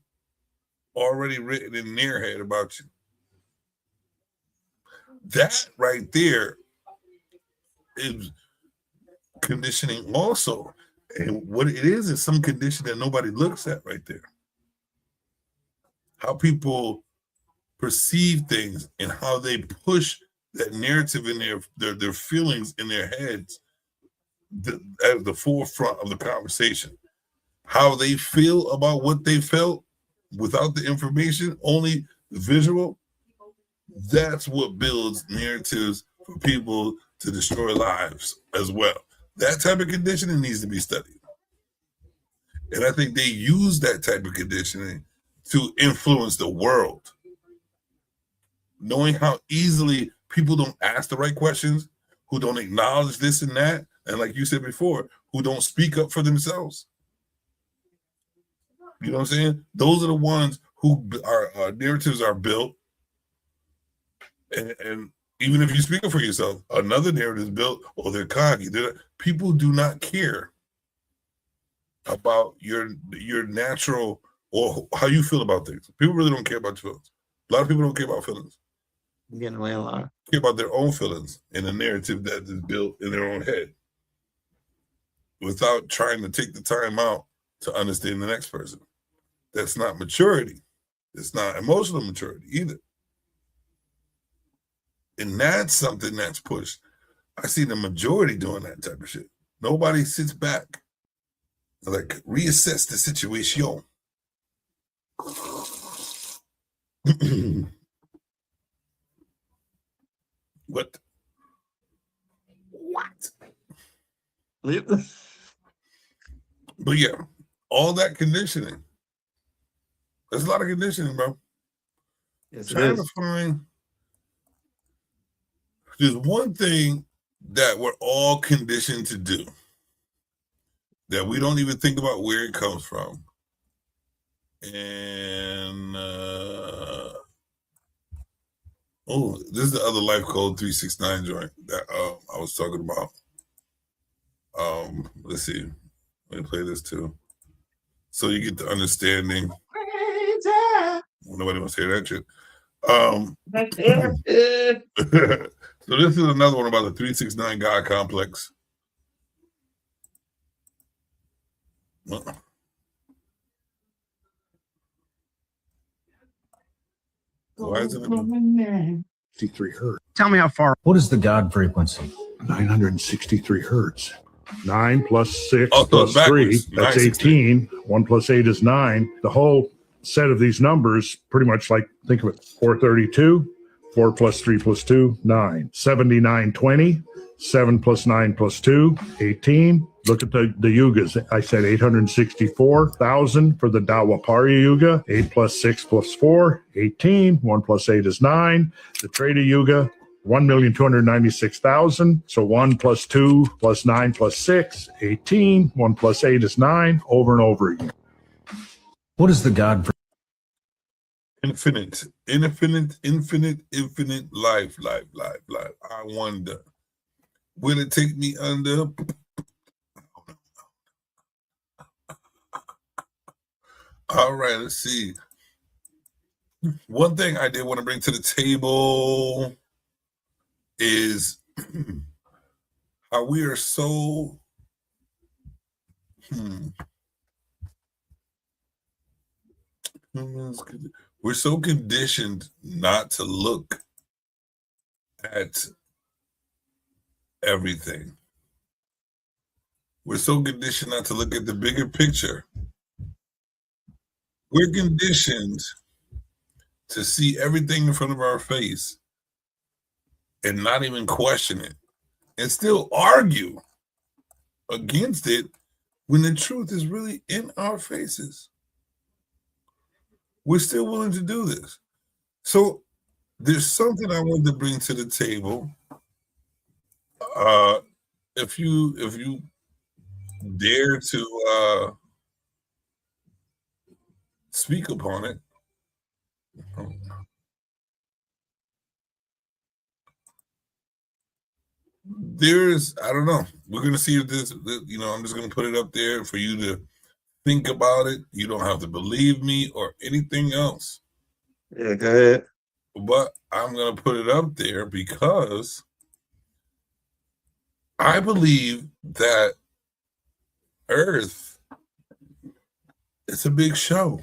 already written in their head about you. That right there is conditioning also. And what it is some condition that nobody looks at right there. How people perceive things and how they push that narrative in their feelings in their heads at the forefront of the conversation. How they feel about what they felt without the information, only the visual. That's what builds narratives for people to destroy lives as well. That type of conditioning needs to be studied. And I think they use that type of conditioning to influence the world. Knowing how easily people don't ask the right questions, who don't acknowledge this and that, and like you said before, who don't speak up for themselves. You know what I'm saying? Those are the ones who our narratives are built. And even if you speak up for yourself, another narrative is built, or they're cocky. People do not care about your natural or how you feel about things. People really don't care about your feelings. A lot of people don't care about feelings. I'm getting away a lot. Care about their own feelings in a narrative that is built in their own head without trying to take the time out to understand the next person. That's not maturity. It's not emotional maturity either. And that's something that's pushed. I see the majority doing that type of shit. Nobody sits back and like reassess the situation. What? But yeah, all that conditioning. There's a lot of conditioning, bro. Yes, Trying to find. There's one thing that we're all conditioned to do that we don't even think about where it comes from. And this is the other Life Code 369 joint that I was talking about. Let's see. Let me play this too. So you get the understanding. Nobody wants to hear that shit. So this is another one about the 369 God complex. Why isn't it? 63 hertz. Tell me how far. What is the God frequency? 963 hertz. 9 plus 6 Oh, so plus it's 3, backwards. that's 916. 18. 1 plus 8 is 9. The whole set of these numbers, pretty much like, think of it, 432, 4 plus 3 plus 2, 9. 7920, 7 plus 9 plus 2, 18. Look at the yugas. I said 864,000 for the Dwapara Yuga. 8 plus 6 plus 4, 18. 1 plus 8 is 9. The Treta Yuga, 1,296,000. So 1 plus 2 plus 9 plus 6, 18. 1 plus 8 is 9, over and over again. What is the God? Infinite, life. I wonder, will it take me under? All right, let's see. One thing I did want to bring to the table is how we are so we're so conditioned not to look at everything. We're so conditioned not to look at the bigger picture. We're conditioned to see everything in front of our face and not even question it and still argue against it when the truth is really in our faces. We're still willing to do this. So there's something I want to bring to the table. If you dare to speak upon it. There's, I don't know. We're gonna see if this, I'm just gonna put it up there for you to think about it. You don't have to believe me or anything else. Yeah, go ahead. But I'm gonna put it up there because I believe that Earth, it's a big show.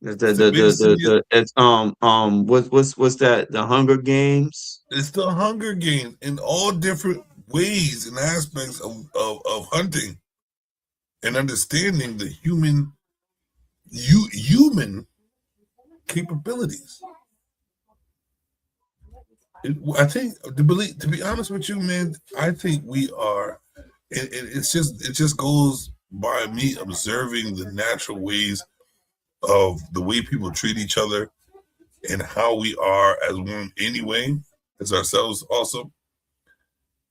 What's that? The Hunger Games. It's the Hunger Games in all different ways and aspects of hunting and understanding the human capabilities. I think to be honest with you, man, I think we are. It just goes by me observing the natural ways of the way people treat each other and how we are as one anyway, as ourselves also.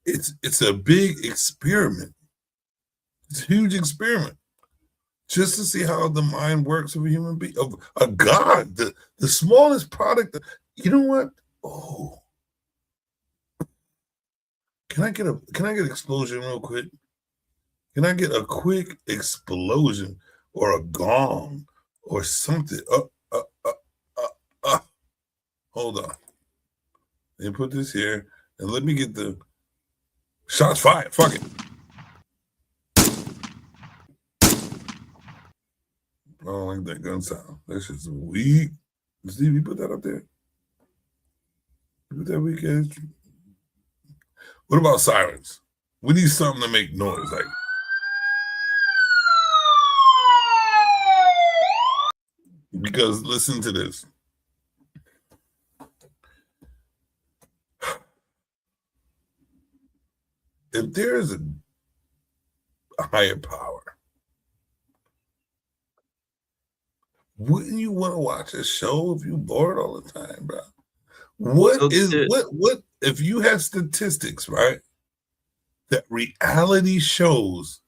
It's a big experiment. It's a huge experiment. Just to see how the mind works of a human being, of a God, the smallest product. You know what? Oh. Can I get an explosion real quick? Can I get a quick explosion or a gong or something? Hold on. Let me put this here and let me get the shots fired. Fuck it. I don't like that gun sound. That's just weak. Steve, you put that up there? You put that weak ass. What about sirens? We need something to make noise, like. Because listen to this. If there is a higher power, wouldn't you want to watch a show if you're bored all the time, bro? What if you have statistics, right? That reality shows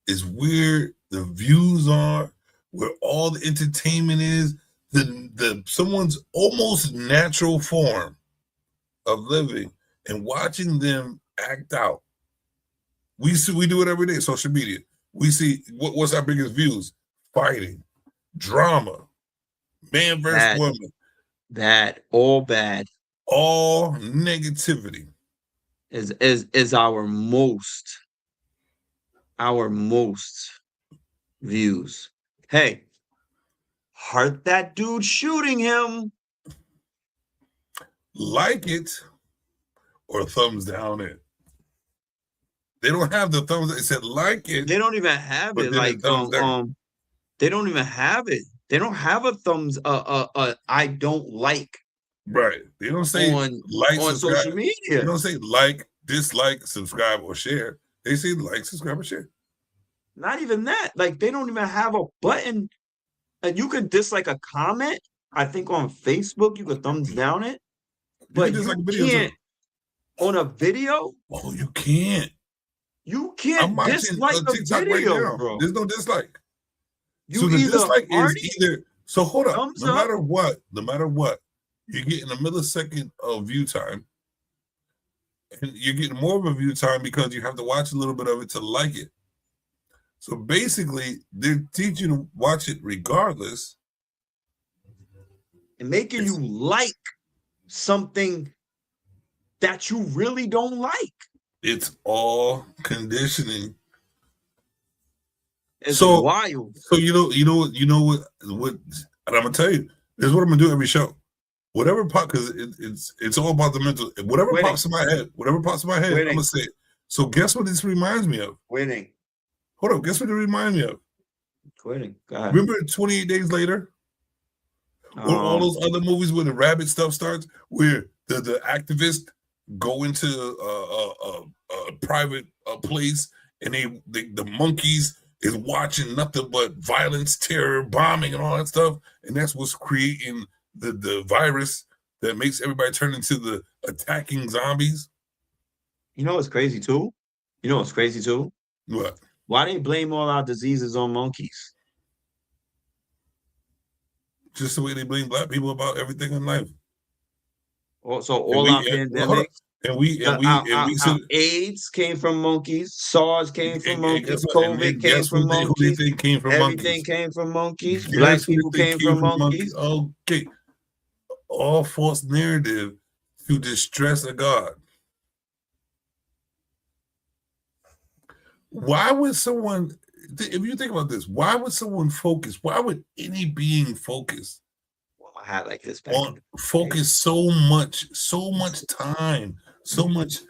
is where the views are, where all the entertainment is, the someone's almost natural form of living, and watching them act out. We do it every day, social media. We see what's our biggest views? Fighting, drama, man versus woman. All bad. All negativity is our most views. Hey, heart that dude shooting him. Like it or thumbs down it. They don't have the thumbs. It said like it. They don't even have but it. then Like it thumbs down. they don't even have it. They don't have a thumbs I don't like Right. They don't say on like, on subscribe. social media. They don't say like, dislike, subscribe, or share. They say like, subscribe, or share. Not even that. Like they don't even have a button. And you can dislike a comment. I think on Facebook you could thumbs down it. But you can't on a video. Oh, you can't. You can't I'm watching dislike a TikTok video, right now. bro. There's no dislike. You So the either dislike heart is either. So hold up. thumbs No up. matter what, you're getting a millisecond of view time, and you're getting more of a view time because you have to watch a little bit of it to like it. So basically, they're teaching you to watch it regardless, and making you like something that you really don't like. It's all conditioning. It's so wild. So you know what, and I'm gonna tell you, this is what I'm gonna do every show. Whatever pop, because it's all about the mental. Whatever Winning. pops in my head, I'm Winning. gonna say it. So guess what this reminds me of? Winning. Hold up, guess what it reminds me of? Quitting. Go ahead. Remember 28 Days Later? Or all those other movies where the rabbit stuff starts, where the activists go into a private place and the monkeys is watching nothing but violence, terror, bombing, and all that stuff, and that's what's creating the virus that makes everybody turn into the attacking zombies. You know what's crazy too? What? Why they blame all our diseases on monkeys? Just the way they blame black people about everything in life. So all our pandemics, our AIDS came from monkeys, SARS came from monkeys, COVID came from monkeys, who they think came from everything monkeys? came from monkeys, Guess black who people they think came from monkeys. Okay. All false narrative to distress a God. Why would someone, if you think about this, why would someone focus? Why would any being focus? I had like this focus so much time, so much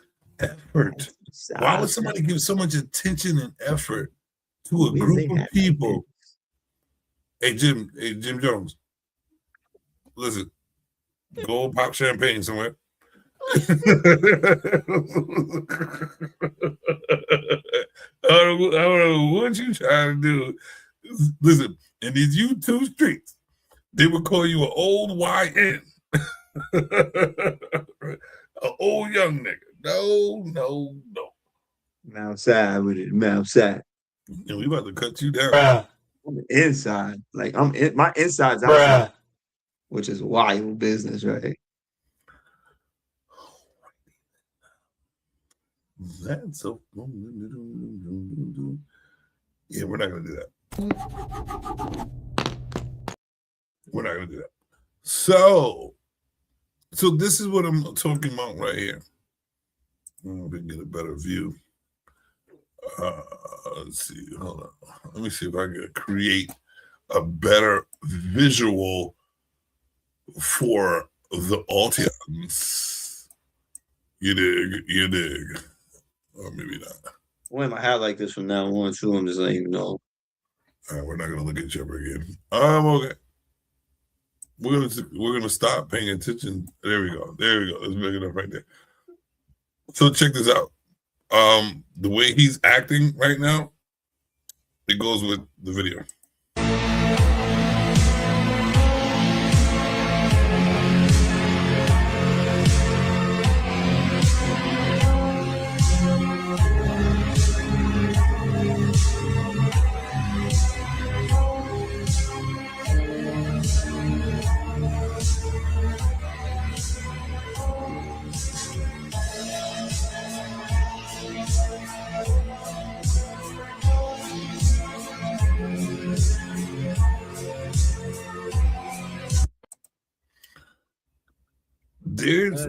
effort. Why would somebody give so much attention and effort to a group of people? Hey Jim Jones, listen, go pop champagne somewhere. I don't know what you trying to do. Listen, in these YouTube streets, they would call you an old YN. An old young nigga. No. I'm outside with it. I'm outside. And we about to cut you down. I'm inside. Like my inside's outside. Which is wild business, right? That's so. Yeah, we're not gonna do that. We're not gonna do that. So this is what I'm talking about right here. We can get a better view. Let's see. Hold on. Let me see if I can create a better visual for the audience. You dig. Or maybe not. When my hat like this from now on, too, I'm just letting you know. All right, we're not gonna look at each other again. Okay. We're gonna stop paying attention. There we go. That's big enough right there. So check this out. The way he's acting right now, it goes with the video.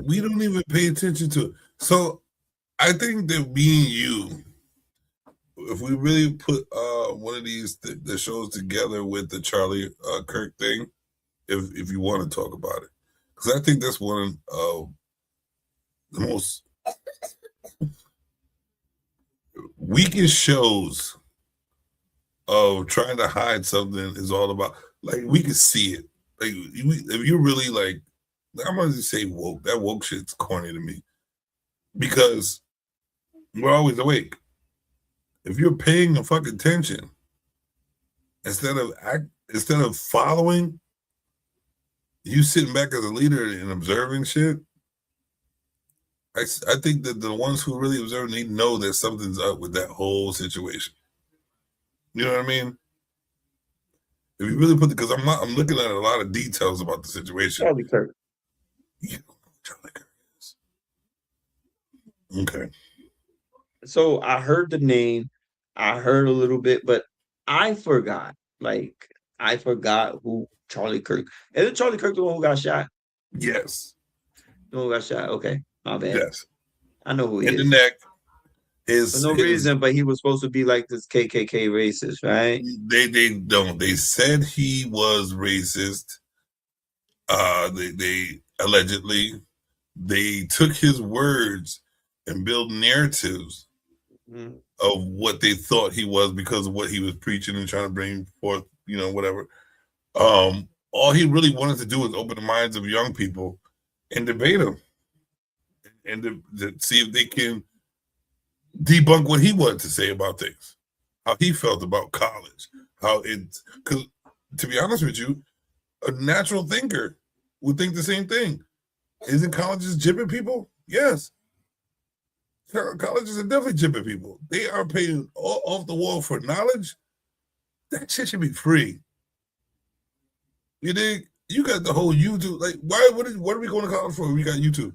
We don't even pay attention to it. So I think that me and you, if we really put one of these the shows together with the Charlie Kirk thing, if you want to talk about it, because I think that's one of the most weakest shows of trying to hide something is all about, like, we can see it. Like, if you're really like, I'm gonna just say woke. That woke shit's corny to me because we're always awake. If you're paying the fucking attention instead of following, you sitting back as a leader and observing shit. I think that the ones who really observe need to know that something's up with that whole situation. You know what I mean? If you really put because I'm looking at a lot of details about the situation. Charlie Kirk. You know who Charlie Kirk is. Okay. So I heard the name, I heard a little bit, but I forgot. Like I forgot who Charlie Kirk. Isn't Charlie Kirk the one who got shot? Yes. The one who got shot. Okay, my bad. Yes. I know who he In is. the neck. For no reason, but he was supposed to be like this KKK racist, right? They don't. They said he was racist. They allegedly they took his words and built narratives of what they thought he was because of what he was preaching and trying to bring forth, you know, whatever. All he really wanted to do was open the minds of young people and debate them and to see if they can debunk what he wanted to say about things, how he felt about college, how it's, because to be honest with you, a natural thinker would think the same thing. Isn't colleges jipping people? Yes. Colleges are definitely jipping people. They are paying off the wall for knowledge. That shit should be free. You dig? You got the whole YouTube. Like, what are we going to college for if we got YouTube?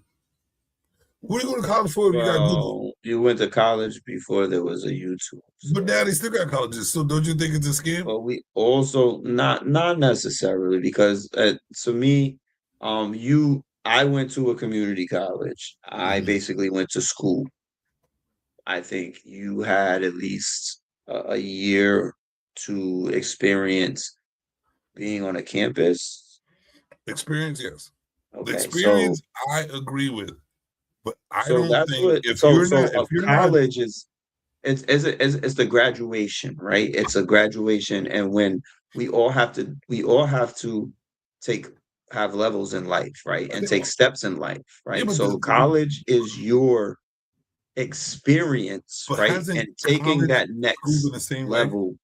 What are you going to college for if you got Google? You went to college before there was a YouTube. But now they still got colleges. So don't you think it's a scam? But we also not necessarily, because to me, I went to a community college. I basically went to school. I think you had at least a year to experience being on a campus. Experience, yes. Okay, the experience, I agree with. But I so don't think if you're college is it's the graduation, right? It's a graduation, and when we all have to have levels in life, right? And take steps in life, right? Yeah, so college is your experience, right? And taking that next level.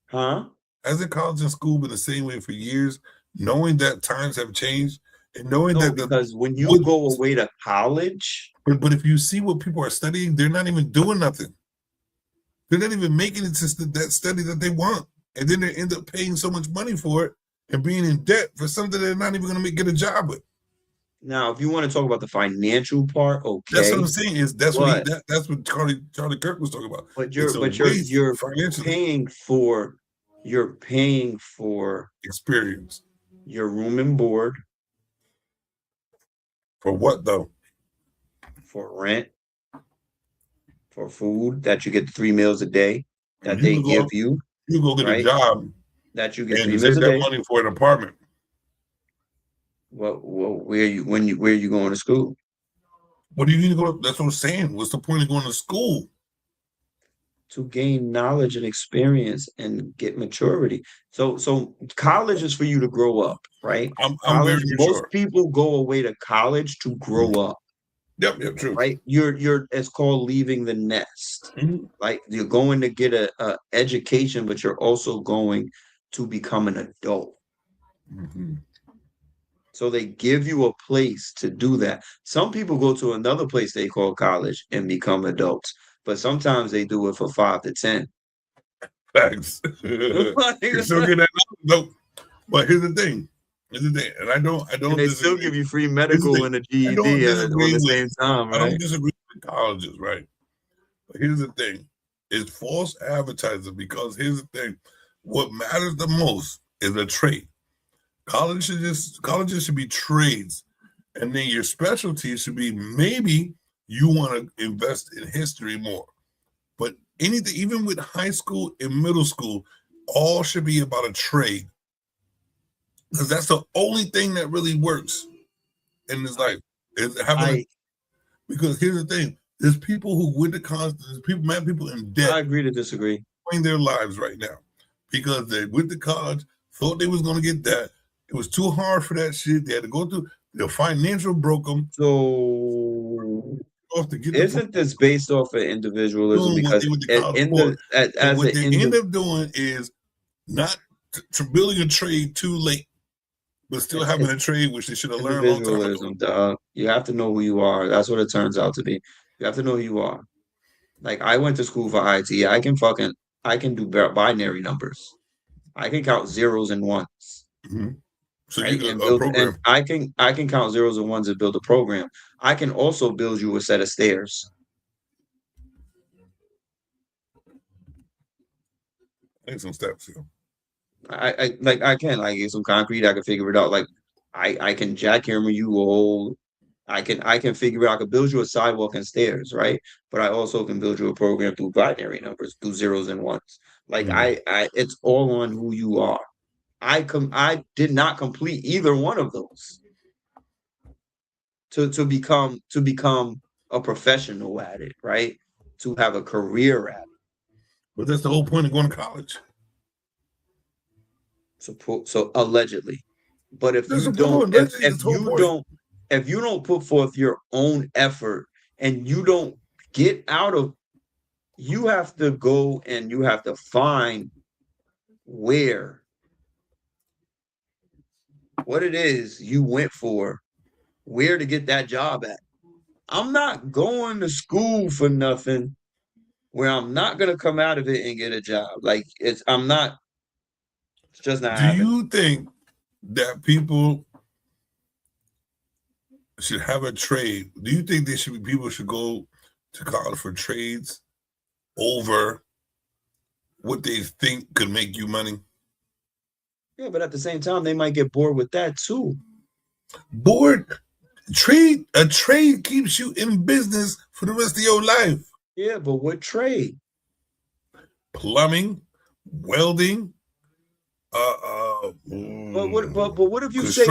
Huh? Hasn't college and school been the same way for years, knowing that times have changed? And knowing that because when you go away to college, but if you see what people are studying, they're not even doing nothing. They're not even making it to that study that they want, and then they end up paying so much money for it and being in debt for something they're not even going to get a job with. Now, if you want to talk about the financial part, okay, that's what I'm saying. That's what Charlie Kirk was talking about. But you're paying for experience, your room and board. For what though? For rent, for food that you get 3 meals a day that they give you. You go get a job that you get and 3 you meals save a that day. money for an apartment. Well, where are you going to school? What do you need to go? That's what I'm saying. What's the point of going to school? To gain knowledge and experience and get maturity. So college is for you to grow up, right? Most people go away to college to grow up. Yep, true. Right? It's called leaving the nest. Like you're going to get a education, but you're also going to become an adult. So they give you a place to do that. Some people go to another place they call college and become adults. But sometimes they do it for 5 to 10. Facts. You still get that note. But here's the thing. And I don't. And they still give you free medical and a GED at the same time, right? I don't disagree with colleges, right? But here's the thing: it's false advertising, because here's the thing: what matters the most is a trade. Colleges should be trades, and then your specialty should be maybe you want to invest in history more. But anything, even with high school and middle school, all should be about a trade. Because that's the only thing that really works in this life. Is having because here's the thing. There's people who went to college. There's people, mad people in debt. I agree to disagree. Their lives right now because they went to college, thought they was going to get that. It was too hard for that shit. They had to go through. The financial broke them. So isn't this based off of individualism? Because what they end up doing is not building a trade too late, but still having a trade which they should have learned a long time ago. Dog. You have to know who you are. That's what it turns out to be. You have to know who you are. Like I went to school for IT. I can do binary numbers. I can count zeros and ones. Mm-hmm. So right? you can program. And I can count zeros and ones and build a program. I can also build you a set of stairs. I need some steps. I can get some concrete. I can figure it out. Like I can jackhammer you a hole. I can figure it out. I can build you a sidewalk and stairs, right? But I also can build you a program through binary numbers, through zeros and ones. Like it's all on who you are. I did not complete either one of those to become a professional at it, right? To have a career at it. But that's the whole point of going to college. So allegedly, but if you don't, if you don't put forth your own effort and you don't get out of, you have to go and you have to find what it is you went for, where to get that job at. I'm not going to school for nothing where I'm not going to come out of it and get a job. Like it's just not happening. Do you think that people should have a trade? Do you think people should go to college for trades over what they think could make you money? Yeah, but at the same time, they might get bored with that too. A trade keeps you in business for the rest of your life. Yeah, but what trade? Plumbing, welding. But what if you say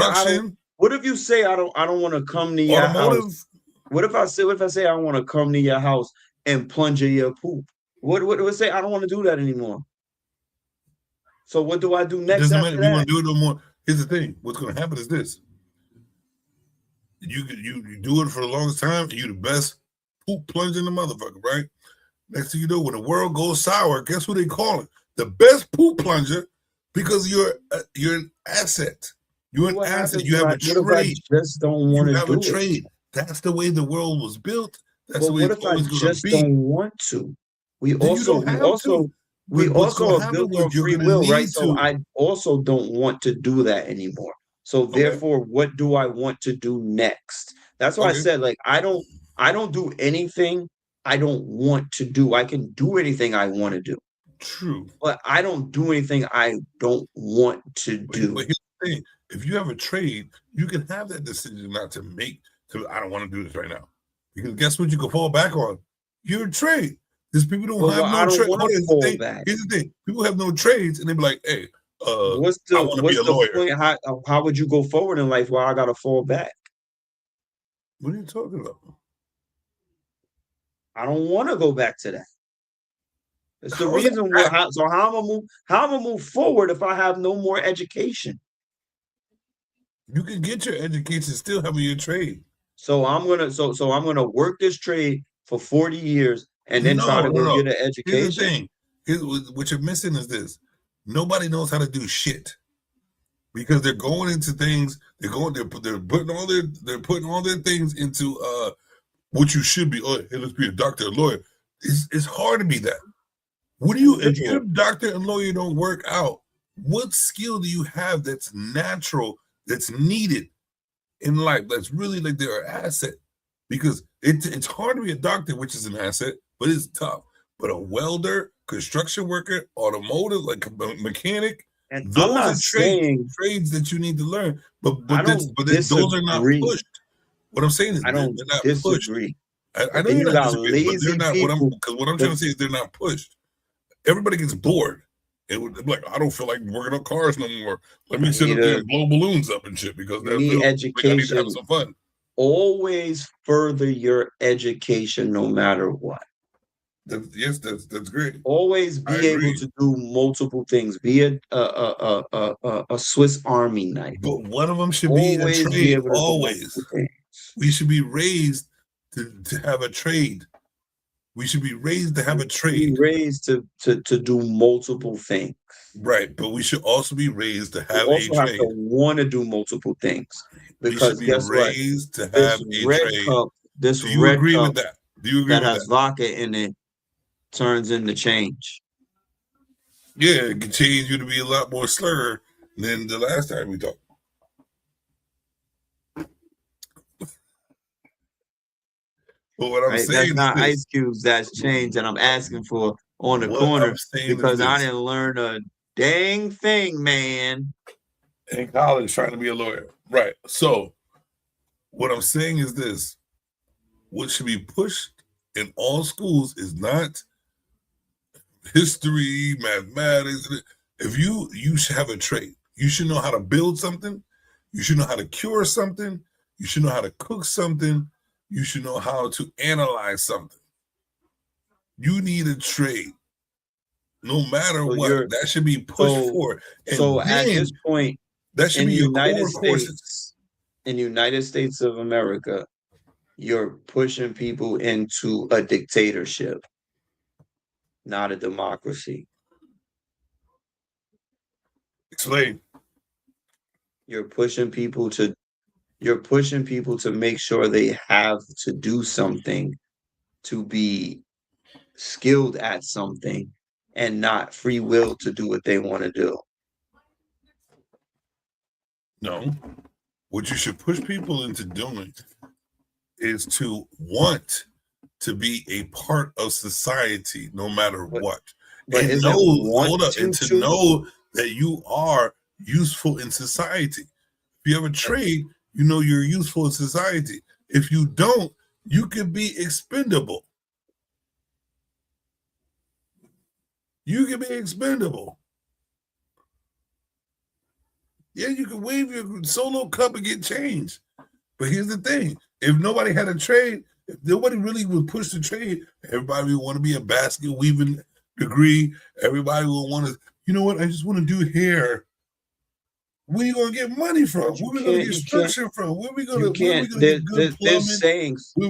I don't want to come to your house? What if I say I want to come to your house and plunge in your poop? What say I don't want to do that anymore? So what do I do next? Doesn't matter if you want to do it no more. Here's the thing: what's going to happen is this: you do it for the longest time, and you the best poop plunger in the motherfucker, right? Next thing you know, when the world goes sour, guess who they call it? The best poop plunger, because you're an asset. You're an asset. You have a trade. Just don't want to do trade. That's the way the world was built. That's the way it's always going to be. What if I just don't want to? We also are built on free will, right? So I also don't want to do that anymore. So therefore, what do I want to do next? That's why I said, like, I don't do anything I don't want to do. I can do anything I want to do. True. But I don't do anything I don't want to do. But here's the thing. If you have a trade, you can have that decision not to make. I don't want to do this right now. Because guess what you can fall back on? Your trade. Because people don't have no trade. Here's the thing. People have no trades, and they be like, hey, what's the point? How would you go forward in life while I got to fall back? What are you talking about? I don't want to go back to that. It's the reason why. So how I'm gonna move forward if I have no more education? You can get your education still having your trade. So I'm gonna work this trade for 40 years and then try to go get an education. Here's the thing. What you're missing is this. Nobody knows how to do shit because they're going into things. They're putting all their things into what you should be. Oh, hey, let's be a doctor, a lawyer. It's hard to be that. If your doctor and lawyer don't work out, what skill do you have that's natural, that's needed in life, that's really like they're an asset? Because it's hard to be a doctor, which is an asset, but it's tough. But a welder, construction worker, automotive, like a mechanic, and those are trades that you need to learn. But those are not pushed. What I'm saying is they're not disagree. Pushed. I know you're not disagree, but they're not. What I'm trying to say is they're not pushed. Everybody gets bored. It would be like, I don't feel like working on cars no more. Let me sit up there and blow balloons up and shit because that feels education. like I need to have some fun. always further your education no matter what. Yes, that's great. Always be able to do multiple things. Be a Swiss Army knife. But one of them should be a Always be trade. able to do Always. multiple things. We should be raised to have a trade. We should be raised to have a trade. Be raised to do multiple things. Right, but we should also be raised to have You a also have trade. to want to do multiple things. We Because should be guess what? raised to This have a red trade. cup, this Do you red agree cup with that? Do you agree that with has that? vodka in it turns into change. Yeah, it can change you to be a lot more slur than the last time we talked. But what I'm Right? saying That's not is this. ice cubes that's changed that I'm asking for on the What corner I'm saying is because I this. didn't learn a dang thing, man. In college trying to be a lawyer. Right. So what I'm saying is this. What should be pushed in all schools is not history, mathematics. If you should have a trade. You should know how to build something. You should know how to cure something. You should know how to cook something. You should know how to analyze something. You need a trade. No matter So what, that should be pushed so- forward. And So at then this point, that should in be the your United core courses. States, in the United States of America, you're pushing people into a dictatorship, not a democracy. Explain. You're pushing people to make sure they have to do something to be skilled at something and not free will to do what they want to do. No. What you should push people into doing is to want to be a part of society no matter what. But And isn't to know that you are useful in society. If you have a trade, you know you're useful in society. If you don't, you could be expendable. You can be expendable. Yeah, you can wave your solo cup and get change. But here's the thing. If nobody had a trade, if nobody really would push the trade, everybody would want to be a basket weaving degree. Everybody will want to, you know what, I just want to do hair. Where are you going to get money from? Where are we going to get structure from? Where are we going to get good plumbing?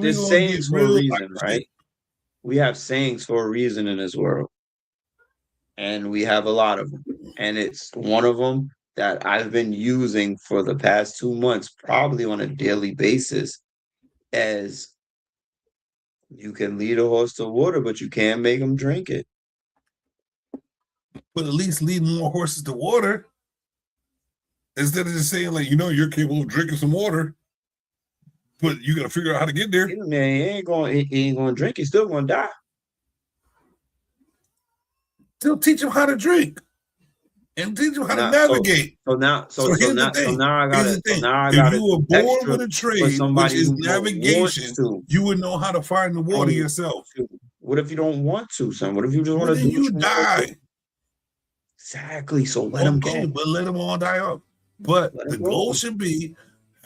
There's sayings for a reason, right? We have sayings for a reason in this world. And we have a lot of them. And it's one of them that I've been using for the past 2 months, probably on a daily basis, as you can lead a horse to water, but you can't make him drink it. But at least lead more horses to water. Instead of just saying, like, you know, you're capable of drinking some water, but you got to figure out how to get there. Man, he ain't gonna drink. He's still gonna die. Still teach him how to drink and teach him how to navigate. So now I got it. If you were born with a trade, which is navigation, you would know how to find the water yourself. What if you don't want to, son? What if you just want to do? You die. Exactly. So let them go. But let them all die off. But the goal should be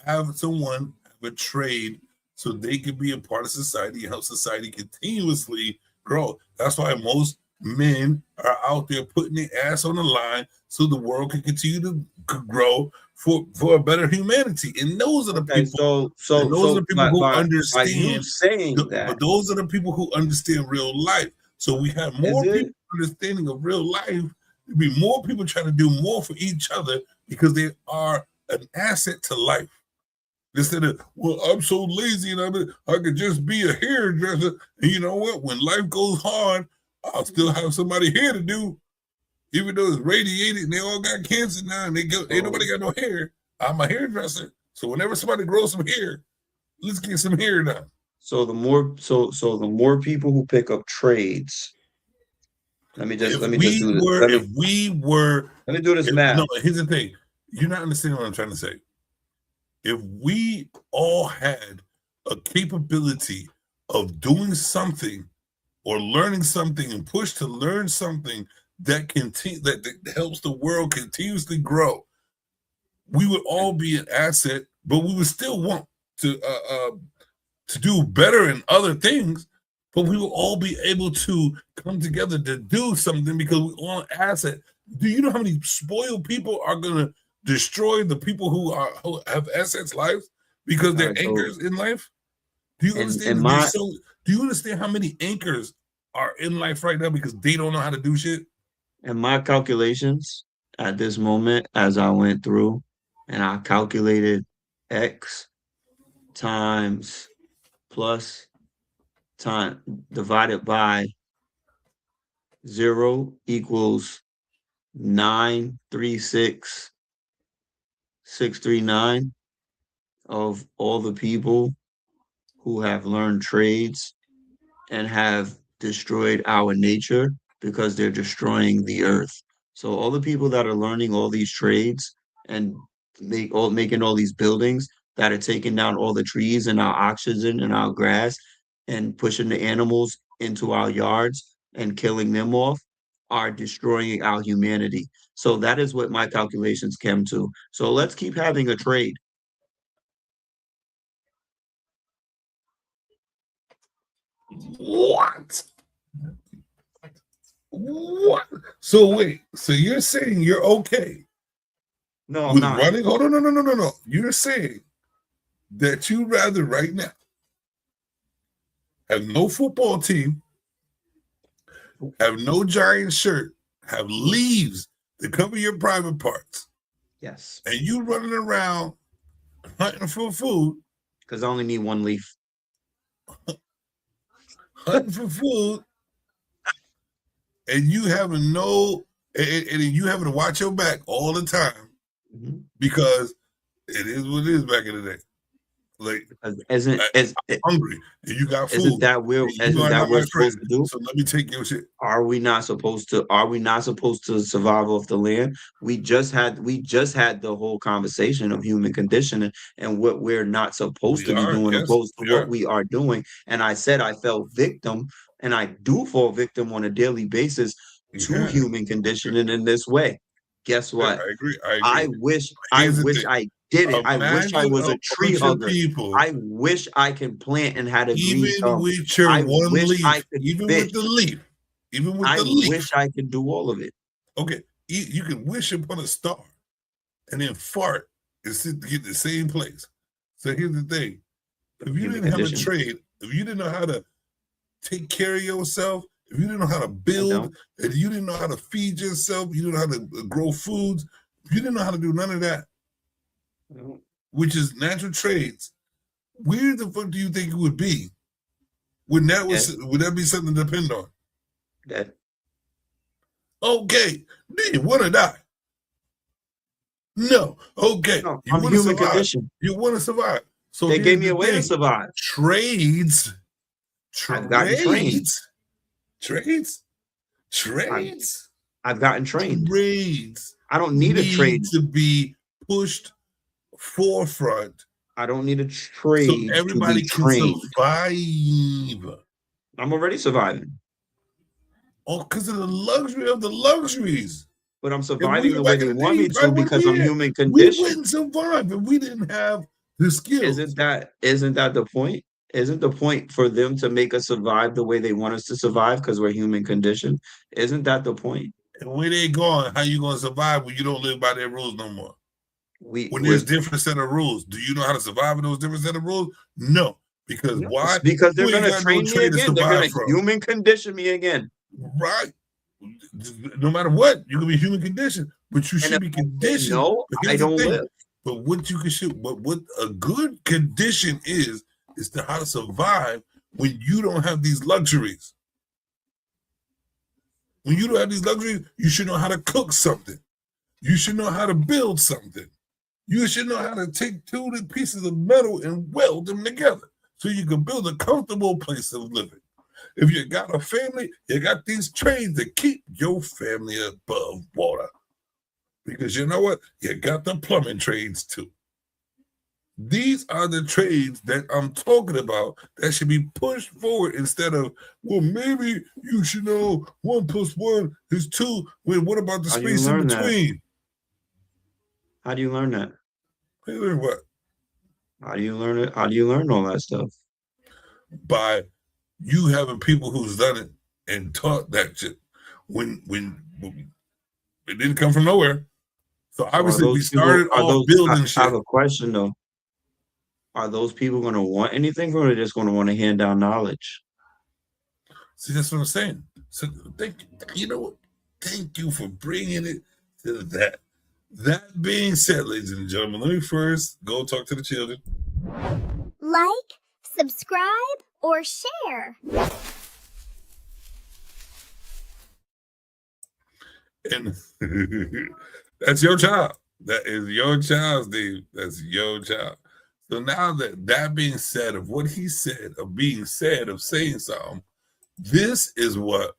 have someone have a trade so they can be a part of society and help society continuously grow. That's why most men are out there putting their ass on the line so the world can continue to grow for a better humanity. And those are the people. Those are the people who understand. But those are the people who understand real life. So we have more people understanding of real life. There'll be more people trying to do more for each other because they are an asset to life. Instead of, well, I'm so lazy and I could just be a hairdresser. And you know what? When life goes hard, I'll still have somebody here to do. Even though it's radiated and they all got cancer now and ain't nobody got no hair. I'm a hairdresser. So whenever somebody grows some hair, let's get some hair done. So the more people who pick up trades. Let me do this math. No, here's the thing. You're not understanding what I'm trying to say. If we all had a capability of doing something or learning something and push to learn something that helps the world continuously grow, we would all be an asset, but we would still want to do better in other things, but we will all be able to come together to do something because we all asset. Do you know how many spoiled people are gonna destroy the people who have assets lives because they're anchors in life? Do you understand? Do you understand how many anchors are in life right now because they don't know how to do shit? And my calculations at this moment, as I went through, and I calculated X times plus time divided by 0 equals 936,639 of all the people who have learned trades and have destroyed our nature because they're destroying the earth. So all the people that are learning all these trades and making all these buildings that are taking down all the trees and our oxygen and our grass and pushing the animals into our yards and killing them off are destroying our humanity. So that is what my calculations came to. So let's keep having a trade. What? What? So wait, so you're saying you're okay? No, I'm with not. running? Hold on, no. You're saying that you rather right now have no football team, have no giant shirt, have leaves to cover your private parts. Yes. And you running around hunting for food. Because I only need one leaf. Hunting for food. And you having and you having to watch your back all the time because it is what it is back in the day. Like, I'm hungry and you got food. Isn't that we're supposed to do? So let me take your shit. Are we not supposed to survive off the land? We just had the whole conversation of human conditioning and what we're not supposed to be doing opposed to what we are doing. And I said I fell victim, and I do fall victim on a daily basis to human conditioning in this way. Guess what? I agree. I wish I did it. I wish I was a tree hugger. I wish I can plant and had a green thumb. With your I one wish leaf, I could even fish. with the leaf, even with I the leaf. wish I could do all of it. Okay, you can wish upon a star and then fart and sit to get the same place. So here's the thing: if you didn't have a trade, if you didn't know how to take care of yourself, if you didn't know how to build, if you didn't know how to feed yourself, you didn't know how to grow foods, if you didn't know how to do none of that, which is natural trades, where the fuck do you think it would be? Would that be something to depend on? Dead. Okay, do you want to die? No. Okay, no, you I'm want to human survive. Condition. You want to survive. So they gave me a way to survive. Trades. I've gotten trained. Trades. I've gotten trained. Trades. I don't need a trade to be pushed forefront. I don't need a trade. So everybody can survive. I'm already surviving. Oh, because of the luxury of the luxuries. But I'm surviving the way they want me to because I'm human conditioned. We wouldn't survive if we didn't have the skills. Isn't that the point? Isn't the point for them to make us survive the way they want us to survive because we're human conditioned? Isn't that the point? And where they going, how you going to survive when you don't live by their rules no more? When there's different set of rules, do you know how to survive in those different set of rules? No. Because why? Because they're going to train me again. They're going to human condition me again. Right. No matter what, you can be human conditioned, but you should be conditioned. No, I don't live. But what you can shoot, but what a good condition is to how to survive when you don't have these luxuries. When you don't have these luxuries, you should know how to cook something. You should know how to build something. You should know how to take two pieces of metal and weld them together so you can build a comfortable place of living. If you got a family, you got these trades to keep your family above water. Because you know what? You got the plumbing trades too. These are the trades that I'm talking about that should be pushed forward instead of, well, maybe you should know 1 + 1 is 2. Wait, what about the space in between? How do you learn that? How do you learn what? How do you learn it? How do you learn all that stuff? By you having people who's done it and taught that shit when it didn't come from nowhere. So obviously we started off building shit. I have a question though. Are those people going to want anything, or are they just going to want to hand down knowledge? See, that's what I'm saying. So thank you know what? Thank you for bringing it to that. That being said, ladies and gentlemen, let me first go talk to the children. Like, subscribe, or share. And that's your child. That is your child, Steve. That's your child. So now that being said, of what he said, of being said, of saying something, this is what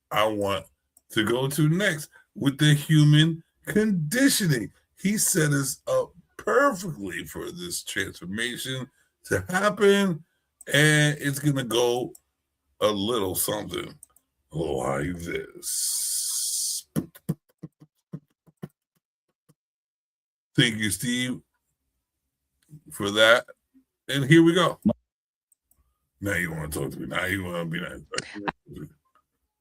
I want to go to next with the human conditioning. He set us up perfectly for this transformation to happen, and it's going to go a little something like this. Thank you, Steve, for that. And here we go. Now you want to talk to me. Now you want to be nice.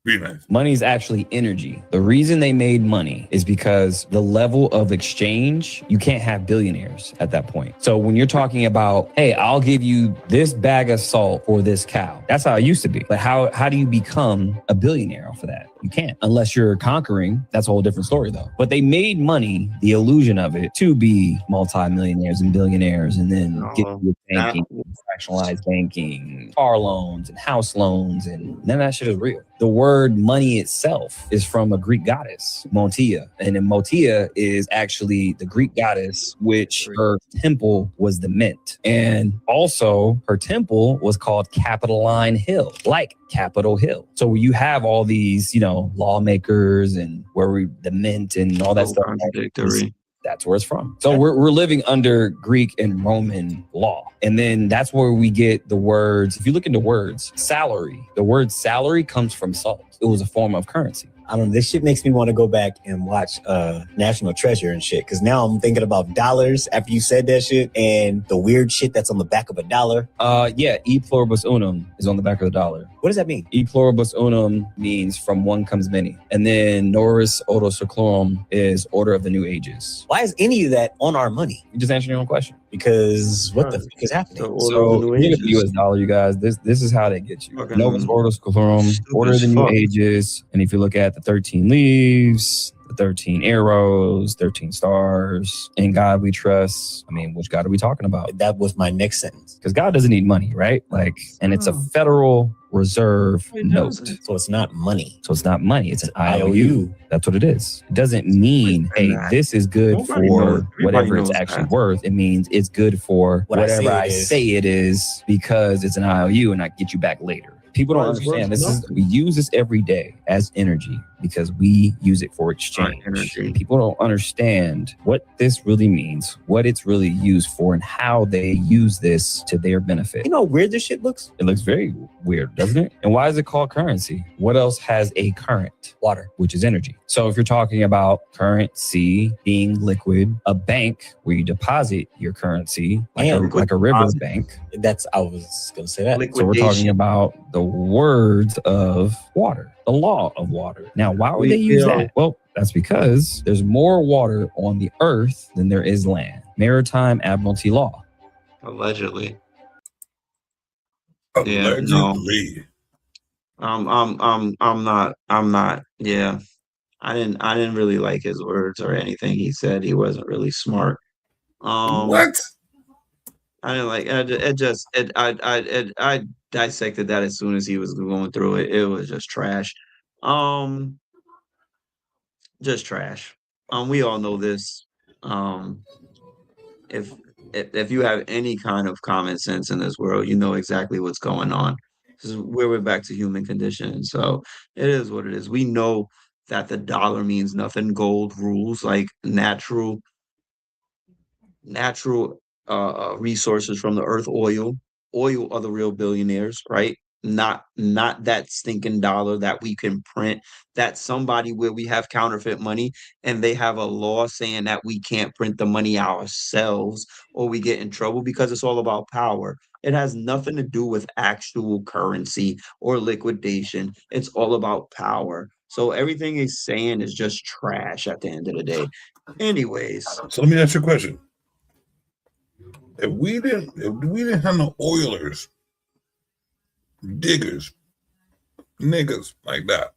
Be nice. Money is actually energy. The reason they made money is because the level of exchange, you can't have billionaires at that point. So when you're talking about, hey, I'll give you this bag of salt for this cow. That's how it used to be. But how do you become a billionaire off of that? You can't unless you're conquering. That's a whole different story though. But they made money, the illusion of it, to be multimillionaires and billionaires and then get into banking, fractionalized banking, car loans and house loans, and none of that shit is real. The word money itself is from a Greek goddess, Montia. And then Montia is actually the Greek goddess, which her temple was the mint. And also her temple was called Capitoline Hill, like Capitol Hill. So you have all these, lawmakers and the mint and all that stuff. Contradictory. That's where it's from. So we're living under Greek and Roman law. And then that's where we get the words. If you look into words, salary, the word salary comes from salt. It was a form of currency. I don't know, this shit makes me want to go back and watch National Treasure and shit. Cause now I'm thinking about dollars after you said that shit and the weird shit that's on the back of a dollar. Yeah, e pluribus unum is on the back of the dollar. What does that mean? E pluribus unum means from one comes many. And then Norris Ordo Seclorum is order of the new ages. Why is any of that on our money? You just answered your own question. Because what the fuck is happening? So look at the US dollar, you guys. This is how they get you. Novus Ordo Seclorum, order of the new ages. And if you look at the 13 leaves, the 13 arrows, 13 stars, in God we trust. I mean, which God are we talking about? That was my next sentence. Because God doesn't need money, right? And it's a Federal Reserve note. So it's not money. So it's not money. It's an IOU. That's what it is. It doesn't mean, hey, this is good for whatever it's actually worth. It means it's good for whatever I say it is because it's an IOU and I get you back later. People don't understand. We use this every day as energy because we use it for exchange. People don't understand what this really means, what it's really used for, and how they use this to their benefit. You know how weird this shit looks? It looks very weird, doesn't it? And why is it called currency? What else has a current? Water, which is energy. So if you're talking about currency being liquid, a bank where you deposit your currency, like a river bank. I was going to say that. So we're talking about the words of water, the law of water. Now, why would they use that? Well, that's because there's more water on the earth than there is land. Maritime Admiralty law. Allegedly. Allegedly. I'm not. Yeah. I didn't really like his words or anything he said. He wasn't really smart. What? I didn't like I dissected that as soon as he was going through it. It was just trash. Just trash. We all know this. If you have any kind of common sense in this world, you know exactly what's going on. This is where we're back to human condition. So it is what it is. We know that the dollar means nothing. Gold rules, like natural resources from the earth. Oil are the real billionaires, right? not that stinking dollar that we can print. That's somebody where we have counterfeit money and they have a law saying that we can't print the money ourselves or we get in trouble because it's all about power. It has nothing to do with actual currency or liquidation. It's all about power. So everything he's saying is just trash at the end of the day. Anyways, So let me ask you a question. If we didn't have no oilers, diggers, niggas like that,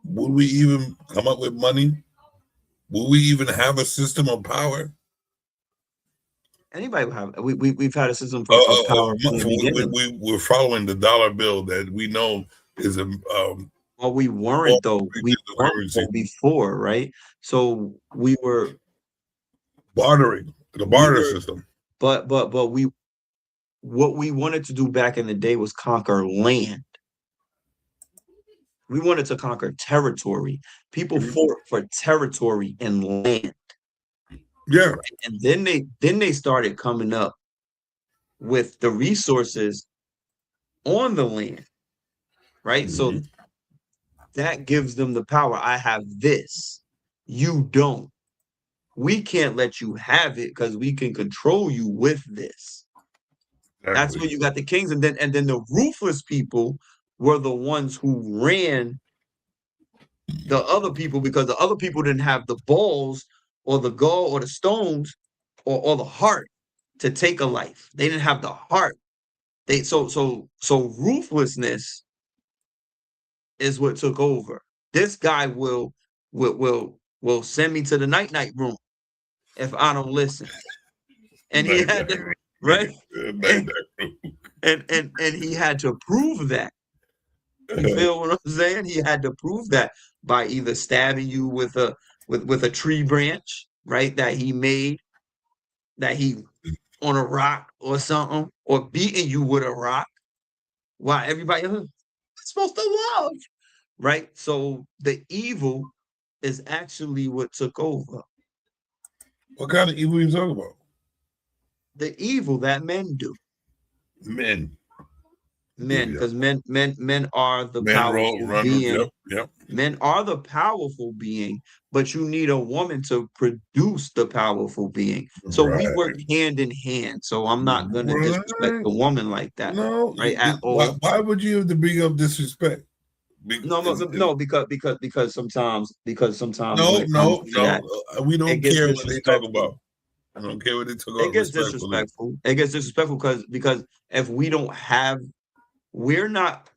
would we even come up with money? Would we even have a system of power? anybody will have we've had a system of power from the beginning. We're following the dollar bill that we know is a well, we weren't though. We weren't though before, right? So we were bartering, the barter system. But we what we wanted to do back in the day was conquer land. We wanted to conquer territory. People fought for territory and land. Yeah. And then they started coming up with the resources on the land. Right? So that gives them the power. I have this. You don't. We can't let you have it because we can control you with this. Exactly. That's where you got the kings, and then the ruthless people were the ones who ran the other people because the other people didn't have the balls or the gall or the stones or the heart to take a life. They didn't have the heart. So ruthlessness is what took over. This guy will send me to the night room if I don't listen. And he had to, right? And he had to prove that. You feel what I'm saying? He had to prove that by either stabbing you with a tree branch, right? That he made, that he on a rock or something, or beating you with a rock. Why everybody is supposed to love, right? So the evil is actually what took over. What kind of evil are you talking about? The evil that men do. Men, because men are the powerful being. Yep. Men are the powerful being, but you need a woman to produce the powerful being. So we work hand in hand. So I'm not gonna disrespect the woman like that. No, right? At all. Why would you have to bring up disrespect? No, because sometimes we don't care what they talk about. I don't care what they talk about. It gets disrespectful. It gets disrespectful because if we don't have, we're not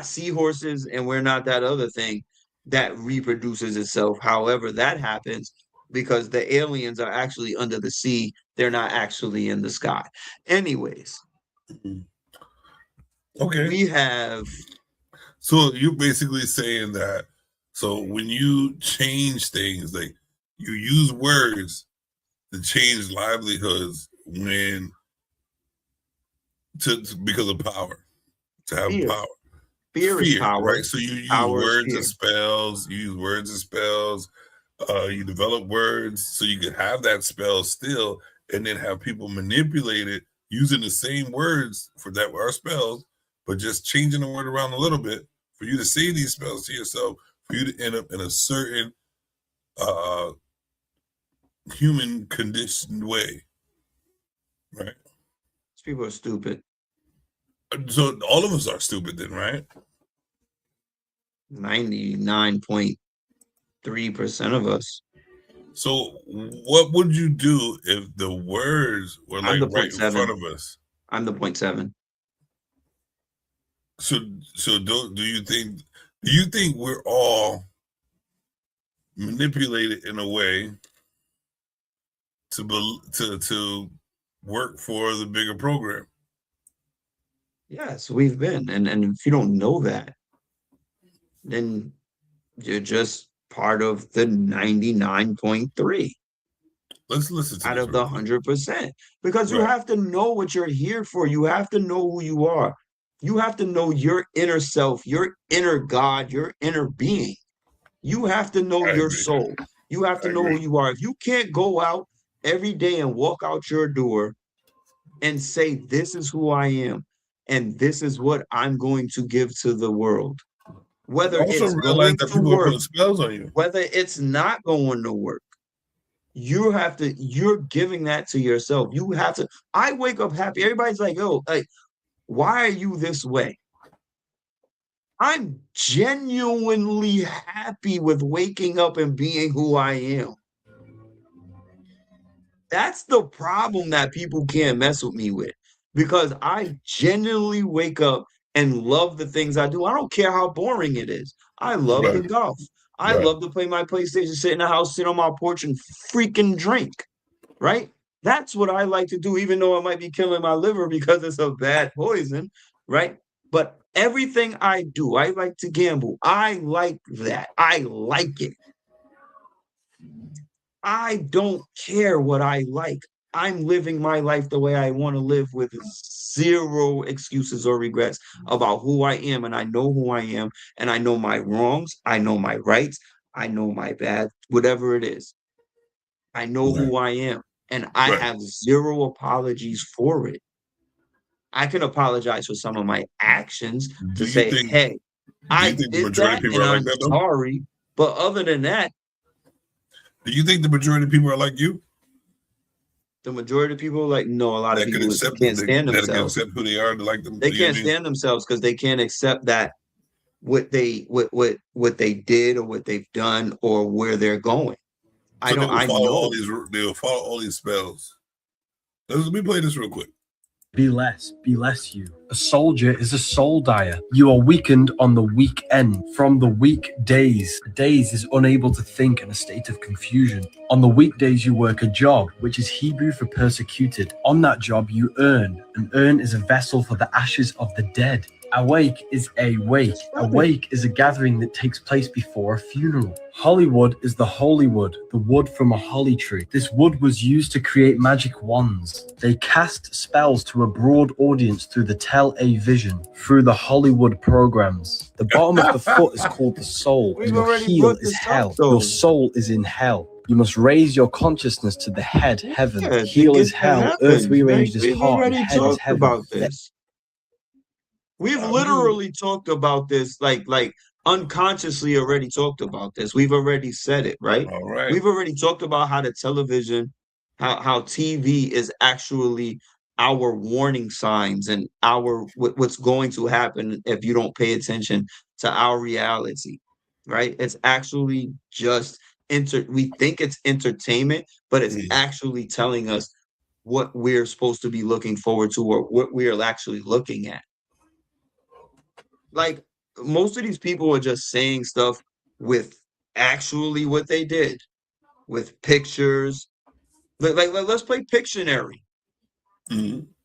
seahorses and we're not that other thing that reproduces itself. However, that happens because the aliens are actually under the sea. They're not actually in the sky. Anyways. Okay. We have. So you're basically saying that, so when you change things, like you use words to change livelihoods because of power, to have power. Fear is power. Right? So you use words and spells, you develop words so you can have that spell still, and then have people manipulate it using the same words for that are spells, but just changing the word around a little bit for you to say these spells to yourself, for you to end up in a certain human conditioned way. Right? These people are stupid. So all of us are stupid then, right? 99.3% of us. So what would you do if the words were like right in front of us? I'm the 0.7. So do you think we're all manipulated in a way to work for the bigger program? Yes, we've been. And if you don't know that, then you're just part of the 99.3. Let's listen to out of the 100%. Because you have to know what you're here for. You have to know who you are. You have to know your inner self, your inner God, your inner being. You have to know your soul. You have to know who you are. If you can't go out every day and walk out your door and say, this is who I am, and this is what I'm going to give to the world. Whether Also it's realize going that to people are work, putting spells on you. whether it's not going to work, you're giving that to yourself. You have to. I wake up happy. Everybody's like, yo, like, why are you this way? I'm genuinely happy with waking up and being who I am. That's the problem that people can't mess with me with, because I genuinely wake up and love the things I do. I don't care how boring it is. I love the golf. I love to play my PlayStation, sit in the house, sit on my porch and freaking drink, right? That's what I like to do, even though it might be killing my liver because it's a bad poison, right? But everything I do, I like to gamble. I like that. I like it. I don't care what I like. I'm living my life the way I want to live with zero excuses or regrets about who I am. And I know who I am. And I know my wrongs. I know my rights. I know my bad, whatever it is. I know who I am. And I have zero apologies for it. I can apologize for some of my actions to say, hey, I did that and I'm sorry. But other than that, do you think the majority of people are like you? The majority of people, like, no, a lot of people can't stand themselves. They can accept who they are. Like them. They can't stand themselves because they can't accept that what they did or what they've done or where they're going. So they'll follow all these spells. Let me play this real quick. Be less you. A soldier is a soul dyer. You are weakened on the weak end. From the weak days. Days is unable to think in a state of confusion. On the weekdays you work a job, which is Hebrew for persecuted. On that job you earn. An urn is a vessel for the ashes of the dead. Awake is a wake. A wake is a gathering that takes place before a funeral. Hollywood is the holy wood, the wood from a holly tree. This wood was used to create magic wands. They cast spells to a broad audience through the Tell-A vision, through the Hollywood programs. The bottom of the foot is called the soul. Your heel is hell. Your soul is in hell. You must raise your consciousness to the head, heaven. Heel is hell. Earth rearranged is heart. And head is heaven. About this. We've literally talked about this, like unconsciously already talked about this. We've already said it, right? All right. We've already talked about how the television, how TV is actually our warning signs and what's going to happen if you don't pay attention to our reality, right? It's actually just we think it's entertainment, but it's actually telling us what we're supposed to be looking forward to or what we are actually looking at. Like, most of these people are just saying stuff with actually what they did, with pictures. Like let's play Pictionary.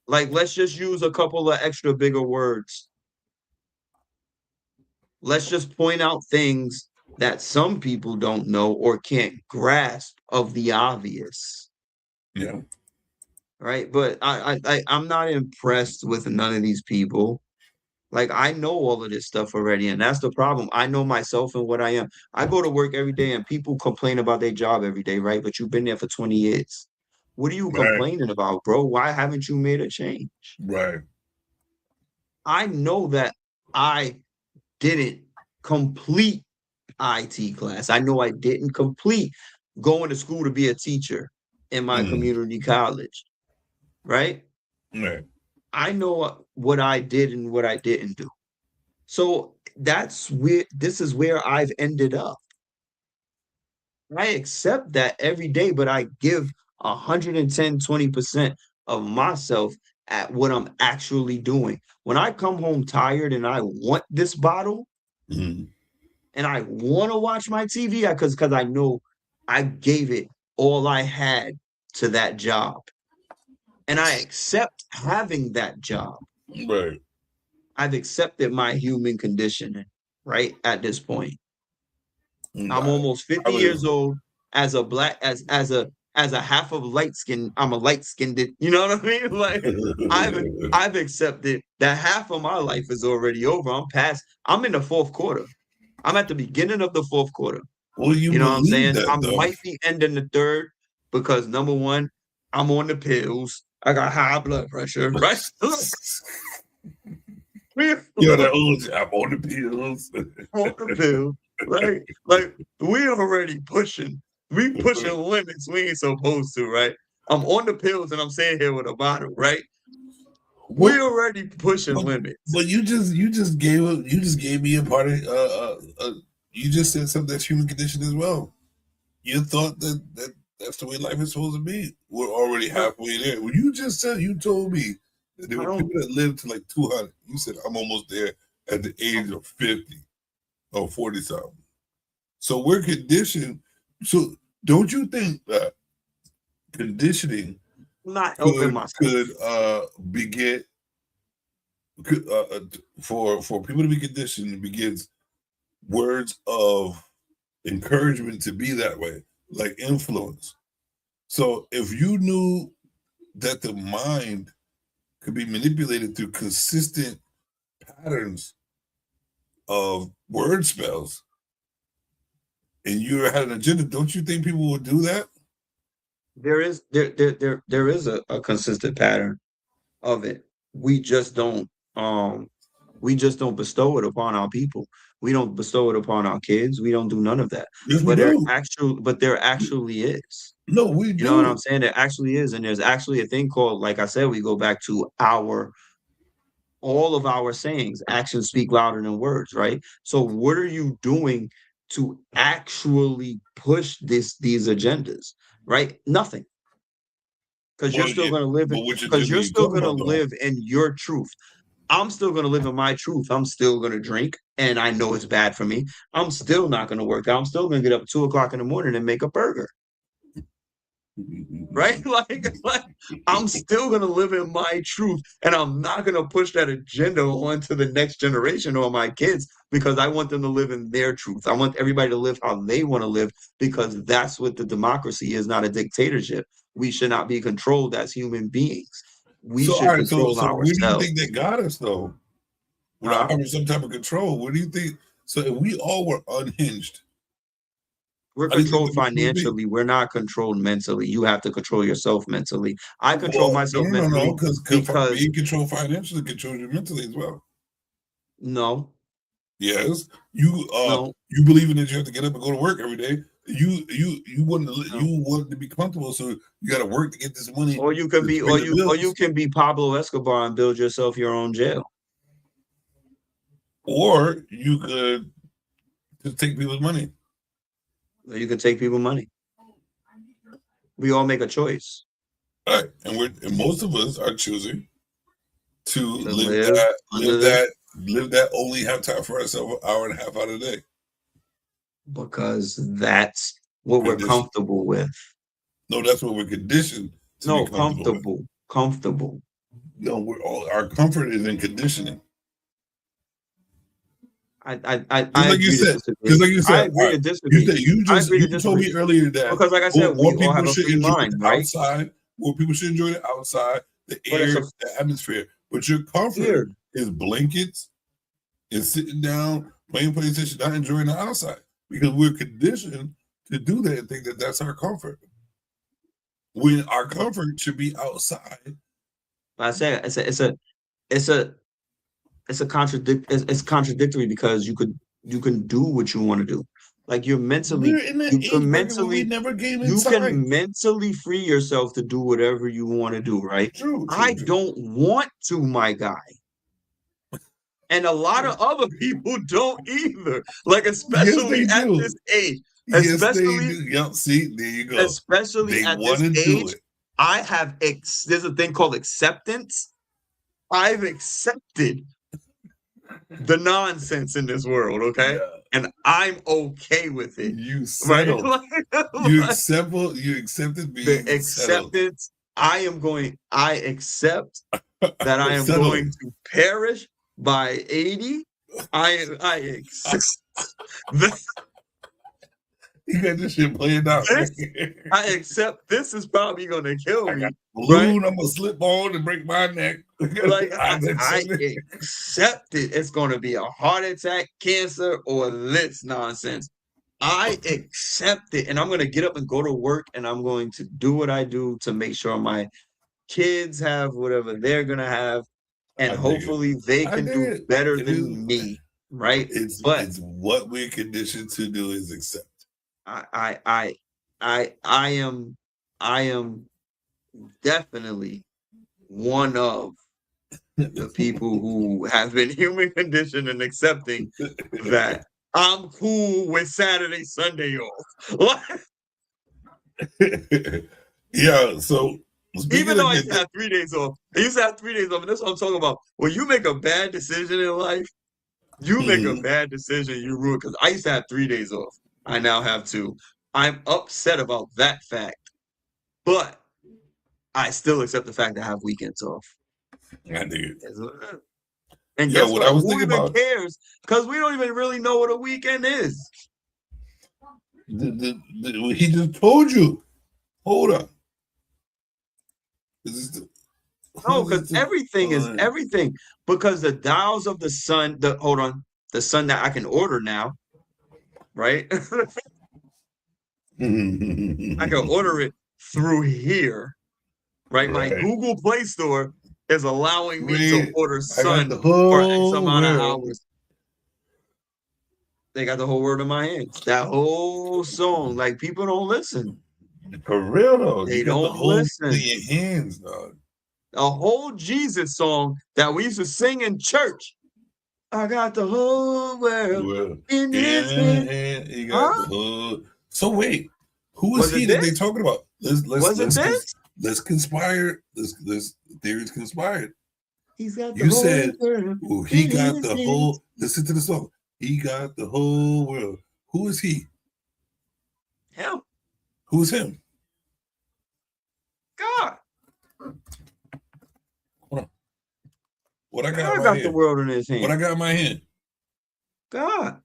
Like, let's just use a couple of extra bigger words. Let's just point out things that some people don't know or can't grasp of the obvious. Yeah. Right? But I'm not impressed with none of these people. Like, I know all of this stuff already, and that's the problem. I know myself and what I am. I go to work every day, and people complain about their job every day, right? But you've been there for 20 years. What are you complaining about, bro? Why haven't you made a change? Right. I know that I didn't complete IT class. I know I didn't complete going to school to be a teacher in my community college, right? Right. I know what I did and what I didn't do. So this is where I've ended up. I accept that every day, but I give 110, 20% of myself at what I'm actually doing. When I come home tired and I want this bottle and I want to watch my TV, because I know I gave it all I had to that job. And I accept having that job. Right. I've accepted my human condition, right? At this point. I'm almost 50 years old. As a black, as a half of light skin, I'm a light skinned, you know what I mean? Like, I've accepted that half of my life is already over. I'm in the fourth quarter. I'm at the beginning of the fourth quarter. Well, you know what I'm saying? I might be ending the third because, number one, I'm on the pills. I got high blood pressure, right? Yo, that old, I'm on the pills. On the pill. Like we already pushing. We pushing limits we ain't supposed to, right? I'm on the pills and I'm sitting here with a bottle, right? We already pushing limits. But you just gave me a part of you just said something that's human condition as well. You thought that's the way life is supposed to be. We're already halfway there. When you just said, you told me that there were people that lived to like 200. You said I'm almost there at the age of 50 or 40 something. So we're conditioned. So don't you think that conditioning could beget for people to be conditioned begins words of encouragement to be that way, like influence. So if you knew that the mind could be manipulated through consistent patterns of word spells, and you had an agenda, don't you think people would do that? There is a consistent pattern of it. We just don't bestow it upon our people. We don't bestow it upon our kids. We don't do none of that. Yes, but there actually is. No, we do. You know what I'm saying? There actually is, and there's actually a thing called, like I said, we go back to all of our sayings. Actions speak louder than words, right? So what are you doing to actually push these agendas, right? Nothing. Because you're still going to live in your truth. I'm still going to live in my truth. I'm still going to drink, and I know it's bad for me. I'm still not going to work out. I'm still going to get up at 2 o'clock in the morning and make a burger. Right? Like I'm still going to live in my truth, and I'm not going to push that agenda onto the next generation or my kids, because I want them to live in their truth. I want everybody to live how they want to live, because that's what the democracy is, not a dictatorship. We should not be controlled as human beings. We should control ourselves. Where do you think they got us, though? Without having some type of control, where do you think? So if we all were unhinged, we're controlled financially. We're not controlled mentally. You have to control yourself mentally. I control myself mentally. No, because being controlled financially controls you mentally as well. No. Yes, you believe in that you have to get up and go to work every day. You want to be comfortable, so you got to work to get this money. Or you can be Pablo Escobar and build yourself your own jail. Or you could just take people's money. You can take people's money. We all make a choice. All right, and most of us are choosing to live that only have time for ourselves, an hour and a half out of the day. Because that's what we're comfortable with. No, that's what we're conditioned to be comfortable. No, our comfort is in conditioning. I agree to disagree. You told me earlier that because, like I said, we all have a free mind, right? Outside, more people should enjoy the outside, the air, the atmosphere. But your comfort is blankets, is sitting down, playing PlayStation, not enjoying the outside. Because we're conditioned to do that and think that that's our comfort. When our comfort should be outside. I say it's contradictory, because you can do what you want to do. Like you can mentally free yourself to do whatever you want to do, right? True. I don't want to, my guy. And a lot of other people don't either. Like, especially at this age. See, there you go. Especially at this age, I have there's a thing called acceptance. I've accepted the nonsense in this world, okay? Yeah. And I'm okay with it. You settle. Right? You accept it being the acceptance. Settled. I accept that I am going to perish by 80. I accept that. You got this shit playing out. I accept this is probably going to kill me. Balloon, I'm going to slip on and break my neck. Like, I accept it. It's going to be a heart attack, cancer, or this nonsense. I accept it. And I'm going to get up and go to work, and I'm going to do what I do to make sure my kids have whatever they're going to have. and I dig it. hopefully they I can dig do it. better It than is- me, right? It's But what we're conditioned to do is accept. I am definitely one of the people who have been human conditioned and accepting that I'm cool with Saturday, Sunday off. Yeah, so Even though I used to have 3 days off, and that's what I'm talking about. When you make a bad decision in life, you make a bad decision, you ruin. Because I used to have 3 days off. I now have 2. I'm upset about that fact, but I still accept the fact that I have weekends off. I dig it. And Yeah, guess what what? I was Who thinking even about- cares? Because we don't even really know what a weekend is. He just told you. Hold up. No, because everything is everything. Because the dials of the sun, the sun that I can order now, right? I can order it through here, right? My Right. Google Play Store is allowing me Wait, to order I got sun the for X whole amount of world. hours. They got the whole word in my hands. That whole song, like people don't listen. For real though, They you got the don't whole listen. in your hands, dog. A whole Jesus song that we used to sing in church. I got the whole world Well, in his hands. and you got Huh? the whole. So wait, who is Was it he that they this? talking about? Was it this? Let's conspire. Let's theories conspired. He's got the You whole said, world well, he in got his the hands. whole. Listen to the song. He got the whole world. Who is he? Him. Who's him? God. What I got? God in my got the hand? world in his hands. What I got in my hand? God.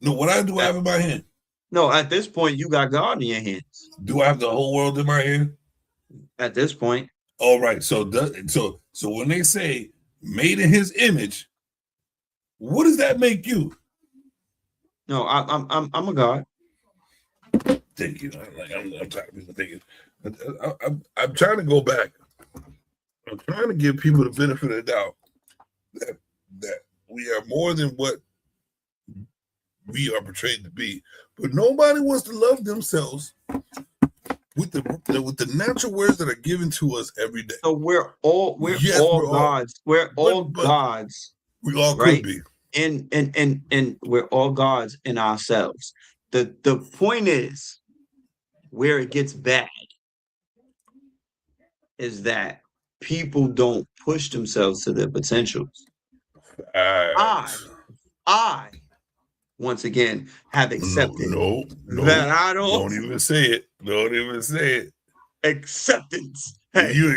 No, what I do I have in my hand? No, at this point, you got God in your hands. Do I have the whole world in my hand? At this point. All right. So when they say made in His image, what does that make you? No, I'm a God. Thank you. I'm tired of people thinking. I'm trying to go back. I'm trying to give people the benefit of the doubt that we are more than what we are portrayed to be. But nobody wants to love themselves with the natural words that are given to us every day. So we're all gods. We're all gods. We all right? could be. And we're all gods in ourselves. The point is where it gets bad is that people don't push themselves to their potentials. I once again have accepted No, that I don't even say it. Don't even say it. Acceptance. Hey, You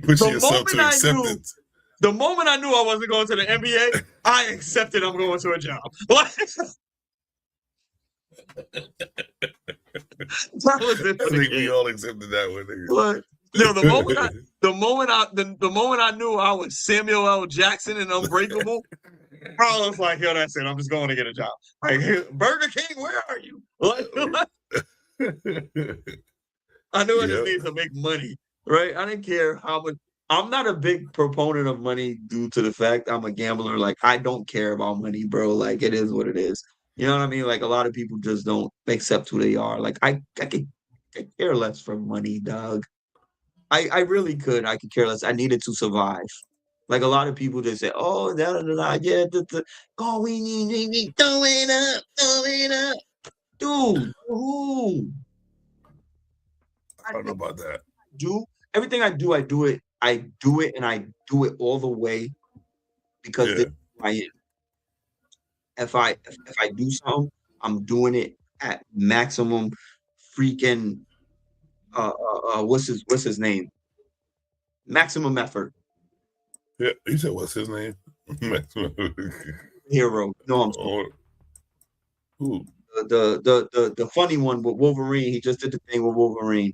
push the yourself moment to acceptance. The moment I knew I wasn't going to the NBA, I accepted I'm going to a job. That was it. I think we all accepted that one. Nigga. What? Yo, the moment I knew I was Samuel L. Jackson in Unbreakable, I was like, yo, that's it. I'm just going to get a job. Like, Burger King, where are you? I knew I just needed to make money, right? I didn't care how much. I'm not a big proponent of money due to the fact I'm a gambler. Like, I don't care about money, bro. Like, it is what it is. You know what I mean? Like, a lot of people just don't accept who they are. Like, I could care less for money, dog. I really could. I could care less. I needed to survive. Like, a lot of people just say, oh, yeah, oh, we need, throw it up. Dude, who? I don't know about that. Everything I do it, and I do it all the way because this is who I am. If I do something, I'm doing it at maximum freaking what's his name? Maximum effort. Yeah, you said what's his name? Hero. No, I'm sorry. Who? The funny one with Wolverine. He just did the thing with Wolverine.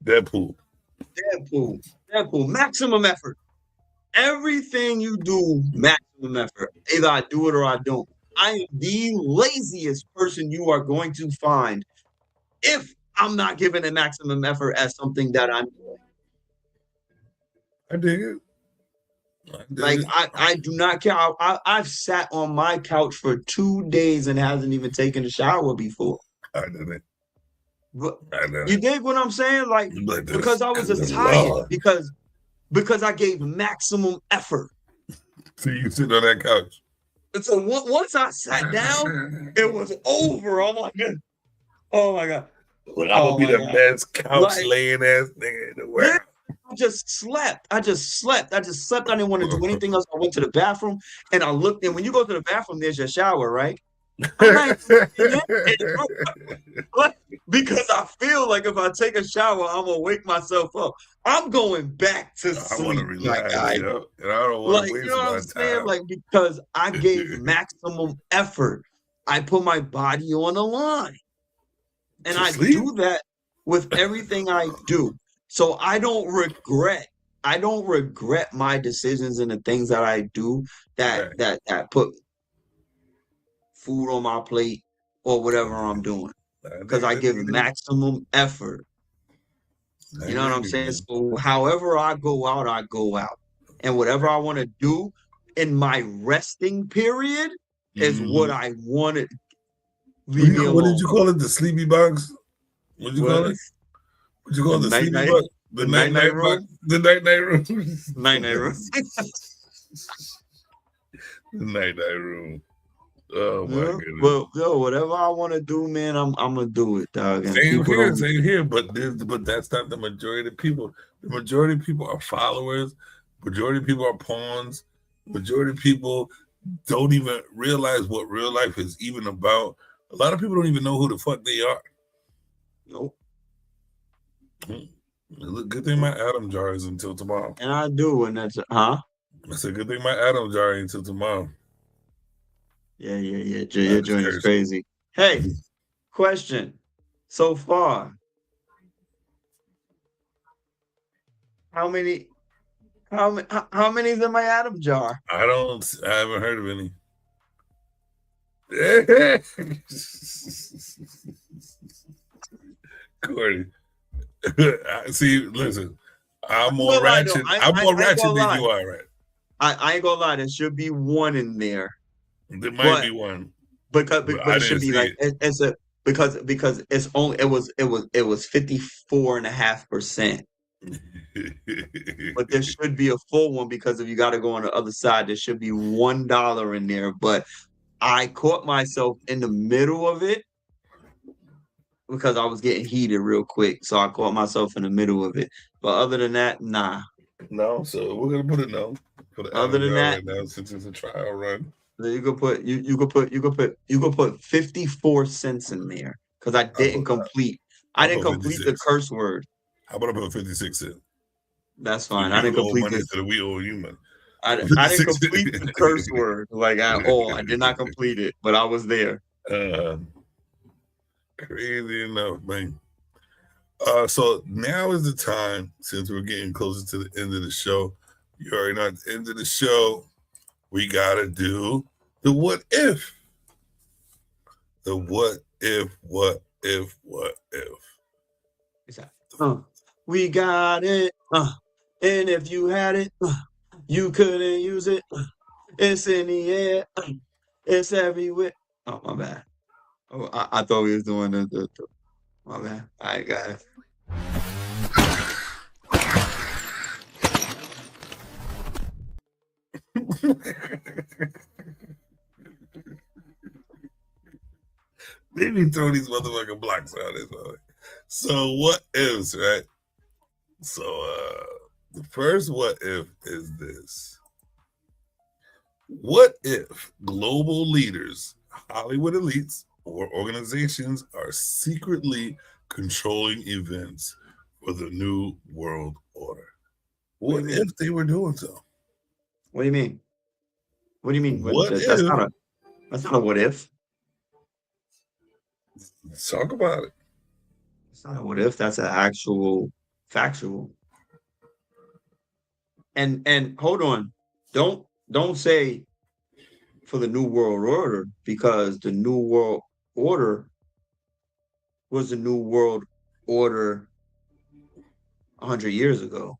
Deadpool. Maximum effort. Everything you do, maximum effort. Either I do it or I don't. I am the laziest person you are going to find if I'm not giving a maximum effort at something that I'm doing. I dig it. Like I do not care. I've sat on my couch for 2 days and hasn't even taken a shower before. I didn't. But I didn't. you dig what I'm saying? Like because I was tired because I gave maximum effort. So you sit on that couch. So once I sat down, it was over. Oh my god! Oh my god! Look, I'm gonna be the best couch laying ass nigga in the world. Yeah, I just slept. I didn't want to do anything else. I went to the bathroom and I looked. And when you go to the bathroom, there's your shower, right? Because I feel like if I take a shower, I'm gonna wake myself up. I'm going back to sleep. I want to relax, and I don't want to waste you know what my I'm saying? time. Like because I gave maximum effort. I put my body on the line, and I do that with everything I do. So I don't regret. I don't regret my decisions and the things that I do that put food on my plate or whatever I'm doing, because I give maximum effort. You know what I'm saying? So however I go out, and whatever I want to do in my resting period is what I wanted. Leave me alone. What did you call it? The sleepy box? What did you call it? What you call the sleepy box? The night room. The night room. Night room. The night room. Oh my goodness. Well, yo, whatever I want to do, man, I'm gonna do it, dog. And Same here. But that's not the majority of people. The majority of people are followers. Majority of people are pawns. Majority of people don't even realize what real life is even about. A lot of people don't even know who the fuck they are. Nope. Good thing my atom jar is until tomorrow. And I do, and that's It's a good thing my atom jar ain't until tomorrow. Yeah. Your joint is crazy. Hey, question. So far, how many's in my atom jar? I haven't heard of any. Corey. See, listen, I'm more ratchet. I'm more ratchet than you are, right? I ain't gonna lie, there should be one in there. There might be one. But it should be like it's a because it's only it was 54.5%. But there should be a full one, because if you got to go on the other side, there should be $1 in there. But I caught myself in the middle of it because I was getting heated real quick. So I caught myself in the middle of it. But other than that, nah. No, so we're gonna put it no. Other than that, right now, since it's a trial run. You could put 54 cents in there because I didn't complete. I didn't complete the curse word. How about I put 56 cents? That's fine. I didn't complete this. We owe you money. I didn't complete the curse word like at all. I did not complete it, but I was there. Crazy enough, man. So now is the time, since we're getting closer to the end of the show. You already know at the end of the show, we gotta do the what if. The what if. We got it. And if you had it, you couldn't use it. It's in the air. It's everywhere. Oh, my bad. Oh, I thought we was doing the my bad. I got it. They be throwing these motherfucking blocks out there. So what ifs, right? So the first what if is this. What if global leaders, Hollywood elites, or organizations are secretly controlling events for the new world order? What if they were doing so? What do you mean? What do you mean? That's not a what if. Let's talk about it. It's not a what if. That's an actual factual. And hold on. Don't say for the new world order, because the new world order was the new world order 100 years ago.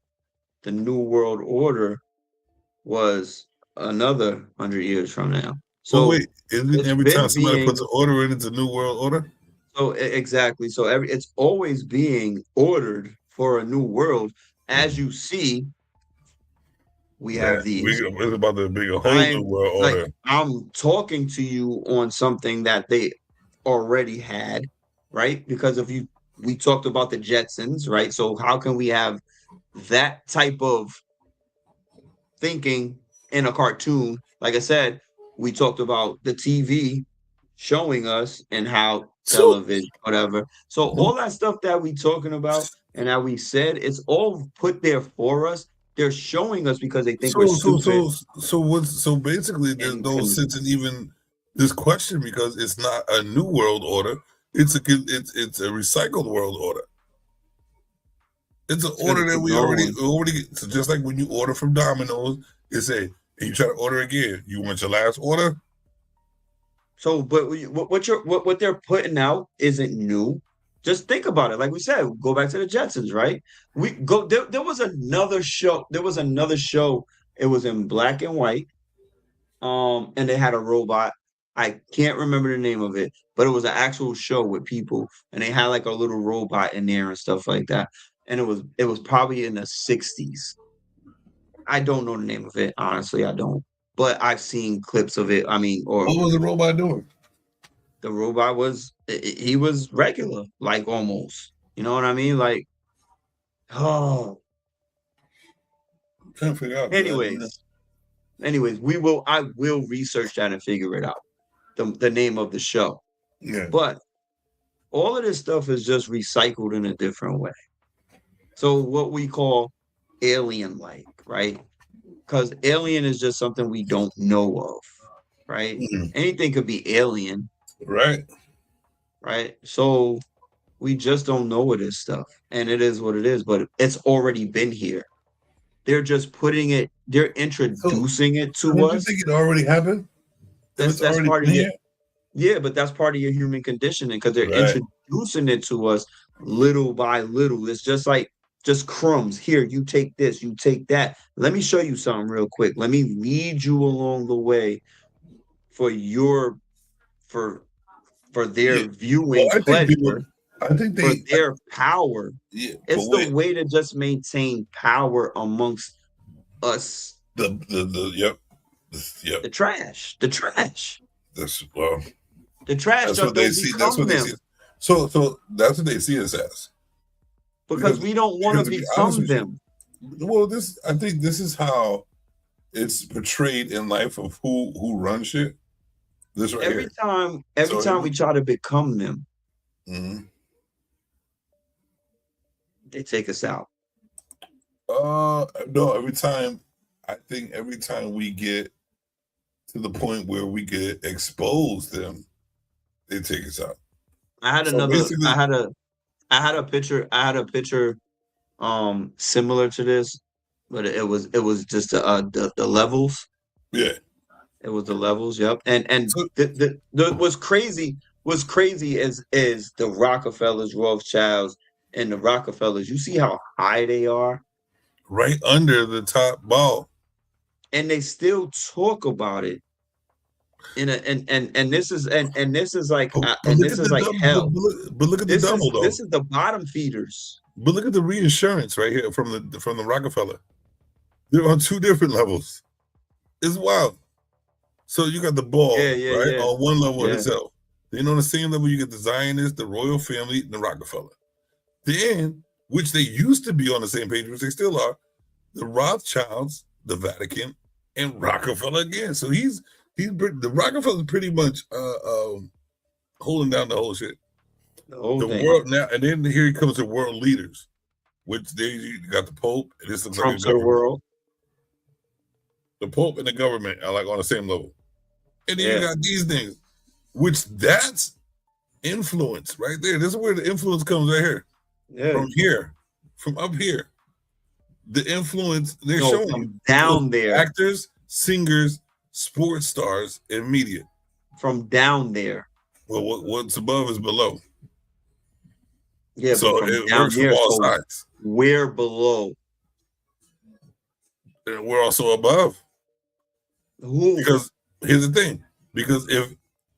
The new world order was another 100 years from now. So So wait, isn't it's every been time somebody being puts an order in, it's a new world order? so exactly. So it's always being ordered for a new world. As you see, we have these. It's about to be a whole new world order. Like, I'm talking to you on something that they already had, right? Because if we talked about the Jetsons, right? So how can we have that type of thinking in a cartoon? Like I said, we talked about the TV showing us and how television, whatever. So all that stuff that we talking about and that we said, it's all put there for us. They're showing us because they think we're stupid. So basically there's no sense in even this question because it's not a new world order. It's a recycled world order. It's an order that we already so just like when you order from Domino's, it's and you try to order again. You want your last order? So, but what they're putting out isn't new. Just think about it. Like we said, go back to the Jetsons, right? There was another show. There was another show. It was in black and white. And they had a robot. I can't remember the name of it, but it was an actual show with people, and they had like a little robot in there and stuff like that. And it was probably in the 60s. I don't know the name of it, honestly, I don't. But I've seen clips of it. I mean, or what was the robot doing? The robot he was regular, like almost. You know what I mean? Like, oh. Can't figure out. Anyways, I will research that and figure it out. The name of the show. Yeah. But all of this stuff is just recycled in a different way. So what we call alien-like, right? Because alien is just something we don't know of, right? Anything could be alien. Right. Right. So we just don't know what this stuff. And it is what it is, but it's already been here. They're just putting it, they're introducing it to don't us. You think it already happened? That's part of it. Yeah, but that's part of your human conditioning because they're introducing it to us little by little. It's just crumbs. Here, you take this, you take that. Let me show you something real quick. Let me lead you along the way for their viewing pleasure. I think for their power. Yeah, it's the way to just maintain power amongst us. The trash. The trash. The trash. That's what they see. That's what they see. So that's what they see us as. Because we don't want to become them. Well, I think this is how it's portrayed in life of who runs shit. This right every here. Every time we try to become them, they take us out. No, every time we get to the point where we get exposed them, they take us out. I had a picture similar to this, but it was just the levels. Yeah. It was the levels, yep. And what's crazy is the Rockefellers, Rothschilds, and the Rockefellers. You see how high they are? Right under the top ball. And they still talk about it. And this is like hell. But look at the double though. This is the bottom feeders. But look at the reinsurance right here from the Rockefeller. They're on two different levels. It's wild. So you got the ball, right? On one level itself. Then on the same level, you get the Zionists, the royal family, and the Rockefeller. Then, which they used to be on the same page, which they still are, the Rothschilds, the Vatican, and Rockefeller again. So the Rockefeller's pretty much holding down the whole shit. The world now, and then here comes the world leaders, which you got the Pope, and this looks like the world. The Pope and the government are like on the same level. And then you got these things, which that's influence right there. This is where the influence comes right here. Yeah. From up here. The influence they're showing from down there. Actors, singers, sports stars, and media. From down there. Well, what's above is below. Yeah, so from it down works here, from all sides. We're below. And we're also above. Who? Because here's the thing. Because if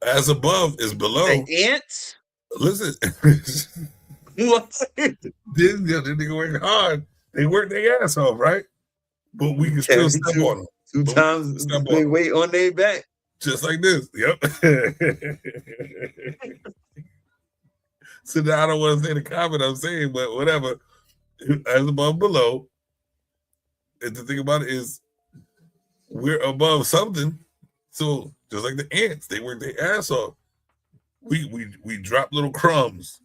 as above is below, The ants? listen, What? they work hard. They work their ass off, right? But we can still step on them. Two times they weight on their back. Just like this. Yep. So now I don't want to say the comment I'm saying, but whatever. As above, below. And the thing about it is we're above something. So just like the ants, they work their ass off. We drop little crumbs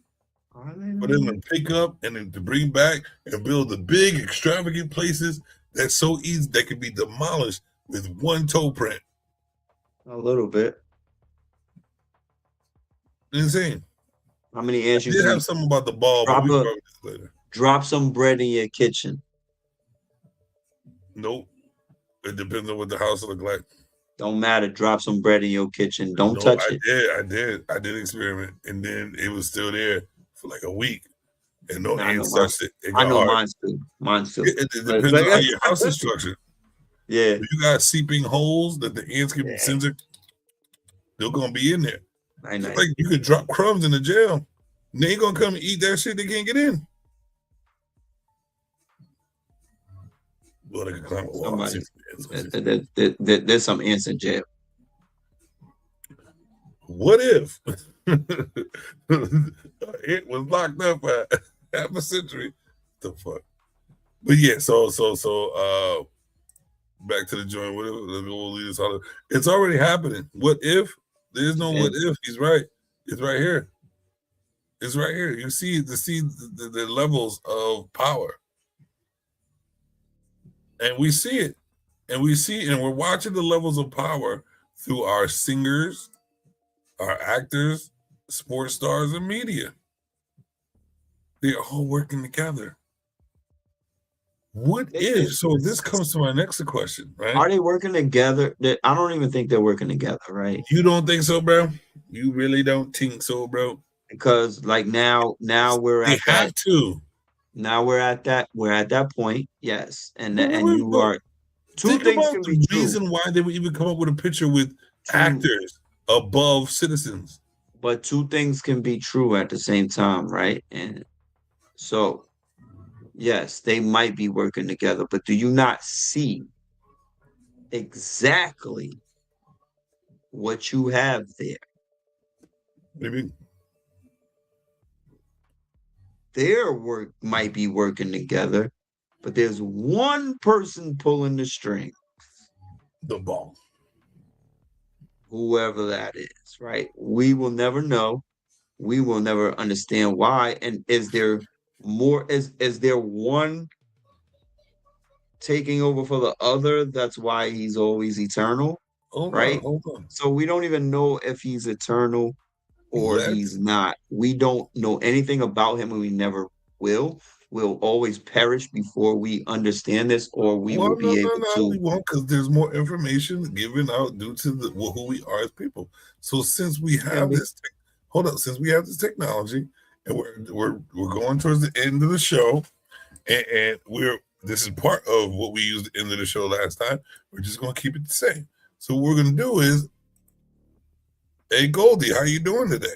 for them to pick up and then to bring back and build the big extravagant places that's so easy that can be demolished with one toe print. A little bit. Insane. How many ants I you did see? have something about the ball, but we can talk this later. Drop some bread in your kitchen. Nope. It depends on what the house look like. Don't matter. Drop some bread in your kitchen. Don't No, touch it. I did experiment, and then it was still there for like a week, and no I know ants mine- touched it. It I got know hard. mine's too. Mine's too. It depends on how your house is structured. Yeah. If you got seeping holes that the ants can censor, they're gonna be in there. I know. Like you could drop crumbs in the jail, and they ain't gonna come and eat that shit. They can't get in. Well, they can climb a wall. There's some ants in jail. What if it was locked up for half a century? The fuck. But yeah, so back to the joint. What if, we'll leave this all. It's already happening. What if? There's no what if. He's right. It's right here. It's right here. You see the levels of power. And we see it. And we're watching the levels of power through our singers, our actors, sports stars, and media. They're all working together. What if? So this comes to my next question, right? Are they working together? I don't even think they're working together, right? You don't think so, bro? You really don't think so, bro? Because like now we're at They have to. Now we're at that point, yes. And Wait, you wait. are two Think things about can the be true. reason why they would even come up with a picture with actors above citizens. But two things can be true at the same time, right? And so, yes, they might be working together, but do you not see exactly what you have there? Maybe their work might be working together, but there's one person pulling the string. The ball. Whoever that is, right? We will never know. We will never understand why. And is there more? Is there one taking over for the other? That's why he's always eternal, right? Hold on. So we don't even know if he's eternal or he's not. We don't know anything about him, and we never will. We'll always perish before we understand this, or we will be able to. We won't, because there's more information given out due to who we are as people. So since we have since we have this technology, and we're going towards the end of the show, and this is part of what we used at the end of the show last time. We're just going to keep it the same. So what we're going to do is, hey Goldie, how you doing today?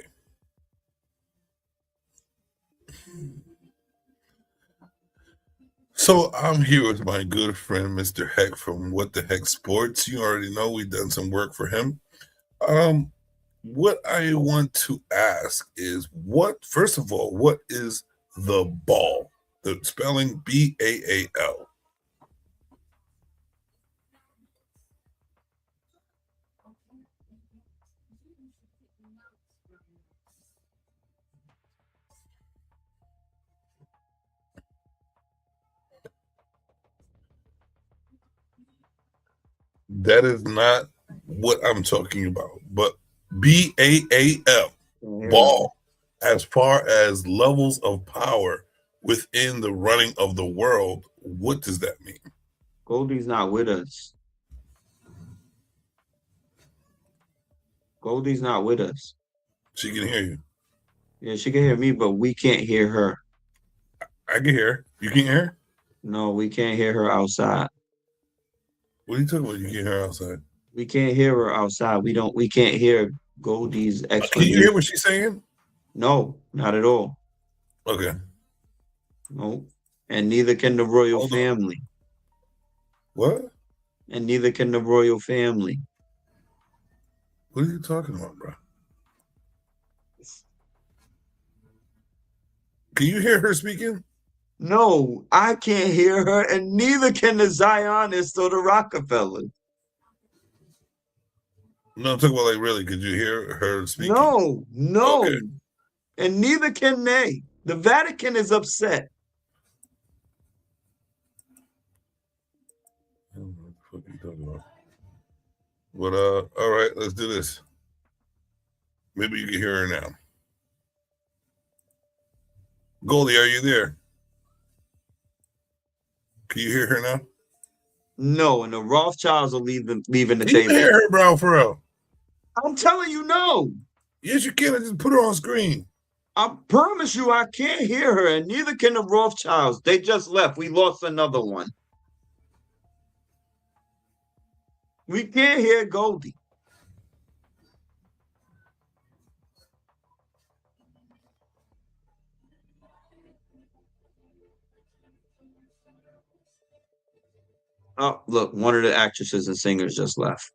So I'm here with my good friend, Mr. Heck from What the Heck Sports. You already know we've done some work for him. What I want to ask is first of all, what is the ball? The spelling BAAL. That is not what I'm talking about, but BAAL, ball, as far as levels of power within the running of the world, what does that mean? Goldie's not with us. Goldie's not with us. She can hear you. Yeah, she can hear me, but we can't hear her. I can hear her. You can hear her? No, we can't hear her outside. What are you talking about? You can't hear her outside? We can't hear her outside. We can't hear Goldie's Can you explanation. hear what she's saying? No, not at all. Okay. No. And neither can the royal Hold on. family. What? And neither can the royal family. What are you talking about, bro? Can you hear her speaking? No, I can't hear her, and neither can the Zionists or the Rockefellers. No, I'm talking about like really. Could you hear her speaking? No, no. Okay. And neither can they. The Vatican is upset. I don't know what the fuck you talking about. But all right, let's do this. Maybe you can hear her now. Goldie, are you there? Can you hear her now? No, and the Rothschilds are leaving the Can you table. hear her, bro, for real? I'm telling you, no. Yes, you can. I just put her on screen. I promise you, I can't hear her, and neither can the Rothschilds. They just left. We lost another one. We can't hear Goldie. Oh, look, one of the actresses and singers just left.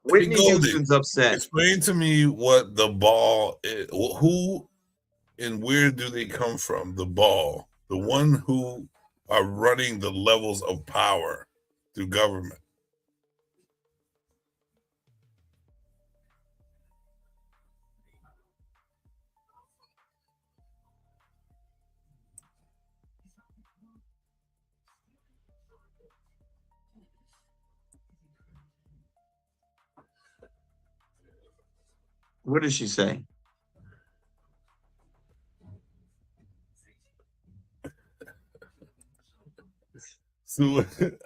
Whitney Goldie, Houston's upset. Explain to me what the ball is. Who and where do they come from? The ball, the one who are running the levels of power through government. What did she say? So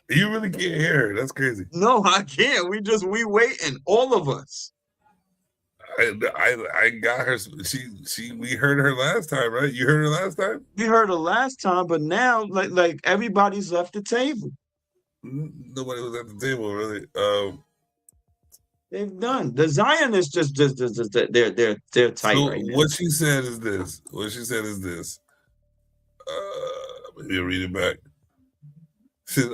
you really can't hear her. That's crazy. No, I can't. We waiting, all of us. I got her. We heard her last time, right? You heard her last time? We heard her last time, but now like everybody's left the table. Nobody was at the table, really. They've done. The Zionists just they're tight So right now. what she said is this. Maybe I'll read it back. She said,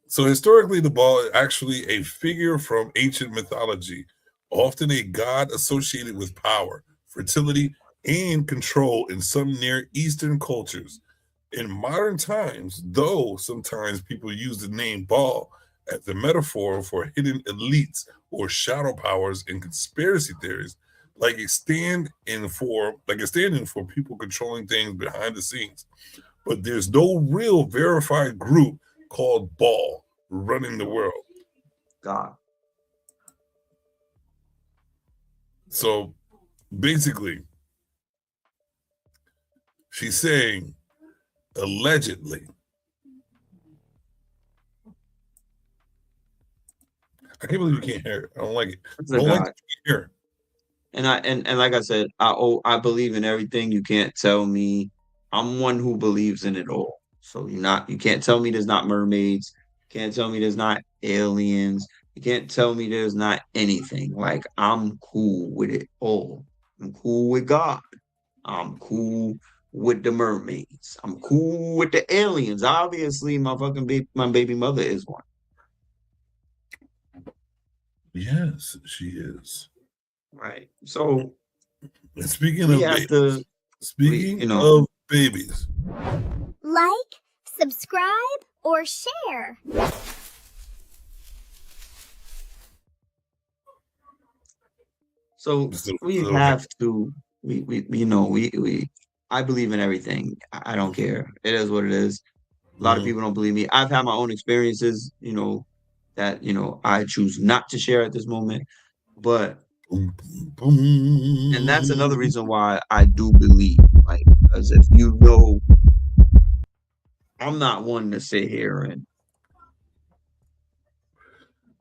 so historically, the ball is actually a figure from ancient mythology, often a god associated with power, fertility, and control in some Near Eastern cultures. In modern times, though sometimes people use the name Baal as a metaphor for hidden elites or shadow powers in conspiracy theories, like a stand-in for people controlling things behind the scenes. But there's no real verified group called Baal running the world. God. So basically, she's saying allegedly. I can't believe you can't hear it. I don't like it. I don't like that you can't hear it. And like I said, I believe in everything. You can't tell me. I'm one who believes in it all. So you can't tell me there's not mermaids. Can't tell me there's not aliens. You can't tell me there's not anything. Like, I'm cool with it all. I'm cool with God. I'm cool with the mermaids. I'm cool with the aliens. Obviously, my baby mother is one. Yes, she is. Right. So, and speaking we of have to, of babies, Like, subscribe, or share. So we have to. I believe in everything. I don't care. It is what it is. A lot of people don't believe me. I've had my own experiences, that I choose not to share at this moment. But and that's another reason why I do believe, like, because if I'm not one to sit here and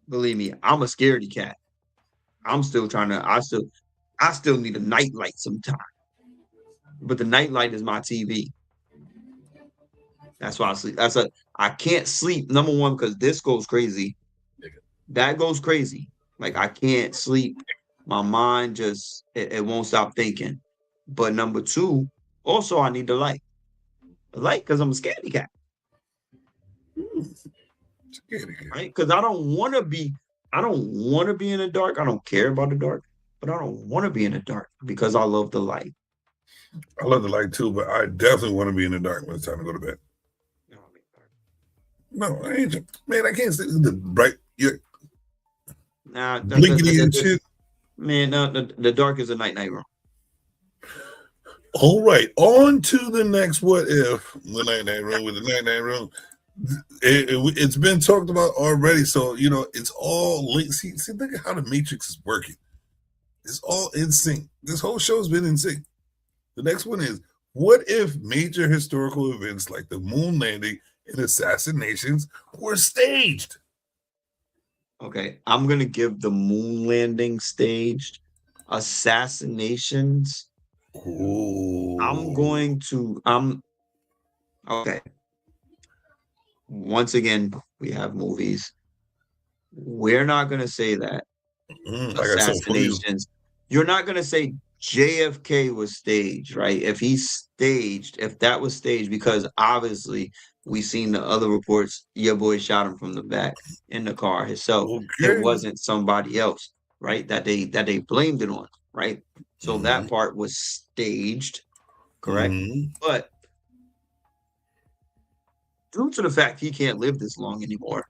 believe me, I'm a scaredy cat. I'm still trying to. I still need a nightlight sometime. But the nightlight is my TV. That's why I sleep. I can't sleep. Number one, because this goes crazy. That goes crazy. Like I can't sleep. My mind just it won't stop thinking. But number two, also I need the light. The light because I'm a scaredy cat. Right? Because I don't want to be in the dark. I don't care about the dark, but I don't want to be in the dark because I love the light. I love the light too, but I definitely want to be in the dark when it's time to go to bed. No, I ain't, man. I can't see the bright. Nah, blinking and shit. Man, no, the dark is a night room. All right, on to the next what if the night room with the night room. It's been talked about already, so you know it's all linked. See, look at how the Matrix is working. It's all in sync. This whole show's been in sync. The next one is what if major historical events like the moon landing and assassinations were staged? Okay, I'm gonna give the moon landing staged. Assassinations. Ooh. Okay. Once again, we have movies. We're not gonna say that. Assassinations. You're not gonna say JFK was staged, right? If that was staged, because obviously we seen the other reports, your boy shot him from the back in the car himself. Okay. It wasn't somebody else, right? That they blamed it on, right? So that part was staged, correct? But due to the fact he can't live this long anymore,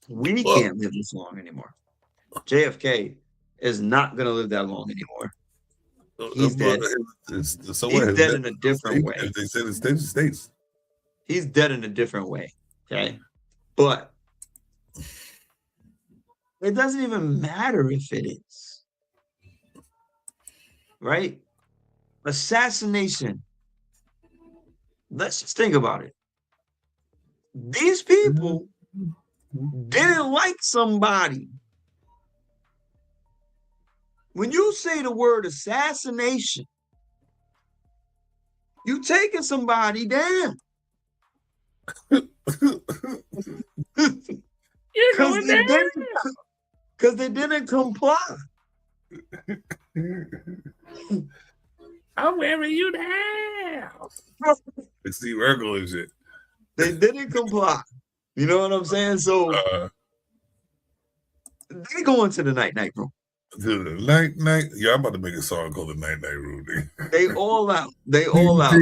we can't live this long anymore. JFK is not going to live that long anymore. He's dead. He's dead in a different way. They said it's states. He's dead in a different way. Okay. But it doesn't even matter if it is. Right? Assassination. Let's just think about it. These people didn't like somebody. When you say the word assassination, you taking somebody down. Because they didn't comply. I'm wearing you down. It's Steve Urkel and shit. They didn't comply. You know what I'm saying? So they go into the night room. To the night. Yeah, I'm about to make a song called the night room. They all out. They all out.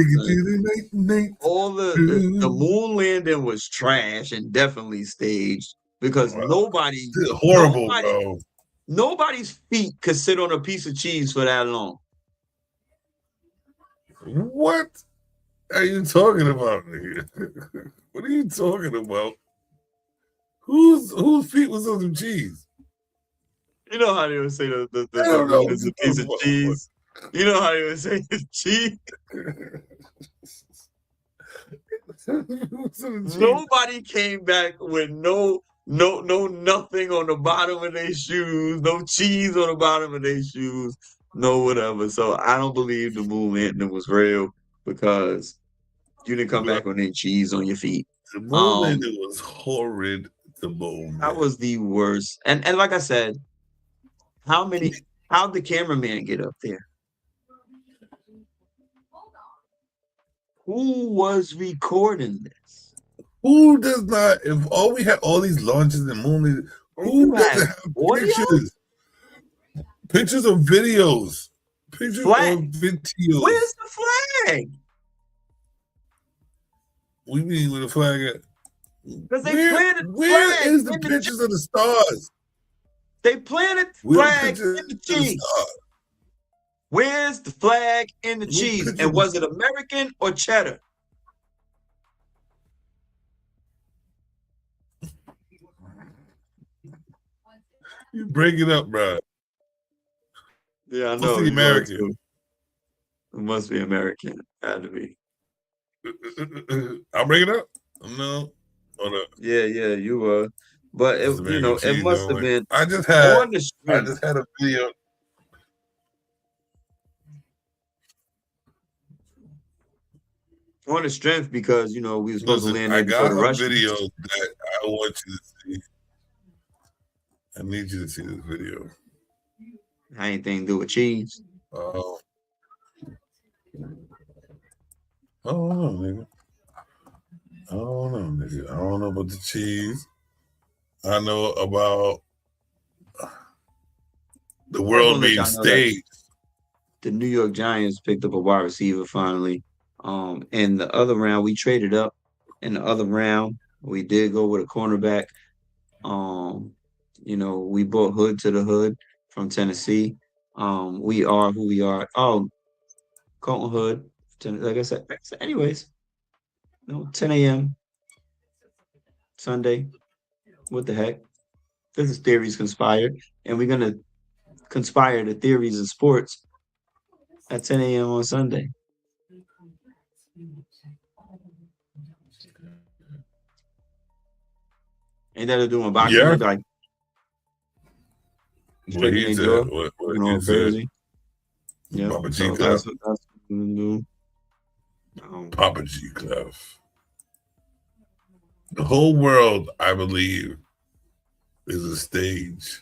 All the moon landing was trash and definitely staged because nobody's feet could sit on a piece of cheese for that long. What are you talking about? What are you talking about? Whose feet was on some cheese? You know how they would say the is a piece of cheese. You know how they would say it's cheese. Nobody came back with no nothing on the bottom of their shoes, no cheese on the bottom of their shoes, no whatever. So I don't believe the moon landing was real because you didn't come back with any cheese on your feet. The moon landing was horrid. The moon. That was the worst. And like I said, how'd the cameraman get up there? Who was recording this? Who does not? If all we had all these launches and moon, who doesn't have pictures? Pictures of videos. Pictures of videos. Where's the flag? We mean with the flag at? Because they planted the where flag is the pictures of the stars? They planted the flag in the cheese. Where's the flag in the cheese? And was it American or cheddar? You break it up, bro. Yeah, I know. It's American. It must be American. Had to be. I'll bring it up. No. Hold up. Yeah, you were. But it must have been. I just had a video. on the strength because we were supposed to land I there before got the a Russians. video that I want you to see. I need you to see this video. Anything to do with cheese? Oh, no, nigga. I don't know, nigga. I don't know about the cheese. I know about the world being staged. The New York Giants picked up a wide receiver finally. In the other round, we traded up. In the other round, we did go with a cornerback. We bought Hood to the Hood from Tennessee. We are who we are. Oh, Colton Hood. Like I said, anyways, 10 a.m. Sunday. What the heck? This is Theories Conspired, and we're gonna conspire the theories of sports at 10 a.m. on Sunday. Ain't that a doing boxing? Yeah. Like What he said. What he said. Yeah, Papa G. so Clef. that's what we're gonna do. Papa G. Clef. The whole world, I believe, is a stage.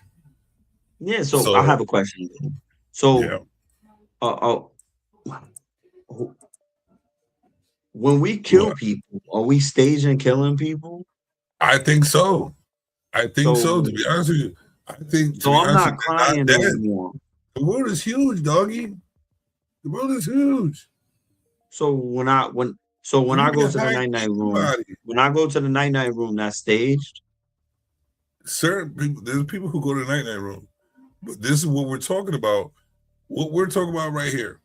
Yeah, so I have a question. So, when we kill people, are we staging killing people? I think so. To be honest with you, I think. So I'm not crying anymore. The world is huge, doggy. The world is huge. So when I go to the night room, that's staged. Certain people, there's people who go to the night room, but this is what we're talking about. What we're talking about right here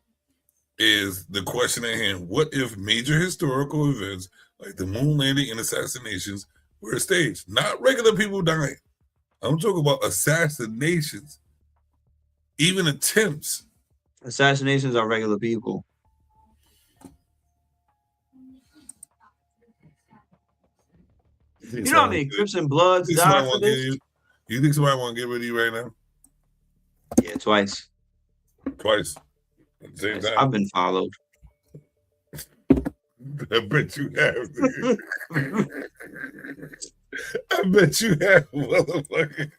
is the question at hand: what if major historical events like the moon landing and assassinations were staged? Not regular people dying. I'm talking about assassinations, even attempts. Assassinations are regular people. You know how many Crips and Bloods died for this? You think somebody want to get rid of you right now? Yeah, twice. Twice. At the same time. I've been followed. I bet you have. I bet you have, motherfucker.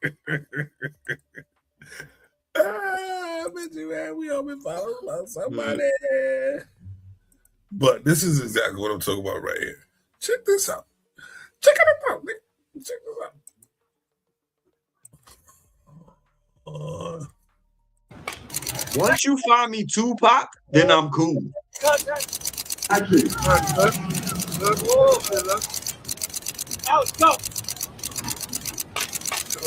I bet you have. We all been followed by somebody. But this is exactly what I'm talking about right here. Check this out. Check it out, nigga. Check this out. Once you find me Tupac, then I'm cool. Actually, out, go.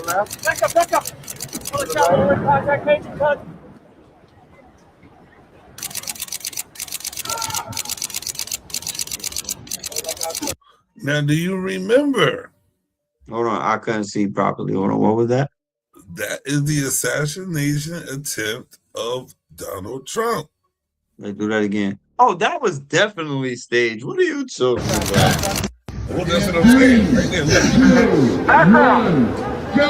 Back up. Pull it down, we're in contact, major cut. Now, do you remember? Hold on, I couldn't see properly. Hold on, what was that? That is the assassination attempt of Donald Trump. Let's do that again. Oh, that was definitely staged. What are you talking about? Well, that's what I'm saying. Right there. Back up. Go.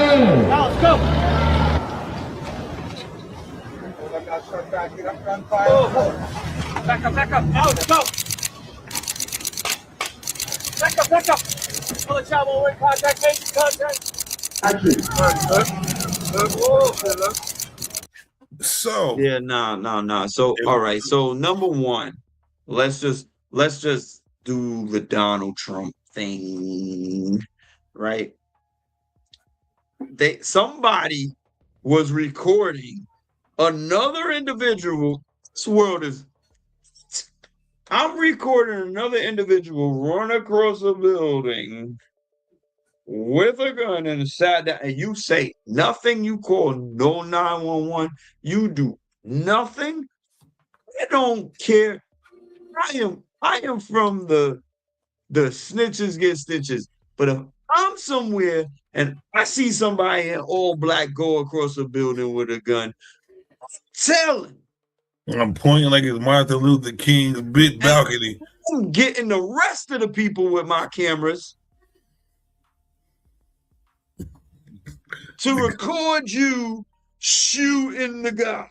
Alex, go. Back up. Alex, go. Back up. Pull the channel, we're in contact, major contact. Actually, so yeah, no. So all right. So number one, let's just do the Donald Trump thing, right? Somebody was recording another individual. This world is. I'm recording another individual run across a building with a gun and sat down, and you say nothing. You call no 911. You do nothing. I don't care. I am from the snitches get stitches. But if I'm somewhere and I see somebody in all black go across a building with a gun, tell him. I'm pointing like it's Martin Luther King's big balcony. I'm getting the rest of the people with my cameras to record you shooting the guy.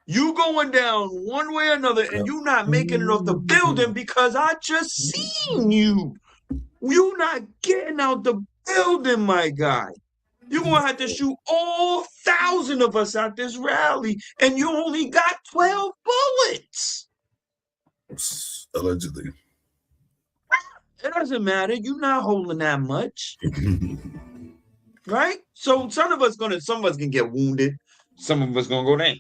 You going down one way or another, and you not making it off the building because I just seen you. You not getting out the building, my guy. You're gonna have to shoot all 1,000 of us at this rally, and you only got 12 bullets. Allegedly. It doesn't matter. You're not holding that much. Right? So some of us can get wounded. Some of us gonna go down.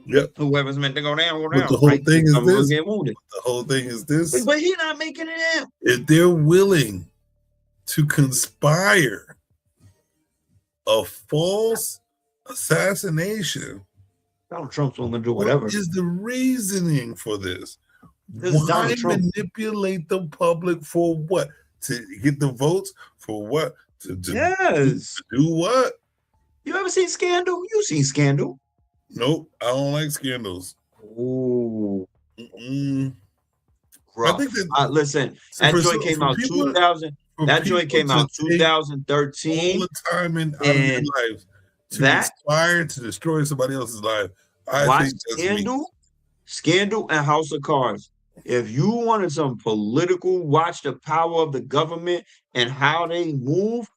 Yep. Whoever's meant to go down, go But down. the whole right? thing is Some of us this. get wounded. The whole thing is this. But he's not making it out. If they're willing to conspire a false assassination, Donald Trump's willing to do whatever. What is the reasoning for this? This is Why Donald Trump. manipulate the public for what? To get the votes for what? To Yes. do what? You ever seen Scandal? You seen Scandal? Nope, I don't like scandals. Ooh. I Rough. think that Listen, so that for joint some- came for out people- 2000. for That joint people came out to take 2013. all the time out of their and life to that- conspire to destroy somebody else's life. I Watch think that's weak. Scandal, and House of Cards. If you wanted some political, watch the power of the government and how they move.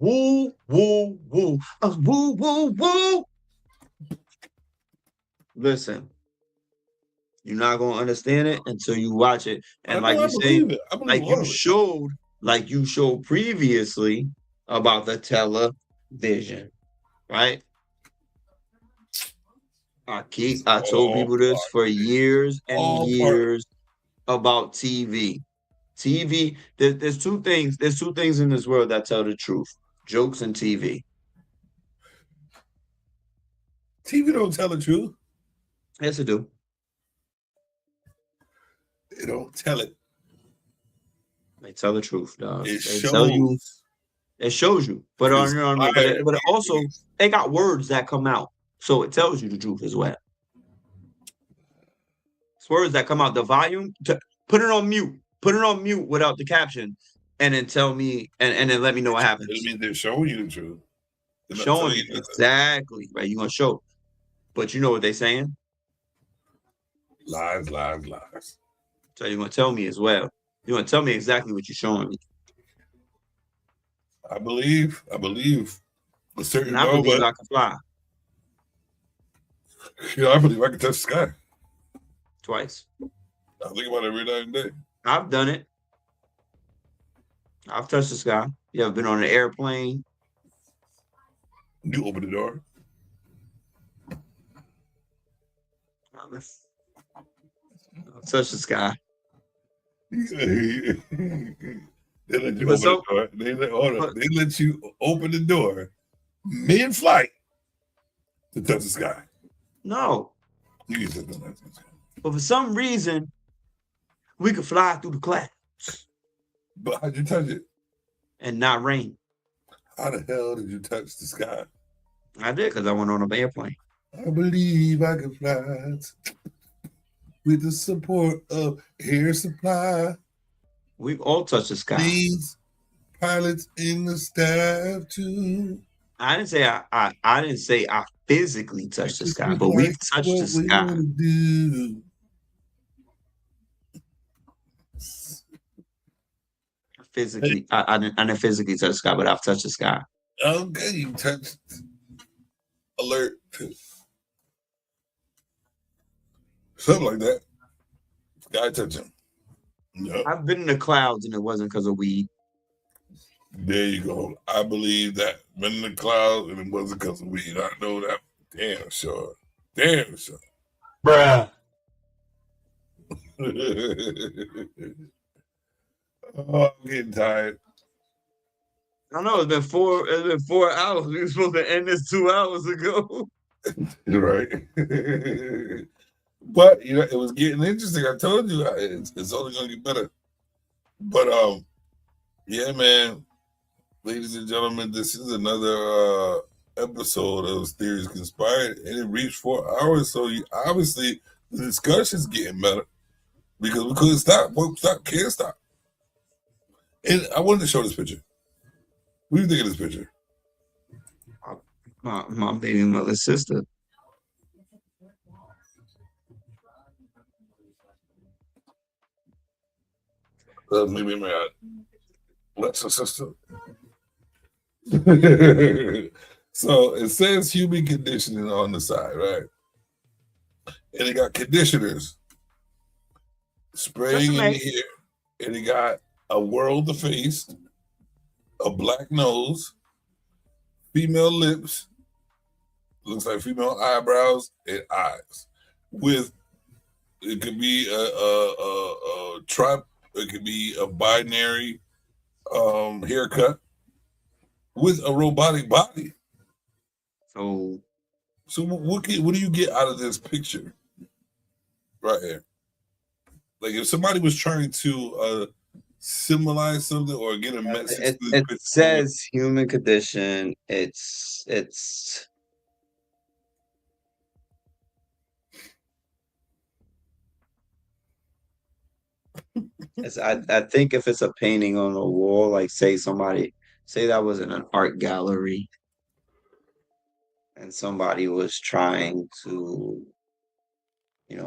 Woo, woo, woo. Woo, woo, woo. Listen, you're not gonna understand it until you watch it. And I like know, you I say, believe it. I believe all of it. like you showed previously about the television, right? I told people this for years and All part. years about TV. TV, there's two things. There's two things in this world that tell the truth: jokes and TV. TV don't tell the truth. Yes, it do. They don't tell it. They tell the truth, dog. It They shows. tell you. It shows you, but It's you know what I mean? fire. But it also they got words that come out, so it tells you the truth as well. It's words that come out. The volume. Put it on mute. Put it on mute without the caption, and then tell me, and then let me know what happens. It means they're showing you the truth. They're not Showing telling you nothing. exactly right. You're gonna show, but you know what they saying. Lies, lies, lies. So you're gonna tell me as well. You're gonna tell me exactly what you're showing me. I believe a certain And I believe moment. I can fly Yeah, I believe I can touch the sky. twice. I think about it every night and day. I've done it. I've touched the sky. You ever been on an airplane? You open the door. I've touched the sky. They let you But open the door. They let you open the door mid-flight to touch the sky. No, You can touch the sky. but for some reason, we could fly through the clouds But how'd you touch it? and not rain. How the hell did you touch the sky? I did because I went on an airplane. I believe I can fly with the support of air supply. We've all touched the sky. These pilots in the staff too. I didn't say I didn't say I physically touched the sky, but we've touched the sky. Do. Physically, I didn't physically touch the sky, but I've touched the sky. Okay, you touched alert. Something like that. Sky touching. No. I've been in the clouds and it wasn't because of weed. There you go. I believe that. Been in the clouds and it wasn't because of weed. I know that. Damn sure. Damn sure. Bruh. Oh, I'm getting tired. I know it's been 4 hours. We were supposed to end this 2 hours ago. You're right. But you know, it was getting interesting. I told you it's only gonna get better. But yeah, man. Ladies and gentlemen, this is another episode of Theories Conspired, and it reached 4 hours. So obviously the discussion's getting better because we couldn't stop. Won't stop, can't stop. And I wanted to show this picture. What do you think of this picture? My baby mother's sister. Maybe my Alexa sister. So it says human conditioning on the side, right? And it got conditioners spraying in the ear, and it got a world of face, a black nose, female lips, looks like female eyebrows and eyes. With it could be a trap, it could be a binary haircut with a robotic body. So what do you get out of this picture right here? Like if somebody was trying to symbolize something or get a message, it says human condition. I think if it's a painting on a wall, like say that was in an art gallery and somebody was trying to,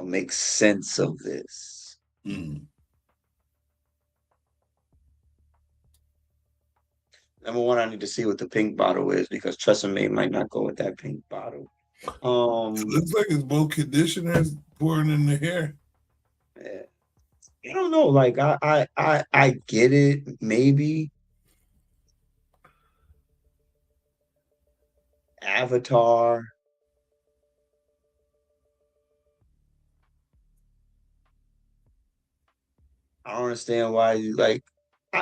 make sense of this. Number one, I need to see what the pink bottle is because Tresemme might not go with that pink bottle. It looks like it's both conditioners pouring in the hair. Yeah. I don't know. Like I get it, maybe. Avatar. I don't understand why you like.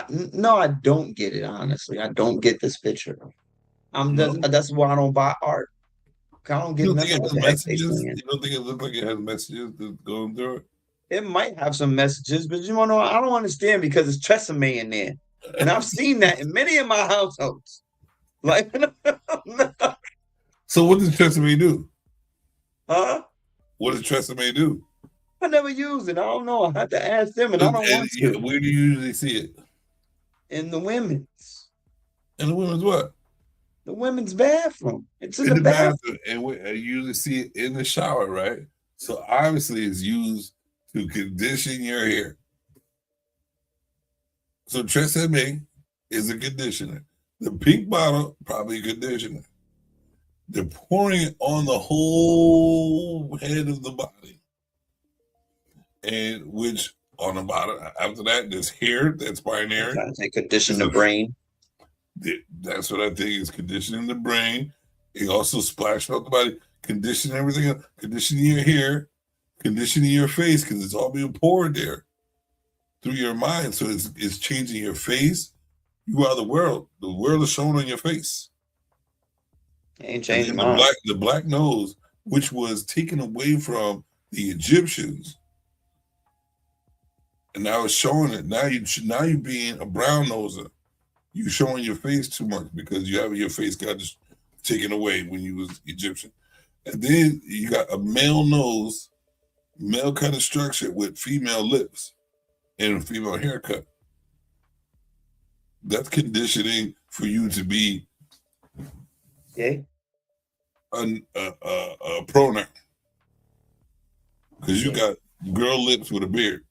No, I don't get it. Honestly, I don't get this picture. That's why I don't buy art. I don't get nothing with the heck they saying. You don't think it looks like it has messages that's going through it? It might have some messages, but you want to know? I don't understand because it's Tresemme in there, and I've seen that in many of my households. Like, so what does Tresemme do? Huh? What does Tresemme do? I never use it. I don't know. I have to ask them, and I don't want to. Where do you usually see it? In the women's. In the women's what? The women's bathroom. It's in the bathroom. And I usually see it in the shower, right? So obviously it's used to condition your hair. So Tresemme is a conditioner. The pink bottle, probably a conditioner. They're pouring it on the whole head of the body. And which on the bottom, after that, there's hair that's binary. They condition the brain. That's what I think is conditioning the brain. It also splashed out the body, condition everything up, conditioning your hair, conditioning your face, because it's all being poured there through your mind. So it's changing your face. You are the world. The world is shown on your face. Ain't changing mine. The black nose, which was taken away from the Egyptians, and now it's showing it. Now you being a brown noser. You showing your face too much because you have your face got just taken away when you was Egyptian. And then you got a male nose, male kind of structure with female lips and a female haircut. That's conditioning for you to be a pronoun. Because you got girl lips with a beard.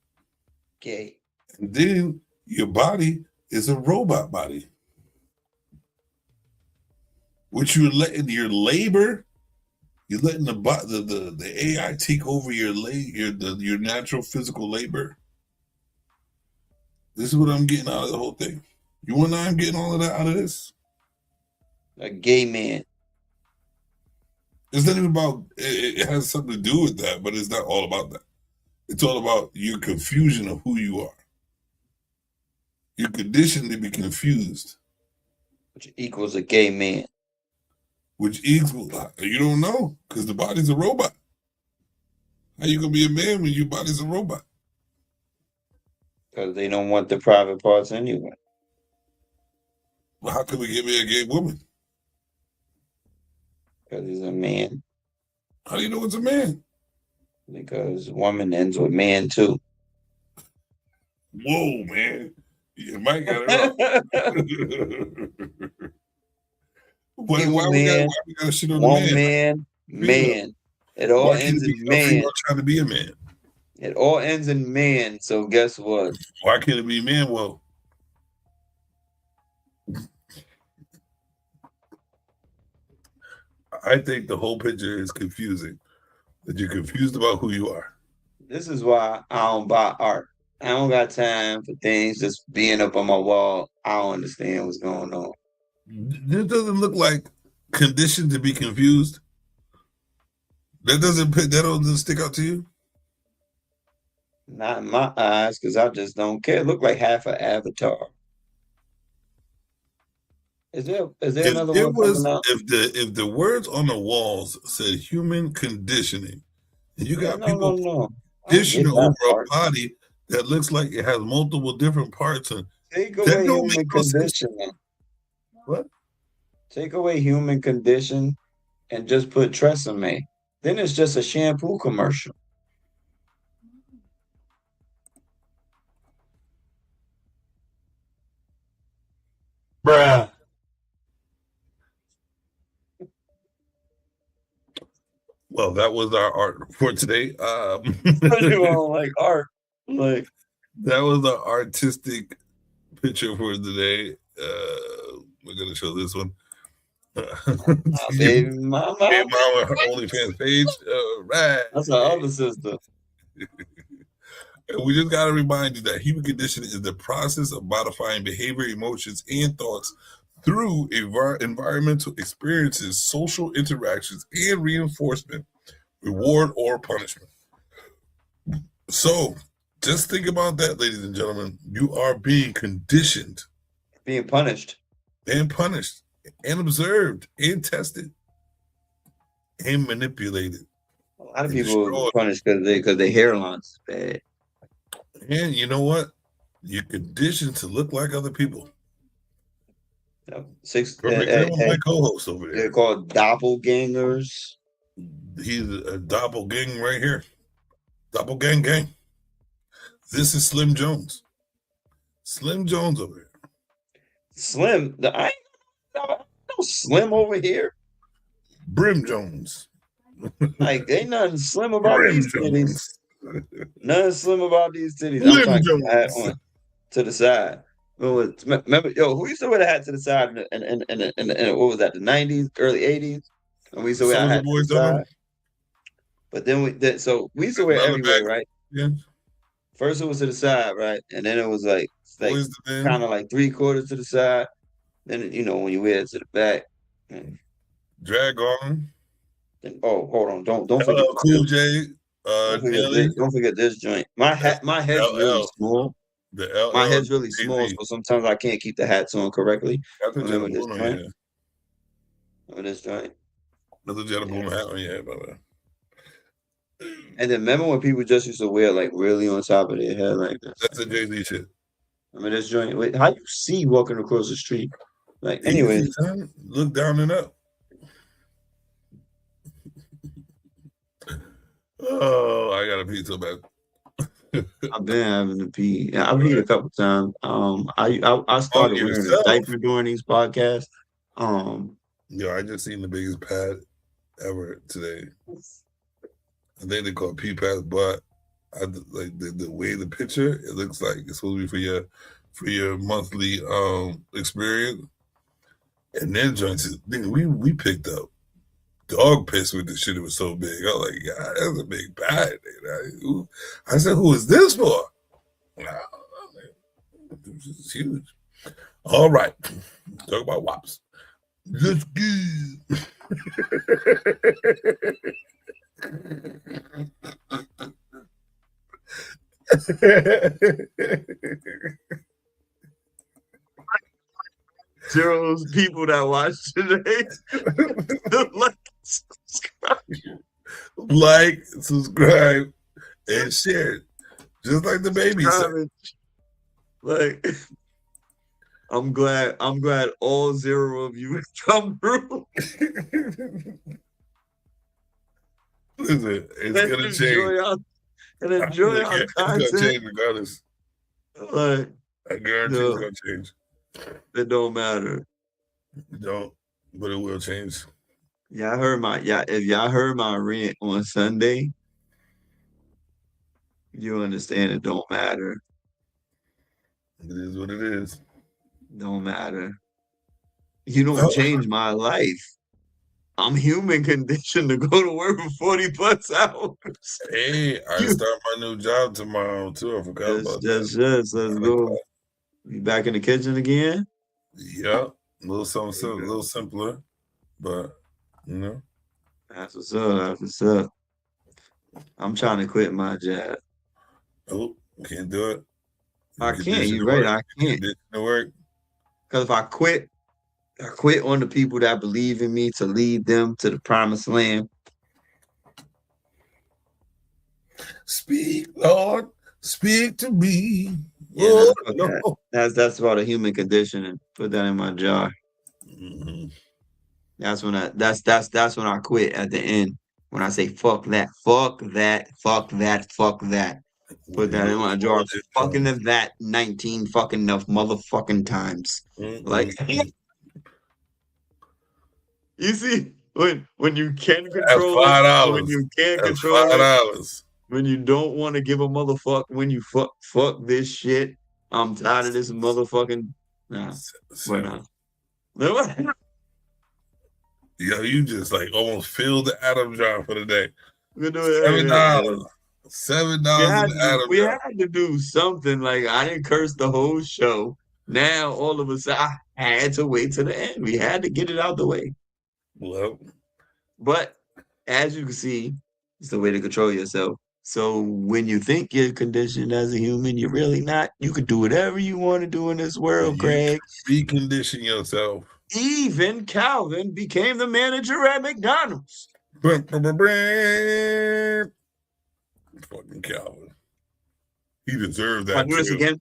Okay. And then your body is a robot body, which you're letting your labor, you're letting the AI take over your natural physical labor. This is what I'm getting out of the whole thing. You want to know I'm getting all of that out of this? A gay man. It's not even about, it has something to do with that, but it's not all about that. It's all about your confusion of who you are. You're conditioned to be confused. Which equals a gay man. Which equals, you don't know, because the body's a robot. How you going to be a man when your body's a robot? Because they don't want the private parts anyway. Well, how can we give me a gay woman? Because he's a man. How do you know it's a man? Because woman ends with man too. Whoa, man. You might got it wrong. why we gotta shit on the man? Man. It all ends in man. Trying to be a man. It all ends in man. So guess what? Why can't it be Manuel? I think the whole picture is confusing. That you're confused about who you are. This is why I don't buy art. I don't got time for things just being up on my wall. I don't understand what's going on. This doesn't look like conditioned to be confused. That doesn't stick out to you. Not in my eyes, because I just don't care. It look like half an Avatar. Is there another one coming out? If the words on the walls said human conditioning, and you got people conditioning over a body that looks like it has multiple different parts, and Take that away don't human make no sense. conditioning. What? Take away human condition and just put Tresemme. Then it's just a shampoo commercial. Bruh. Well, that was our art for today. You don't like art. Like that was our artistic picture for today. We're gonna show this one. baby mama. Baby mama, her OnlyFans page. Right. That's our other sister. And we just gotta remind you that human conditioning is the process of modifying behavior, emotions, and thoughts through environmental experiences, social interactions, and reinforcement, reward or punishment. So just think about that, ladies and gentlemen. You are being conditioned, being punished, and observed, and tested, and manipulated. A lot of people are punished because their hairline's bad. And you know what? You're conditioned to look like other people. My co-host over there. They're called doppelgangers. He's a doppelgang right here. Doppelgang gang. This is Slim Jones. Slim Jones over here. Slim? I ain't no Slim over here. Brim Jones. Like, ain't nothing slim about these titties. Nothing slim about these titties. I'm trying to get the hat on to the side. Remember, who used to wear the hat to the side and what was that, the 90s, early 80s? And we used to wear a hat to the side. But then we used to wear it everywhere, right? Yeah. First it was to the side, right? And then it was like kind of like 3/4 to the side. Then when you wear it to the back. Drag on. Hold on. Don't forget Cool J. Don't forget this joint. My head's really small. My head's really small, so sometimes I can't keep the hats on correctly. Remember this joint? Remember this joint? Another gentleman hat on your head, brother. And then remember when people just used to wear like really on top of their head like this? That's a Jay-Z shit. Remember this joint? Wait, how you see walking across the street? Like, anyways. Look down and up. Oh, I gotta pee so bad. I've been having to pee. I've peed a couple times. I started wearing a diaper during these podcasts. Yo, I just seen the biggest pad ever today. I think they call it pee pads, but I like the way the picture, it looks like it's supposed to be for your monthly experience. And then joints, we picked up dog piss with this shit. It was so big. I was like, God, that's a big pad. I said, who is this for? This is huge. All right. Talk about WAPs. Let's go. Zero's people that watch today. Like, subscribe, and share. Just like the baby said. Like, I'm glad all 0 of you come through. Listen, it's gonna change. Enjoy our content. It's gonna change regardless. Like, I guarantee it's gonna change. It don't matter. It don't, but it will change. If y'all heard my rant on Sunday, You understand it don't matter. It is what it is. Don't matter. You don't change my life. I'm human conditioned to go to work for 40 plus hours. Hey, I start my new job tomorrow too. I forgot about that. Let's go. You back in the kitchen again? Yeah, a little something, a little simpler, but you know. That's what's up. That's what's up. I'm trying to quit my job. Oh, can't do it. I can't. You're right. I can't. Work. Because if I quit on the people that believe in me to lead them to the promised land. Speak, Lord. Speak to me. Yeah, that's about a human condition, and put that in my jar. Mm-hmm. That's when I quit at the end. When I say fuck that. Put that in my jar. Fucking that 19 fucking enough motherfucking times. Mm-hmm. Like you see, when you can control $5. when you can't control $5. When you don't want to give a motherfucker, when you fuck this shit, I'm tired of this motherfucking Yo, you just like almost filled the Adam jar for the day. $7. $7 We had to do something. Like I didn't curse the whole show. Now all of a sudden I had to wait to the end. We had to get it out the way. Well, but as you can see, it's the way to control yourself. So when you think you're conditioned as a human, you're really not. You can do whatever you want to do in this world, Craig. Recondition yourself. Even Calvin became the manager at McDonald's. Fucking Calvin. He deserved that. If I do this again,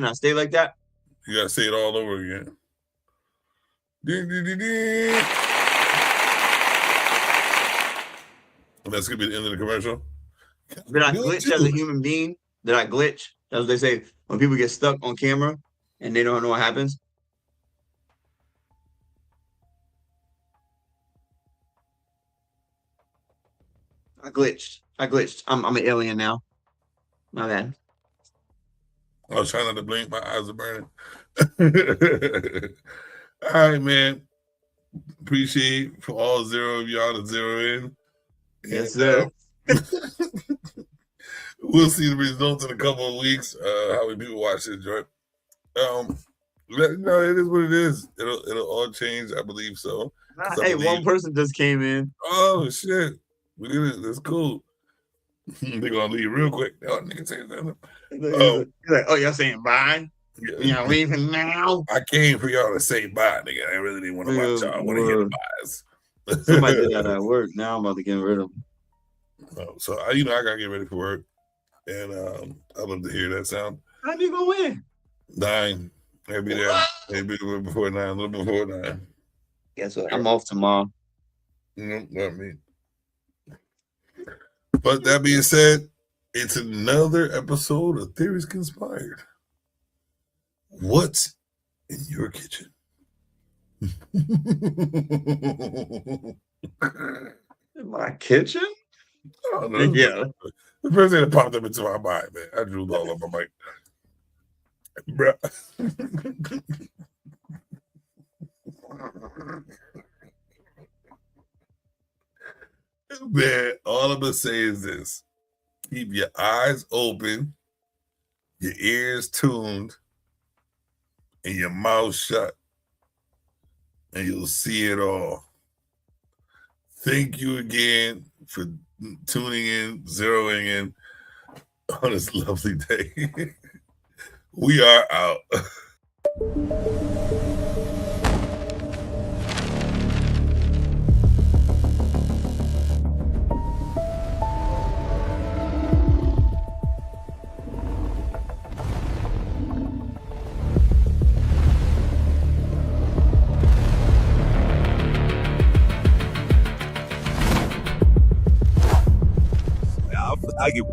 and I stay like that, you gotta say it all over again. Ding, ding, ding, ding. That's gonna be the end of the commercial. Did I glitch as a human being? Did I glitch? That's what they say when people get stuck on camera and they don't know what happens. I glitched. I'm an alien now. My bad. I was trying not to blink. My eyes are burning. All right, man. Appreciate for all 0 of y'all to zero in. Yes, sir. We'll see the results in a couple of weeks. How many people watch this joint? No, it is what it is. It'll all change. I believe so. Hey, one person just came in. Oh shit. We did it. That's cool. They're gonna leave real quick. Oh, nigga say something. He's like, oh, y'all saying bye? Y'all leaving now? I came for y'all to say bye, nigga. I really didn't want to watch y'all. I want to hear the byes. Somebody did that at work. Now I'm about to get rid of them. So I gotta get ready for work, and I'd love to hear that sound. How do you go in? 9. I'll be there. Maybe before 9. A little before 9. Guess what? I'm off tomorrow. Not me. But that being said, it's another episode of Theories Conspired. What's in your kitchen? In my kitchen? Oh, no, yeah. The first thing that popped up into my mind, man. I drew all over my mic. Bruh. Man, all I'm gonna say is this: keep your eyes open, your ears tuned, and your mouth shut, and you'll see it all. Thank you again for tuning in, zeroing in on this lovely day. We are out. I get